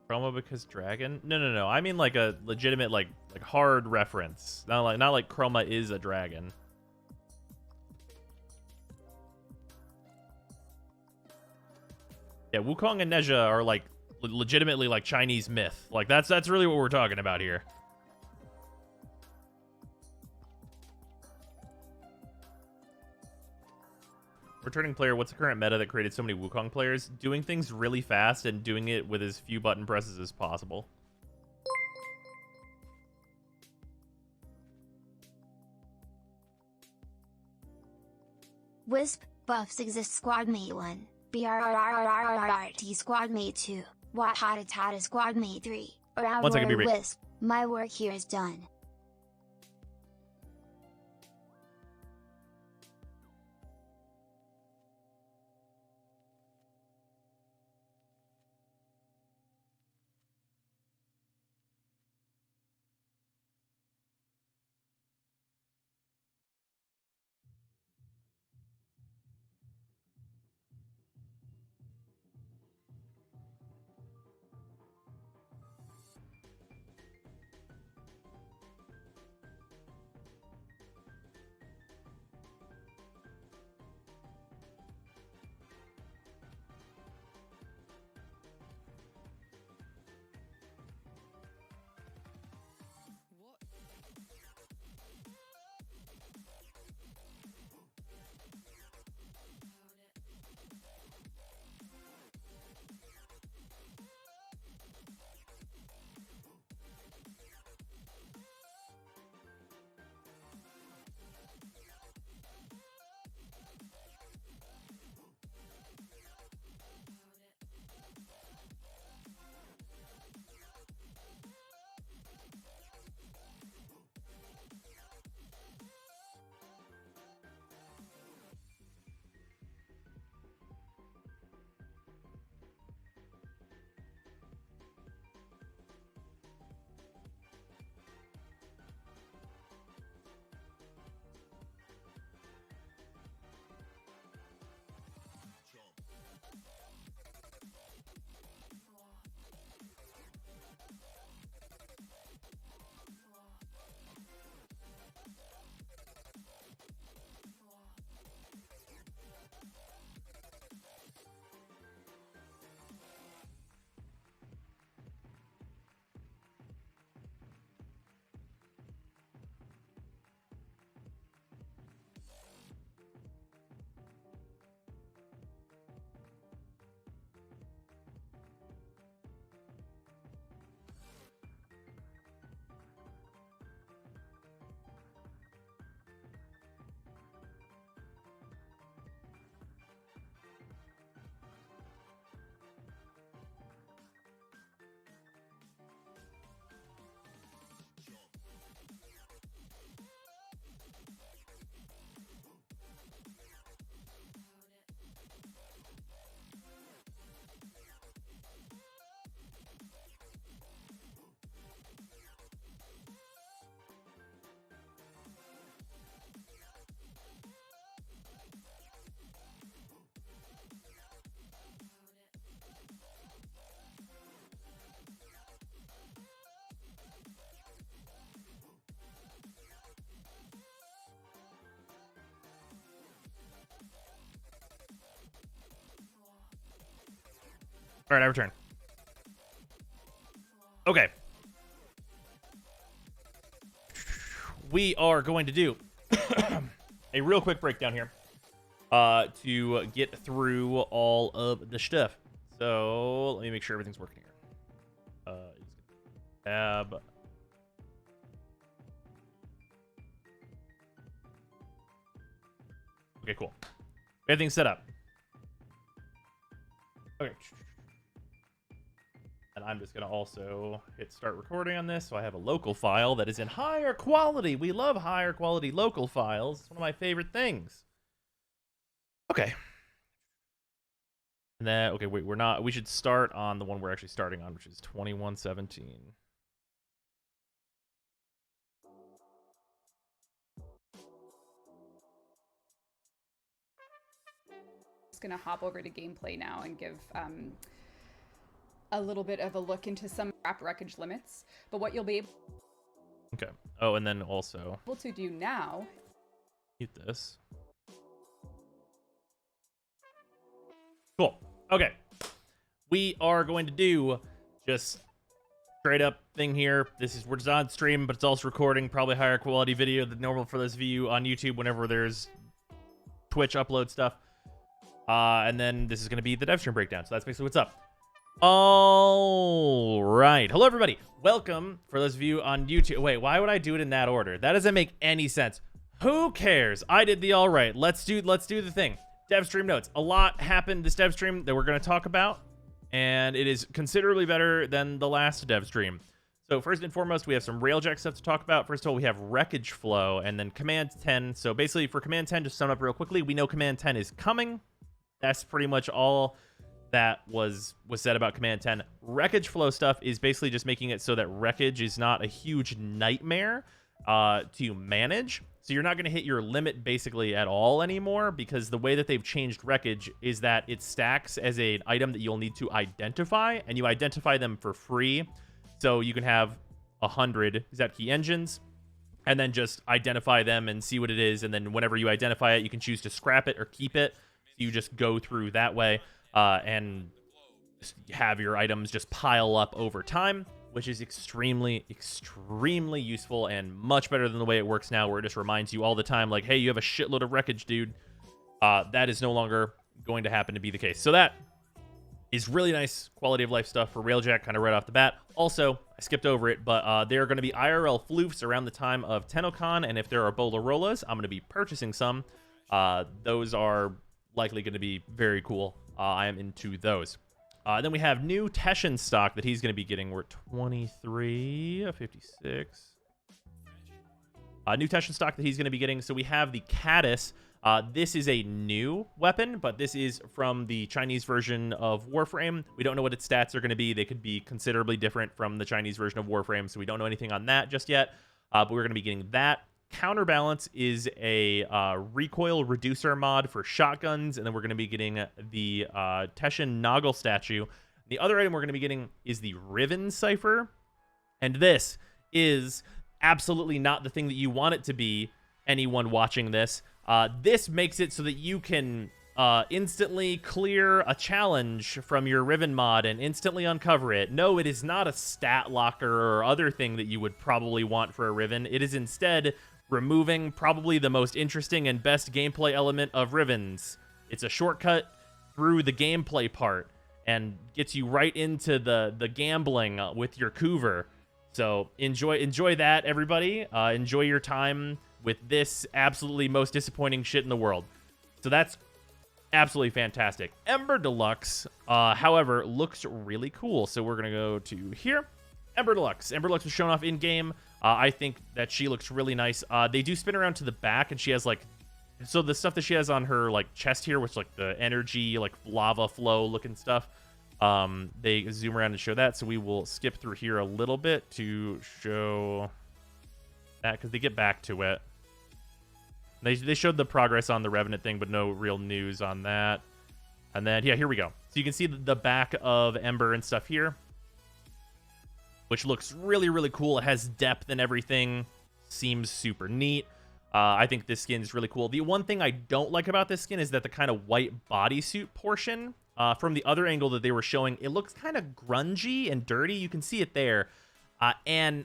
Chroma because dragon? No. I mean like a legitimate like hard reference. Not like Chroma is a dragon. Yeah, Wukong and Nezha are like legitimately like Chinese myth. Like that's really what we're talking about here. Returning player, what's the current meta that created so many Wukong players? Doing things really fast and doing it with as few button presses as possible. Wisp, buffs exist squad mate 1, BRRRRRRT squad mate 2, Watata squad mate 3, One second, Aurora Wisp, my work here is done. All right, I return. Okay. We are going to do a real quick breakdown here to get through all of the stuff. So let me make sure everything's working here. Tab. Okay, cool. Everything's set up. Okay. And I'm just going to also hit start recording on this, so I have a local file that is in higher quality. We love higher quality local files. It's one of my favorite things. Okay. And then, okay, wait, we should start on the one we're actually starting on, which is 2117. Going to hop over to gameplay now and give a little bit of a look into some scrap wreckage limits. But what you'll be able Oh, and then also to do now. Eat this. Cool. Okay. We are going to do just straight up thing here. We're just on stream, but it's also recording probably higher quality video than normal for those of you on YouTube whenever there's Twitch upload stuff. And then this is going to be the Devstream breakdown. So that's basically what's up. All right. Hello, everybody. Welcome for those of you on YouTube. Wait, why would I do it in that order? That doesn't make any sense. Who cares? I did the all right. Let's do the thing. Devstream notes. A lot happened this Devstream that we're going to talk about, and it is considerably better than the last Devstream. So first and foremost, we have some Railjack stuff to talk about. First of all, we have Wreckage Flow, and then Command 10. So basically, for Command 10, just sum up real quickly, we know Command 10 is coming. That's pretty much all that was said about Command 10. Wreckage Flow stuff is basically just making it so that wreckage is not a huge nightmare to manage. So you're not going to hit your limit basically at all anymore, because the way that they've changed wreckage is that it stacks as an item that you'll need to identify, and you identify them for free. So you can have 100 Zetkey engines and then just identify them and see what it is. And then whenever you identify it, you can choose to scrap it or keep it. You just go through that way and just have your items just pile up over time, which is extremely, extremely useful and much better than the way it works now, where it just reminds you all the time, like, hey, you have a shitload of wreckage, dude. That is no longer going to happen to be the case. So that is really nice quality of life stuff for Railjack, kind of right off the bat. Also, I skipped over it, but there are going to be IRL floofs around the time of TennoCon, and if there are Bolarolas, I'm going to be purchasing some. Those are likely going to be very cool. I am into those. Then we have new Teshin stock that he's going to be getting. We're 23 of 56. New Teshin stock that he's going to be getting. So we have the Caddis. This is a new weapon, but this is from the Chinese version of Warframe. We don't know what its stats are going to be. They could be considerably different from the Chinese version of Warframe, so we don't know anything on that just yet. But we're going to be getting that. Counterbalance is a recoil reducer mod for shotguns, and then we're going to be getting the Teshin Noggle statue. The other item we're going to be getting is the Riven Cipher, and this is absolutely not the thing that you want it to be, anyone watching this. This makes it so that you can instantly clear a challenge from your Riven mod and instantly uncover it. No, it is not a stat locker or other thing that you would probably want for a Riven. It is instead removing probably the most interesting and best gameplay element of Rivens. It's a shortcut through the gameplay part and gets you right into the gambling with your Coover. So enjoy that, everybody. Enjoy your time with this absolutely most disappointing shit in the world. So that's absolutely fantastic. Ember Deluxe, however, looks really cool. So we're going to go to here. Ember Deluxe. Ember Deluxe was shown off in-game. I think that she looks really nice. They do spin around to the back, and she has, like... So the stuff that she has on her, like, chest here, which, like, the energy, like, lava flow-looking stuff, they zoom around and show that. So we will skip through here a little bit to show that, because they get back to it. They showed the progress on the Revenant thing, but no real news on that. And then, yeah, here we go. So you can see the back of Ember and stuff here, which looks really, really cool. It has depth and everything. Seems super neat. I think this skin is really cool. The one thing I don't like about this skin is that the kind of white bodysuit portion, from the other angle that they were showing, it looks kind of grungy and dirty. You can see it there. And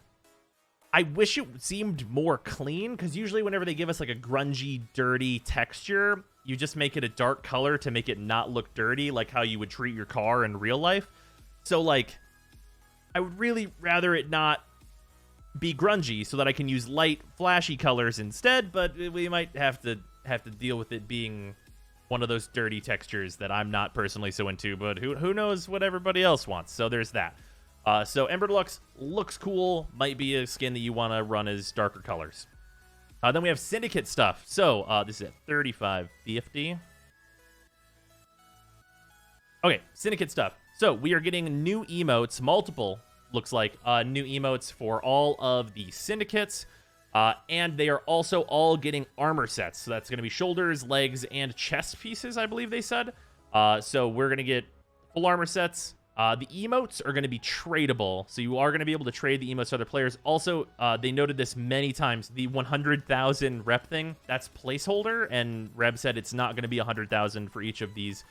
I wish it seemed more clean, because usually whenever they give us like a grungy, dirty texture, you just make it a dark color to make it not look dirty, like how you would treat your car in real life. So, like, I would really rather it not be grungy so that I can use light, flashy colors instead, but we might have to deal with it being one of those dirty textures that I'm not personally so into, but who knows what everybody else wants. So there's that. So Ember Deluxe looks cool. Might be a skin that you want to run as darker colors. Then we have Syndicate stuff. So this is at 35.50. Okay, Syndicate stuff. So we are getting new emotes, multiple, looks like, new emotes for all of the Syndicates. And they are also all getting armor sets. So that's going to be shoulders, legs, and chest pieces, I believe they said. So we're going to get full armor sets. The emotes are going to be tradable. So you are going to be able to trade the emotes to other players. Also, they noted this many times. The 100,000 rep thing, that's placeholder. And Reb said it's not going to be 100,000 for each of these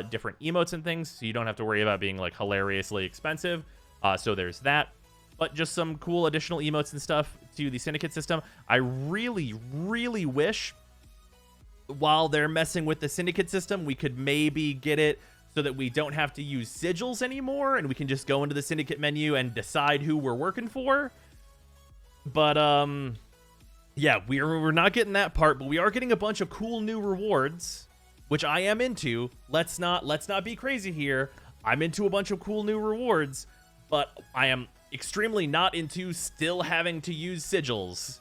different emotes and things. So you don't have to worry about being like hilariously expensive. So there's that. But just some cool additional emotes and stuff to the Syndicate system. I really, really wish, while they're messing with the Syndicate system, we could maybe get it so that we don't have to use sigils anymore, and we can just go into the Syndicate menu and decide who we're working for. But, yeah, we're not getting that part, but we are getting a bunch of cool new rewards, which I am into. Let's not be crazy here. I'm into a bunch of cool new rewards, but I am extremely not into still having to use sigils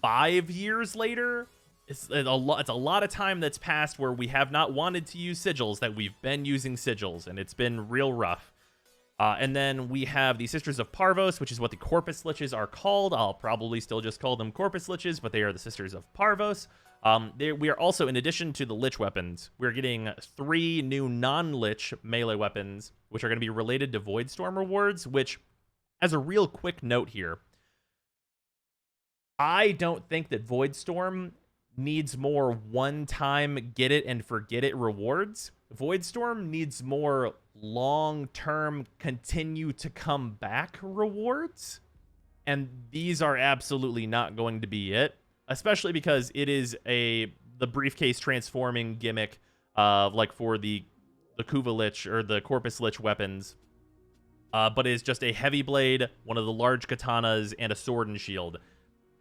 5 years later. It's a lot of time that's passed where we have not wanted to use sigils, that we've been using sigils, and it's been real rough. And then we have the Sisters of Parvos, which is what the Corpus Liches are called. I'll probably still just call them Corpus Liches, but they are the Sisters of Parvos. We are also, in addition to the Lich weapons, we're getting 3 new non-Lich melee weapons, which are going to be related to Voidstorm rewards, which, as a real quick note here, I don't think that Voidstorm needs more one-time get it and forget it rewards. Voidstorm needs more long-term continue to come back rewards. And these are absolutely not going to be it, especially because it is the briefcase transforming gimmick, like for the Kuva Lich or the Corpus Lich weapons. But is just a heavy blade, one of the large katanas, and a sword and shield.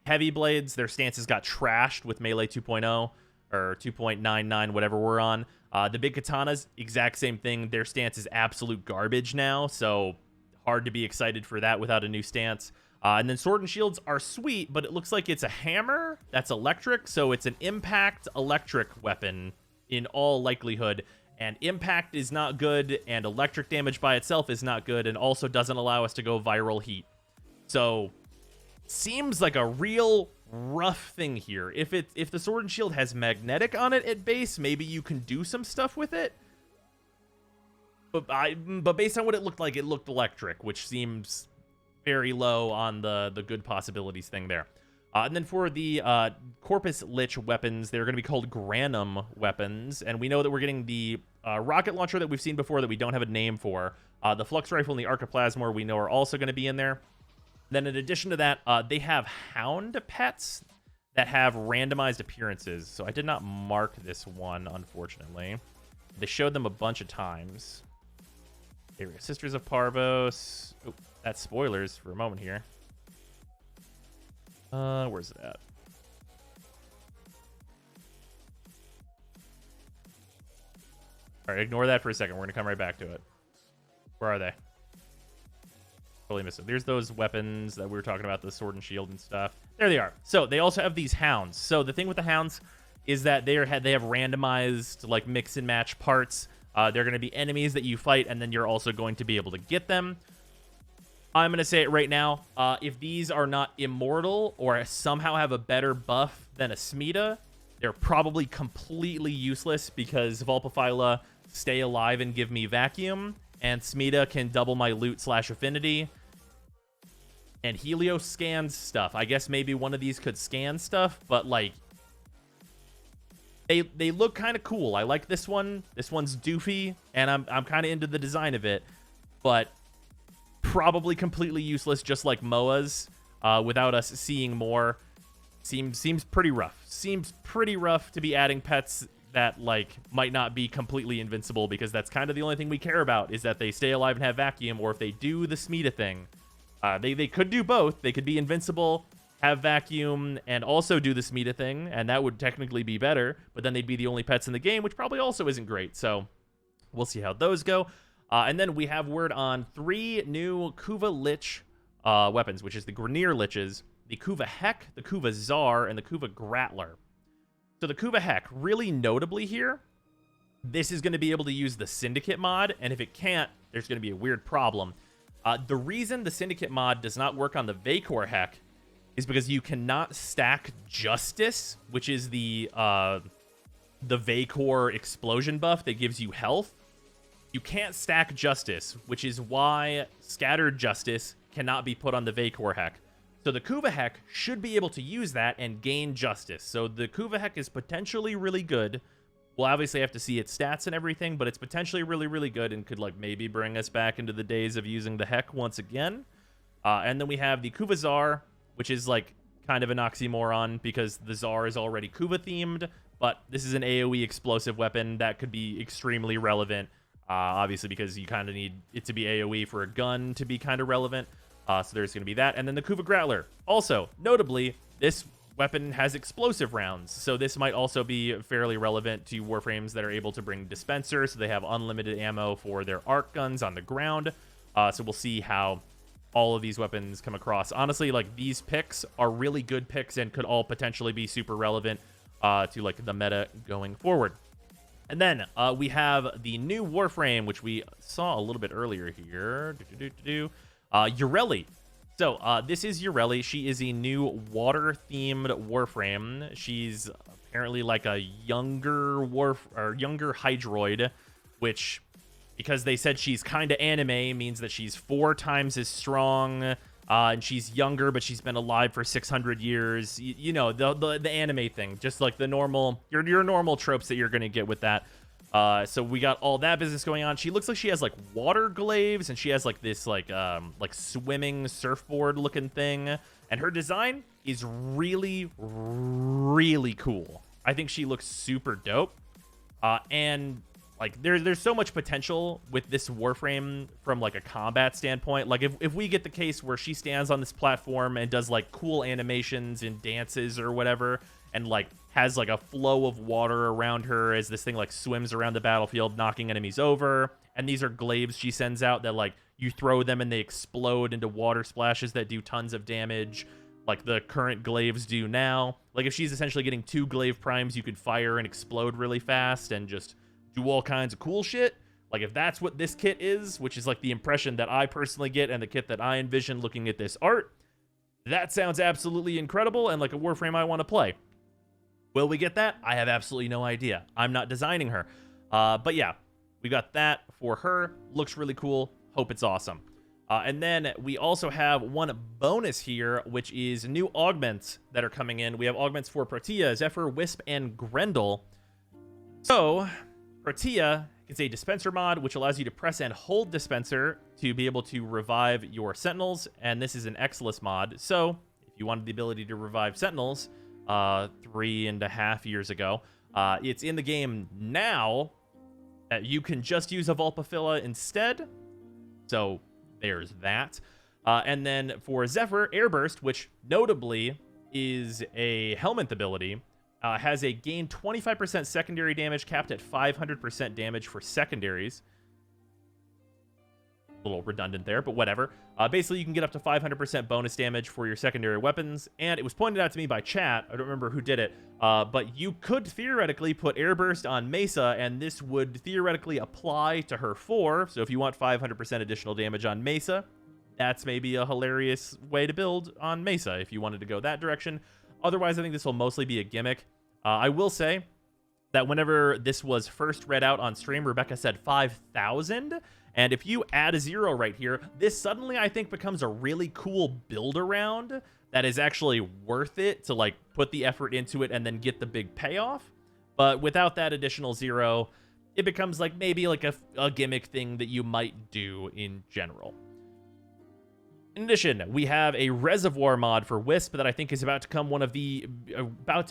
Heavy blades, their stances got trashed with Melee 2.0 or 2.99, whatever we're on. The big katanas, exact same thing. Their stance is absolute garbage now, so hard to be excited for that without a new stance. And then sword and shields are sweet, but it looks like it's a hammer that's electric, so it's an impact electric weapon in all likelihood. And impact is not good, and electric damage by itself is not good, and also doesn't allow us to go viral heat. So seems like a real rough thing here. If the sword and shield has magnetic on it at base, maybe you can do some stuff with it. But based on what it looked like, it looked electric, which seems very low on the good possibilities thing there. And then for the Corpus Lich weapons, they're going to be called Granum weapons. And we know that we're getting the rocket launcher that we've seen before that we don't have a name for. The Flux Rifle and the Archiplasmor we know are also going to be in there. Then in addition to that, they have Hound pets that have randomized appearances. So I did not mark this one, unfortunately. They showed them a bunch of times. Here we go. Sisters of Parvos. Oh, that's spoilers for a moment here. Where's it at? All right, ignore that for a second. We're going to come right back to it. Where are they? Totally missed it. There's those weapons that we were talking about, the sword and shield and stuff. There they are. So they also have these hounds. So the thing with the hounds is that they have randomized like mix and match parts. They're going to be enemies that you fight, and then you're also going to be able to get them. I'm going to say it right now. If these are not immortal or somehow have a better buff than a Smita, they're probably completely useless because Vulpaphyla stay alive and give me vacuum, and Smita can double my loot / affinity. And Helios scans stuff. I guess maybe one of these could scan stuff, but like they look kind of cool. I like this one. This one's doofy, and I'm kind of into the design of it, but probably completely useless, just like Moa's, without us seeing more. Seems pretty rough. Seems pretty rough to be adding pets that like might not be completely invincible, because that's kind of the only thing we care about, is that they stay alive and have vacuum, or if they do the Smita thing. They could do both. They could be invincible, have vacuum, and also do the Smita thing, and that would technically be better, but then they'd be the only pets in the game, which probably also isn't great. So we'll see how those go. And then we have word on 3 new Kuva Lich weapons, which is the Grineer Liches, the Kuva Heck, the Kuva Czar, and the Kuva Grattler. So the Kuva Heck, really notably here, this is going to be able to use the Syndicate mod, and if it can't, there's going to be a weird problem. The reason the Syndicate mod does not work on the Vacor Heck is because you cannot stack Justice, which is the Vacor explosion buff that gives you health. You can't stack Justice, which is why Scattered Justice cannot be put on the Vacor Heck. So the Kuva Heck should be able to use that and gain Justice. So the Kuva Heck is potentially really good. We'll obviously have to see its stats and everything, but it's potentially really, really good and could, like, maybe bring us back into the days of using the Heck once again. And then we have the Kuva Czar, which is, like, kind of an oxymoron because the Czar is already Kuva-themed, but this is an AoE explosive weapon that could be extremely relevant, obviously because you kind of need it to be AoE for a gun to be kind of relevant. So there's going to be that. And then the Kuva Grattler. Also, notably, this weapon has explosive rounds, so this might also be fairly relevant to Warframes that are able to bring dispenser, so they have unlimited ammo for their arc guns on the ground. So we'll see how all of these weapons come across. Honestly, like, these picks are really good picks and could all potentially be super relevant to, like, the meta going forward. And then we have the new Warframe, which we saw a little bit earlier here. Ureli. So, this is Ureli. She is a new water-themed Warframe. She's apparently like a younger Hydroid, which, because they said she's kind of anime, means that she's 4 times as strong, and she's younger, but she's been alive for 600 years. You know, the anime thing, just like the normal, your normal tropes that you're going to get with that. So we got all that business going on. She looks like she has like water glaives, and she has like this like swimming surfboard looking thing, and her design is really, really cool. I think she looks super dope. And like there's so much potential with this Warframe from like a combat standpoint. Like if we get the case where she stands on this platform and does like cool animations and dances or whatever, and like has like a flow of water around her as this thing like swims around the battlefield, knocking enemies over. And these are glaives she sends out that like you throw them and they explode into water splashes that do tons of damage, like the current glaives do now. Like if she's essentially getting 2 glaive primes, you could fire and explode really fast and just do all kinds of cool shit. Like if that's what this kit is, which is like the impression that I personally get and the kit that I envision looking at this art, that sounds absolutely incredible and like a Warframe I want to play. Will we get that? I have absolutely no idea. I'm not designing her. But yeah, we got that for her. Looks really cool. Hope it's awesome. And then we also have one bonus here, which is new augments that are coming in. We have augments for Protea, Zephyr, Wisp, and Grendel. So, Protea is a dispenser mod, which allows you to press and hold dispenser to be able to revive your sentinels. And this is an Exilus mod. So, if you wanted the ability to revive sentinels 3.5 years ago, it's in the game now. You can just use a Vulpafilla instead. So there's that. And then for Zephyr, Airburst, which notably is a Helminth ability, has a gain 25% secondary damage capped at 500% damage for secondaries. A little redundant there, but whatever. Basically, you can get up to 500% bonus damage for your secondary weapons, and it was pointed out to me by chat, I don't remember who did it, but you could theoretically put Airburst on Mesa, and this would theoretically apply to her 4, so if you want 500% additional damage on Mesa, that's maybe a hilarious way to build on Mesa, if you wanted to go that direction. Otherwise, I think this will mostly be a gimmick. I will say that whenever this was first read out on stream, Rebecca said 5,000, and if you add a 0 right here, this suddenly, I think, becomes a really cool build-around that is actually worth it to, like, put the effort into it and then get the big payoff. But without that additional 0, it becomes, like, maybe, like, a gimmick thing that you might do in general. In addition, we have a reservoir mod for Wisp that I think is about to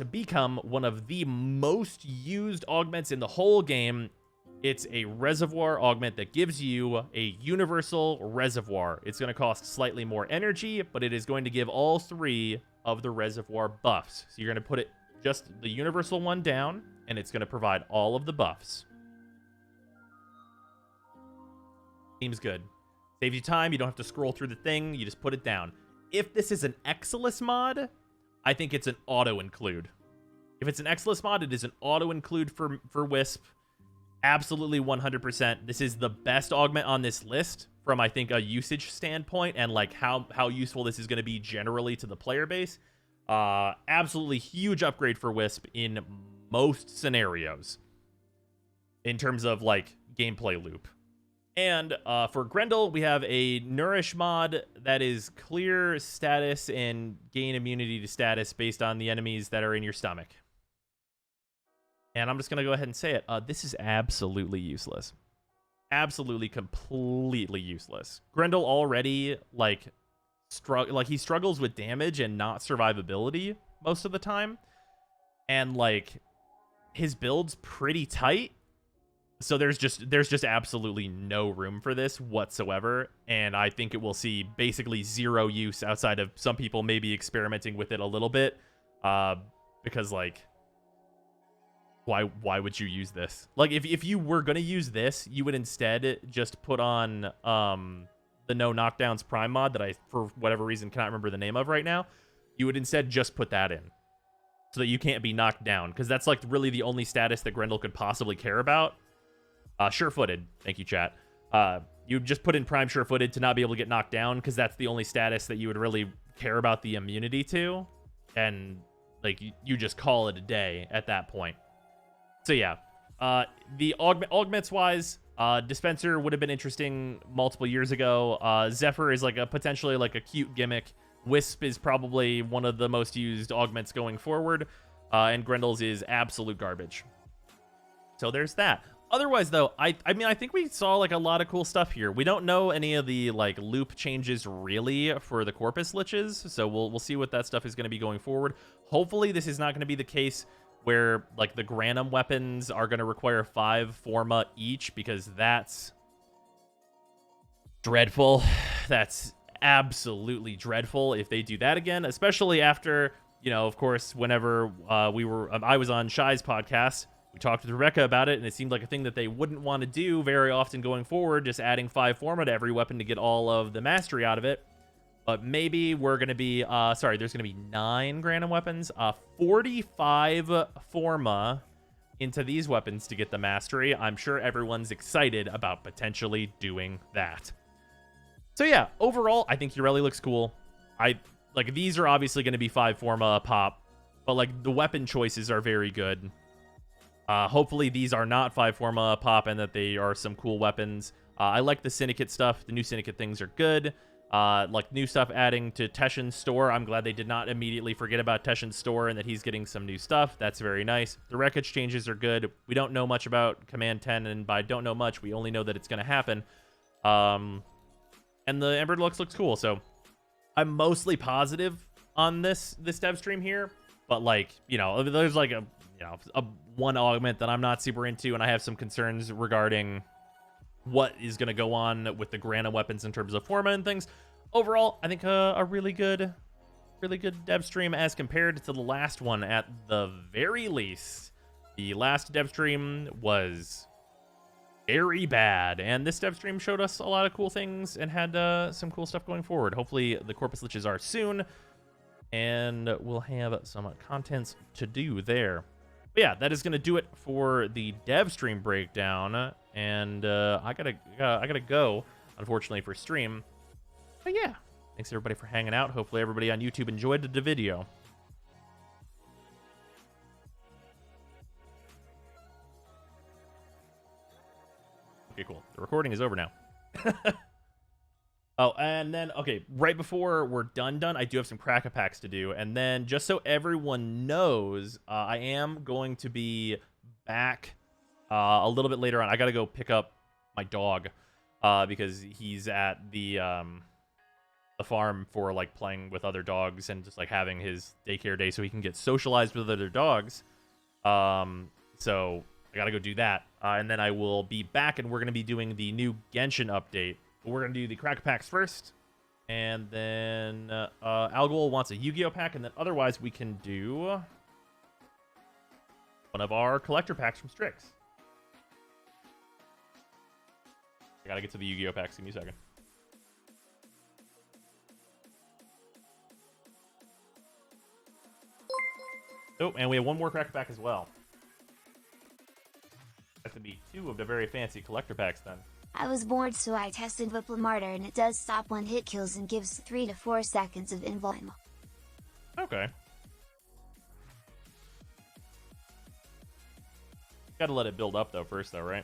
become one of the most used augments in the whole game. It's a reservoir augment that gives you a universal reservoir. It's going to cost slightly more energy, but it is going to give all 3 of the reservoir buffs. So you're going to put it just the universal one down, and it's going to provide all of the buffs. Seems good. Saves you time. You don't have to scroll through the thing. You just put it down. If this is an Exilus mod, I think it's an auto-include. If it's an Exilus mod, it is an auto-include for Wisp. Absolutely 100%. This is the best augment on this list from, I think, a usage standpoint and like how useful this is going to be generally to the player base. Absolutely huge upgrade for Wisp in most scenarios in terms of like gameplay loop. And for Grendel, we have a Nourish mod that is clear status and gain immunity to status based on the enemies that are in your stomach. And I'm just going to go ahead and say it. This is absolutely useless. Absolutely, completely useless. Grendel already, like he struggles with damage and not survivability most of the time. And, like, his build's pretty tight. So there's just absolutely no room for this whatsoever. And I think it will see basically zero use outside of some people maybe experimenting with it a little bit. Because, like, why would you use this? Like, if you were going to use this, you would instead just put on the No Knockdowns Prime mod that I, for whatever reason, cannot remember the name of right now. You would instead just put that in so that you can't be knocked down, because that's, like, really the only status that Grendel could possibly care about. Sure-footed. Thank you, chat. You just put in Prime Sure-footed to not be able to get knocked down, because that's the only status that you would really care about the immunity to. And, like, you just call it a day at that point. So yeah, the augments-wise, Dispenser would have been interesting multiple years ago. Zephyr is like a potentially like a cute gimmick. Wisp is probably one of the most used augments going forward, and Grendel's is absolute garbage. So there's that. Otherwise, though, I mean, I think we saw like a lot of cool stuff here. We don't know any of the like loop changes really for the Corpus Liches, so we'll see what that stuff is going to be going forward. Hopefully, this is not going to be the case where like the Granum weapons are going to require 5 Forma each, because that's dreadful. That's absolutely dreadful if they do that again, especially after, you know, of course, whenever I was on Shy's podcast, we talked with Rebecca about it, and it seemed like a thing that they wouldn't want to do very often going forward, just adding 5 Forma to every weapon to get all of the mastery out of it. But maybe we're going to be, there's going to be 9 Granum weapons, 45 Forma into these weapons to get the mastery. I'm sure everyone's excited about potentially doing that. So yeah, overall, I think Ureli looks cool. Like, these are obviously going to be 5 Forma a pop, but like the weapon choices are very good. Hopefully these are not 5 Forma a pop and that they are some cool weapons. I like the Syndicate stuff. The new Syndicate things are good. Like new stuff adding to Teshin's store. I'm glad they did not immediately forget about Teshin's store and that he's getting some new stuff. That's very nice. The wreckage changes are good. We don't know much about Command 10, and by don't know much, we only know that it's going to happen. And the Ember Deluxe looks cool, so I'm mostly positive on this dev stream here. But like, you know, there's like a one augment that I'm not super into, and I have some concerns regarding what is going to go on with the Grana weapons in terms of Forma and things. Overall, I think a really good dev stream as compared to the last one at the very least. The last dev stream was very bad, and this dev stream showed us a lot of cool things and had some cool stuff going forward. Hopefully the Corpus Liches are soon, and we'll have some contents to do there. But yeah, that is going to do it for the dev stream breakdown. And I gotta go, unfortunately, for stream. But yeah, thanks everybody for hanging out. Hopefully everybody on YouTube enjoyed the video. Okay, cool. The recording is over now. Oh, and then, okay, right before we're done, I do have some cracker packs to do. And then, just so everyone knows, I am going to be back a little bit later on. I got to go pick up my dog because he's at the farm for, like, playing with other dogs and just, like, having his daycare day so he can get socialized with other dogs. So I got to go do that. And then I will be back, and we're going to be doing the new Genshin update. We're going to do the cracker packs first, and then Algol wants a Yu-Gi-Oh pack, and then otherwise we can do one of our collector packs from Strix. I gotta get to the Yu-Gi-Oh packs. Give me a second. Oh, and we have one more cracker pack as well. That could be 2 of the very fancy collector packs then. I was bored, so I tested Whiplamartyr, and it does stop one-hit kills and gives 3 to 4 seconds of invuln. Okay. Gotta let it build up though first though, right?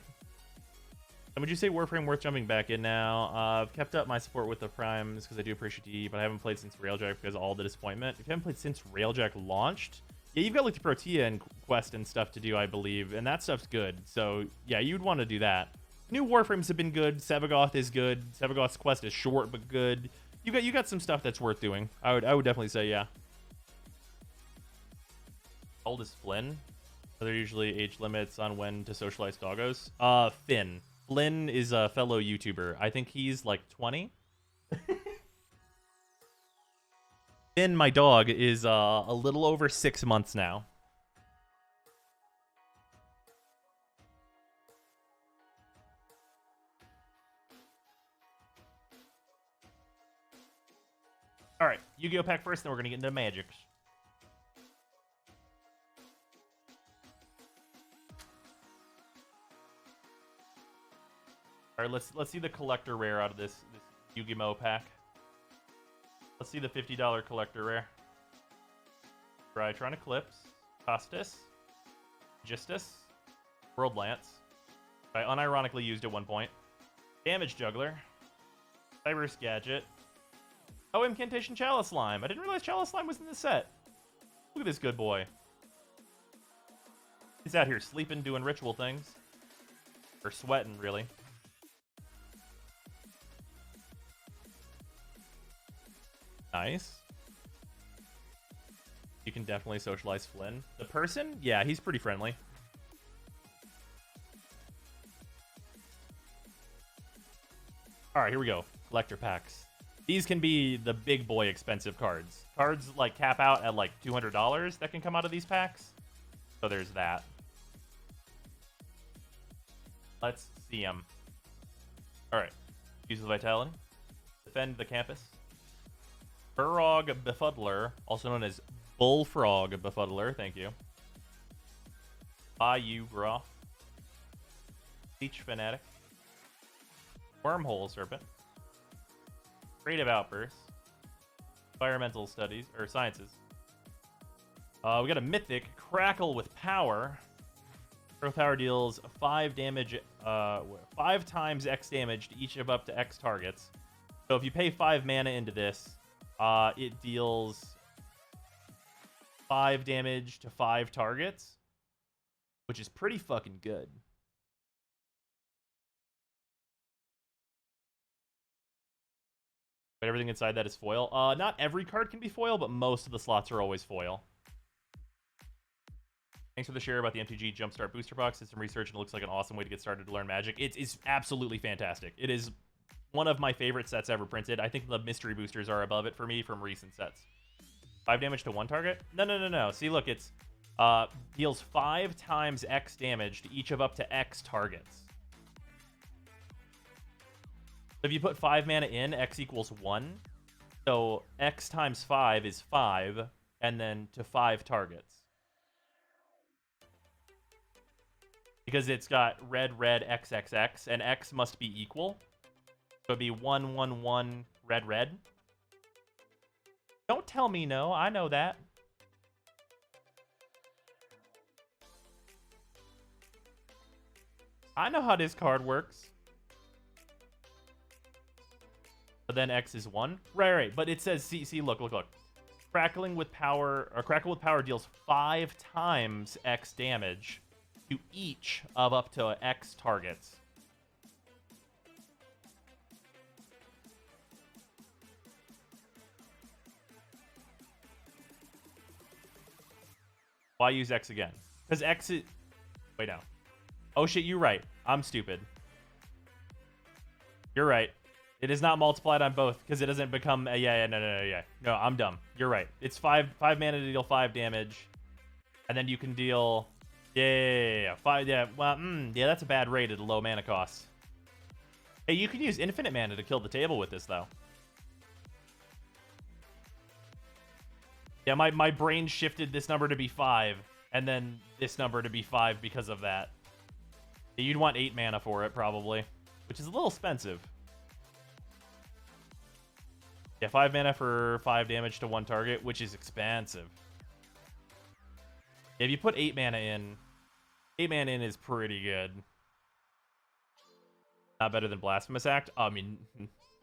And would you say Warframe worth jumping back in now? I've kept up my support with the primes because I do appreciate it, but I haven't played since Railjack because of all the disappointment. If you haven't played since Railjack launched, yeah, you've got like the Protea and Quest and stuff to do, I believe, and that stuff's good. So yeah, you'd want to do that. New Warframes have been good. Sevagoth is good. Sevagoth's Quest is short but good. You got some stuff that's worth doing. I would definitely say yeah. How old is Flynn? Are there usually age limits on when to socialize doggos? Finn. Flynn is a fellow YouTuber. I think he's like 20. Finn, my dog, is a little over 6 months now. All right, Yu-Gi-Oh pack first, then we're gonna get into Magics. All right, let's see the collector rare out of this Yu-Gi-Oh pack. Let's see the $50 collector rare. Trytron Eclipse, Costas, Gistus, World Lance. I unironically used at one point. Damage Juggler, Cybers Gadget. Oh, Incantation Chalice Slime. I didn't realize Chalice Slime was in the set. Look at this good boy. He's out here sleeping, doing ritual things. Or sweating, really. Nice. You can definitely socialize Flynn. The person? Yeah, he's pretty friendly. Alright, here we go. Collector packs. These can be the big boy expensive cards. Cards like cap out at like $200 that can come out of these packs. So there's that. Let's see them. Alright. Use the Vitality. Defend the campus. Burrog Befuddler, also known as Bullfrog Befuddler, thank you. Bayou Groth. Leech Fanatic. Wormhole Serpent. Creative Outburst. Environmental Studies, or Sciences. We got a Mythic, Crackle with Power. Growth Power deals 5 damage, 5 times X damage to each of up to X targets. So if you pay 5 mana into this, it deals 5 damage to 5 targets, which is pretty fucking good. But everything inside that is foil. Not every card can be foil, but most of the slots are always foil. Thanks for the share about the MTG Jumpstart Booster Box. Did some research and it looks like an awesome way to get started to learn Magic. It's absolutely fantastic. It is one of my favorite sets ever printed. I think the mystery boosters are above it for me from recent sets. 5 damage to 1 target? No. See, look, it's deals 5 times X damage to each of up to X targets. If you put 5 mana in, X equals 1. So X times 5 is 5, and then to 5 targets. Because it's got red, XXX, and X must be equal. So it'd be 1, 1, 1, red, red. Don't tell me no. I know that. I know how this card works. But then X is 1. Right. But it says, see, look. Crackling with power, or Crackle with Power deals 5 times X damage to each of up to X targets. Why use X again? Because X is... Wait, no. Oh, shit, you're right. I'm stupid. You're right. It is not multiplied on both, because it doesn't become... No, I'm dumb. You're right. It's 5 mana to deal 5 damage. And then you can deal... Yeah. 5, yeah. Well, yeah, that's a bad rate at a low mana cost. Hey, you can use infinite mana to kill the table with this, though. Yeah, my brain shifted this number to be 5, and then this number to be 5 because of that. Yeah, you'd want 8 mana for it, probably, which is a little expensive. Yeah, 5 mana for 5 damage to 1 target, which is expensive. Yeah, if you put 8 mana in, 8 mana in is pretty good. Not better than Blasphemous Act? I mean,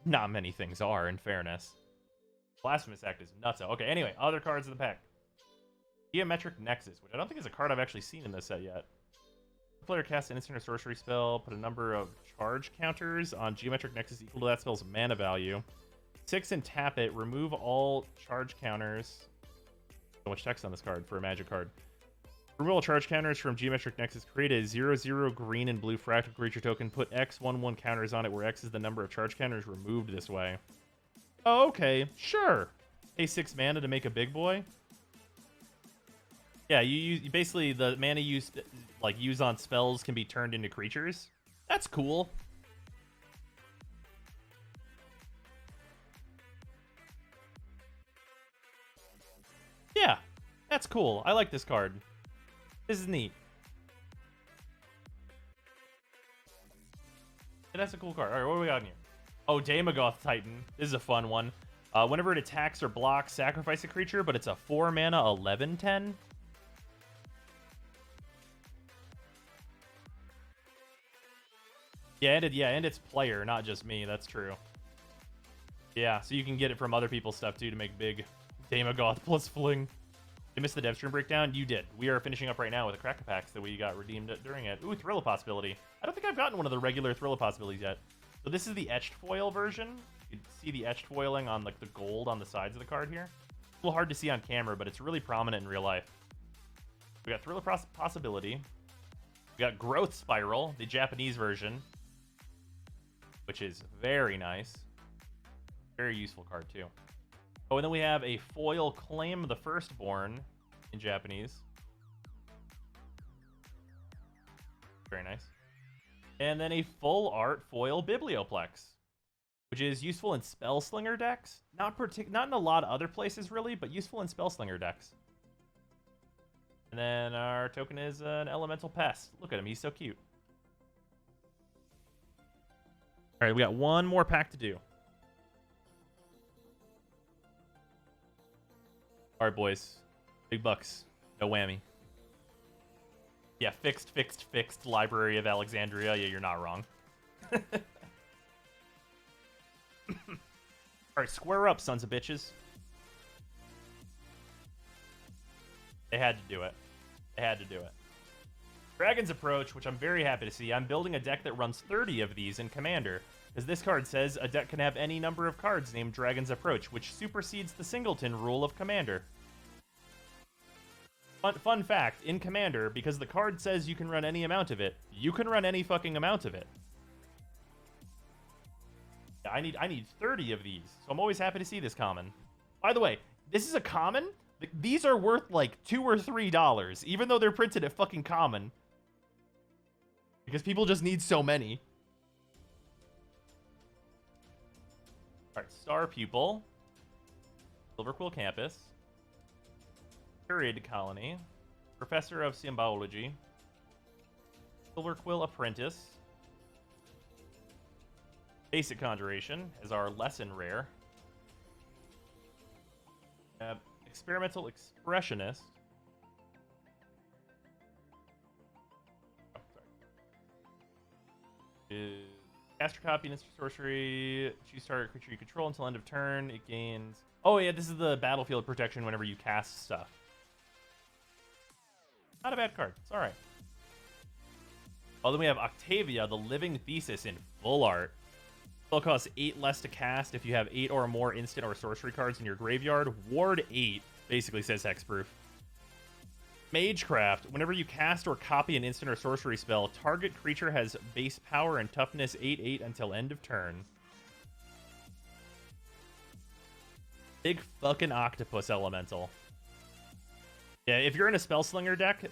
not many things are, in fairness. Blasphemous Act is nuts. Okay, anyway, other cards in the pack. Geometric Nexus, which I don't think is a card I've actually seen in this set yet. The player casts an instant or sorcery spell, put a number of charge counters on Geometric Nexus equal to that spell's mana value. 6 and tap it, remove all charge counters. So much text on this card for a magic card. Remove all charge counters from Geometric Nexus. Create a 0/0 green and blue fractal creature token. Put X 1/1 counters on it, where X is the number of charge counters removed this way. Oh, okay, sure. Pay 6 mana to make a big boy. Yeah, you basically the mana you use on spells can be turned into creatures. That's cool. Yeah, that's cool. I like this card. This is neat. Yeah, that's a cool card. All right, what do we got in here? Oh, Daemogoth Titan. This is a fun one. Whenever it attacks or blocks, sacrifice a creature, but it's a 4 mana 11/10. Yeah, and it's player, not just me. That's true. Yeah, so you can get it from other people's stuff too to make big Daemogoth plus fling. You missed the Devstream breakdown? You did. We are finishing up right now with the Cracker Packs that we got redeemed during it. Ooh, Thriller Possibility. I don't think I've gotten one of the regular Thriller Possibilities yet. So this is the etched foil version. You can see the etched foiling on like the gold on the sides of the card here. A little hard to see on camera, but it's really prominent in real life. We got Thriller Possibility. We got Growth Spiral, the Japanese version, which is very nice. Very useful card too. Oh, and then we have a foil Claim the Firstborn in Japanese. Very nice. And then a full art foil Biblioplex, which is useful in Spellslinger decks. Not in a lot of other places really, but useful in Spellslinger decks. And then our token is an Elemental Pest. Look at him, he's so cute. All right, we got one more pack to do. All right, boys. Big bucks. No whammy. Yeah, fixed. Library of Alexandria. Yeah, you're not wrong. All right, square up, sons of bitches. They had to do it. Dragon's Approach, which I'm very happy to see. I'm building a deck that runs 30 of these in Commander, because this card says a deck can have any number of cards named Dragon's Approach, which supersedes the singleton rule of Commander. Fun fact, in Commander, because the card says you can run any amount of it, you can run any fucking amount of it. Yeah, I need 30 of these, so I'm always happy to see this common. By the way, this is a common. These are worth like $2 or $3, even though they're printed at fucking common. Because people just need so many. Alright, Star Pupil. Silverquill Campus. Curated Colony. Professor of Symbology. Silverquill Apprentice. Basic Conjuration as our lesson rare. Experimental Expressionist. Cast your copy and instant sorcery. Choose target creature you control until end of turn. It gains. Oh yeah, this is the battlefield protection whenever you cast stuff. Not a bad card. It's all right. Oh, then we have Octavia, the Living Thesis in full art. Spell costs 8 less to cast if you have 8 or more instant or sorcery cards in your graveyard. Ward 8 basically says hexproof. Magecraft. Whenever you cast or copy an instant or sorcery spell, target creature has base power and toughness 8/8 until end of turn. Big fucking octopus elemental. Yeah, if you're in a Spellslinger deck,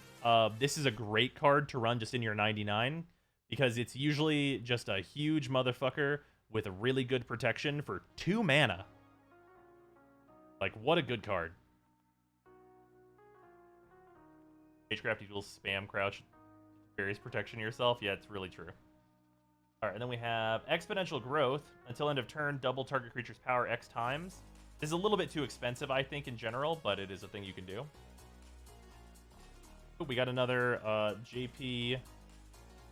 this is a great card to run just in your 99, because it's usually just a huge motherfucker with a really good protection for 2 mana. Like, what a good card. Magecraft equals spam crouch. Various protection yourself. Yeah, it's really true. Alright, and then we have Exponential Growth. Until end of turn, double target creature's power X times. This is a little bit too expensive, I think, in general, but it is a thing you can do. Ooh, we got another JP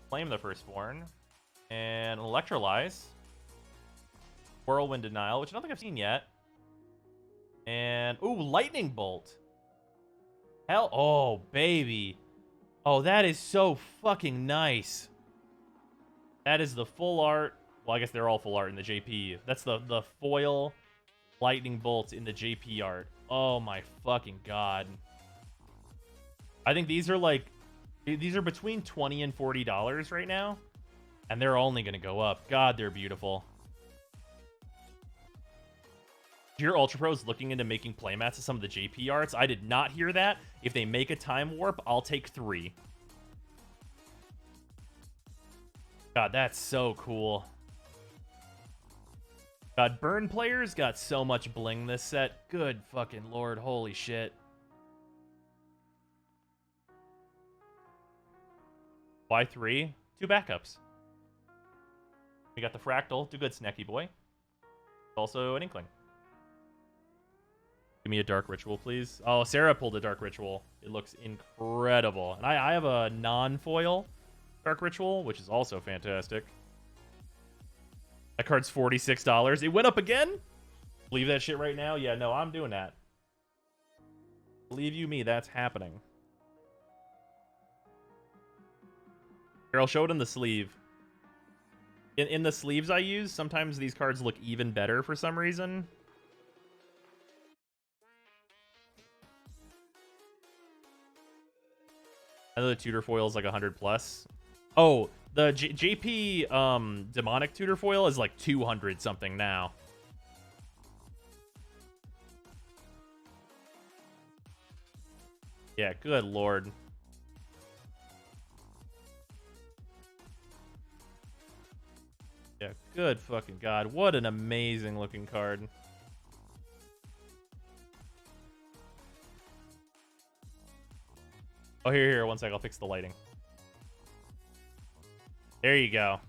Flame the Firstborn. And Electrolyze. Whirlwind Denial, which I don't think I've seen yet. And, ooh, Lightning Bolt. Hell, oh, baby. Oh, that is so fucking nice. That is the full art. Well, I guess they're all full art in the JP. That's the foil Lightning Bolt in the JP art. Oh my fucking god. I think these are like, these are between $20 and $40 right now. And they're only going to go up. God, they're beautiful. Your Ultra Pros looking into making playmats of some of the JP arts. I did not hear that. If they make a Time Warp, I'll take 3. God, that's so cool. God, Burn players got so much bling this set. Good fucking lord, holy shit. Why 3? 2 backups. We got the Fractal. Do good, Snacky boy. Also an Inkling. Give me a Dark Ritual, please. Oh, Sarah pulled a Dark Ritual. It looks incredible. And I have a non-foil Dark Ritual, which is also fantastic. That card's $46. It went up again? Believe that shit right now? Yeah, no, I'm doing that. Believe you me, that's happening. Here, I'll show it in the sleeve. In the sleeves I use, sometimes these cards look even better for some reason. I know the tutor foil is like 100 plus. Oh, the JP demonic tutor foil is like 200 something now. Yeah, good lord. Yeah, good fucking god. What an amazing looking card. Oh, here, one sec. I'll fix the lighting. There you go.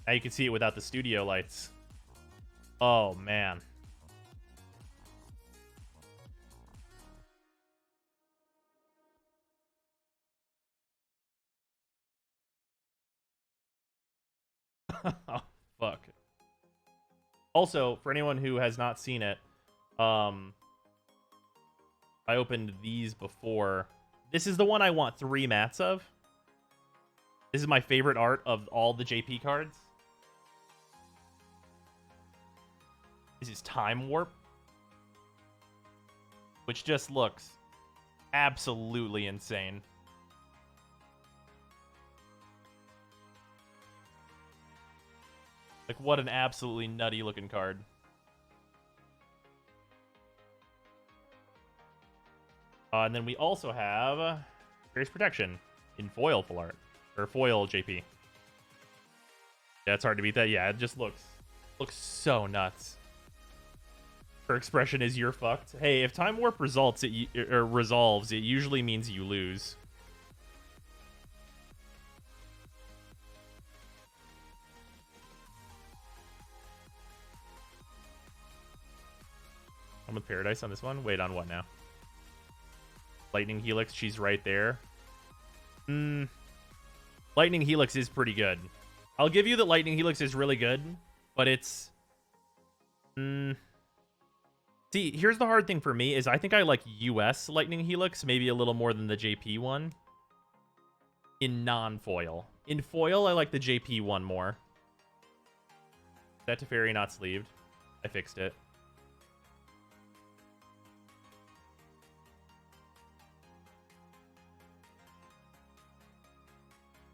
Now you can see it without the studio lights. Oh, man. Oh, fuck. Also, for anyone who has not seen it, I opened these before. This is the one I want 3 mats of. This is my favorite art of all the JP cards. This is Time Warp, which just looks absolutely insane. Like, what an absolutely nutty looking card. And then we also have Grace Protection in foil full art. Or foil JP. Yeah, it's hard to beat that. Yeah, it just looks so nuts. Her expression is "you're fucked." Hey, if Time Warp resolves, it usually means you lose. I'm with Paradise on this one. Wait, on what now? Lightning Helix, she's right there. Lightning Helix is pretty good. I'll give you that Lightning Helix is really good, but it's... See, here's the hard thing for me, is I think I like US Lightning Helix maybe a little more than the JP one. In non-foil. In foil, I like the JP one more. That Teferi not sleeved. I fixed it.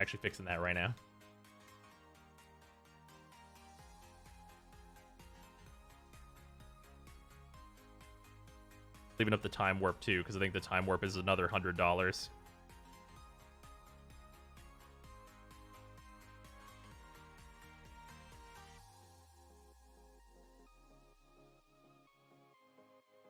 Actually fixing that right now. Leaving up the Time Warp too, because I think the Time Warp is another $100.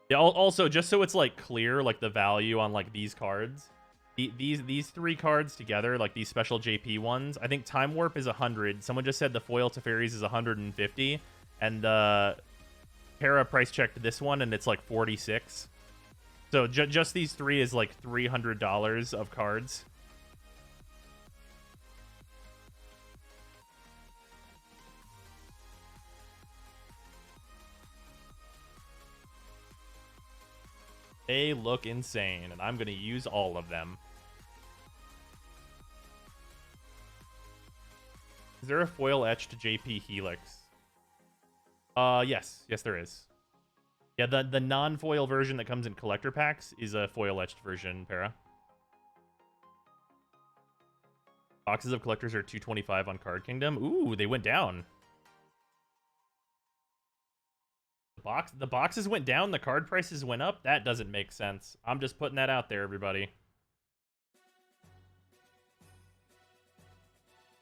Yeah, also, just so it's like clear, like the value on like these cards, these three cards together, like these special JP ones, I think Time Warp is 100. Someone just said the foil Teferis is 150, and Para price checked this one, and it's like 46. So just these three is like $300 of cards. They look insane, and I'm going to use all of them. Is there a foil etched JP Helix? Yes. Yes, there is. Yeah, the non-foil version that comes in collector packs is a foil etched version, Para. Boxes of collectors are $225 on Card Kingdom. Ooh, they went down. The boxes went down, the card prices went up. That doesn't make sense. I'm just putting that out there, everybody.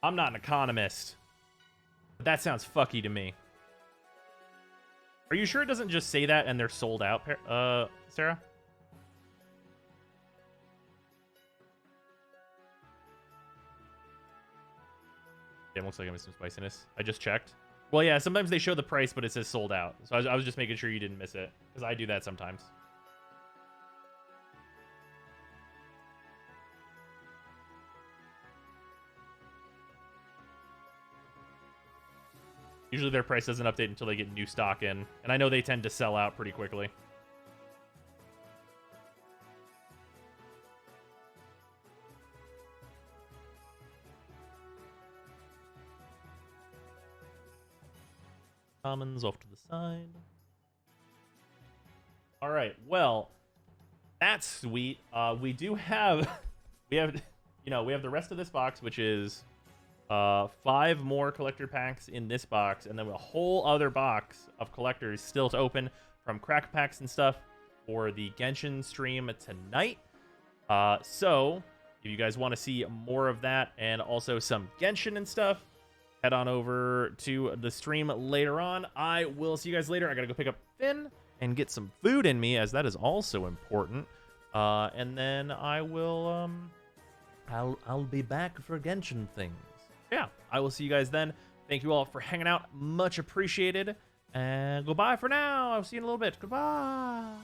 I'm not an economist, but that sounds fucky to me. Are you sure it doesn't just say that and they're sold out, Sarah? Damn, looks like I missed some spiciness. I just checked. Well, yeah, sometimes they show the price, but it says sold out. So I was just making sure you didn't miss it, because I do that sometimes. Usually their price doesn't update until they get new stock in, and I know they tend to sell out pretty quickly. Commons off to the side. All right, well, that's sweet. We do have, we have the rest of this box, which is 5 more collector packs in this box, and then a whole other box of collectors still to open from crack packs and stuff for the Genshin stream tonight. So if you guys want to see more of that and also some Genshin and stuff, head on over to the stream later on. I will see you guys later. I gotta go pick up Finn and get some food in me, as that is also important. And then I will I'll be back for Genshin things. Yeah, I will see you guys then. Thank you all for hanging out. Much appreciated. And goodbye for now. I'll see you in a little bit. Goodbye.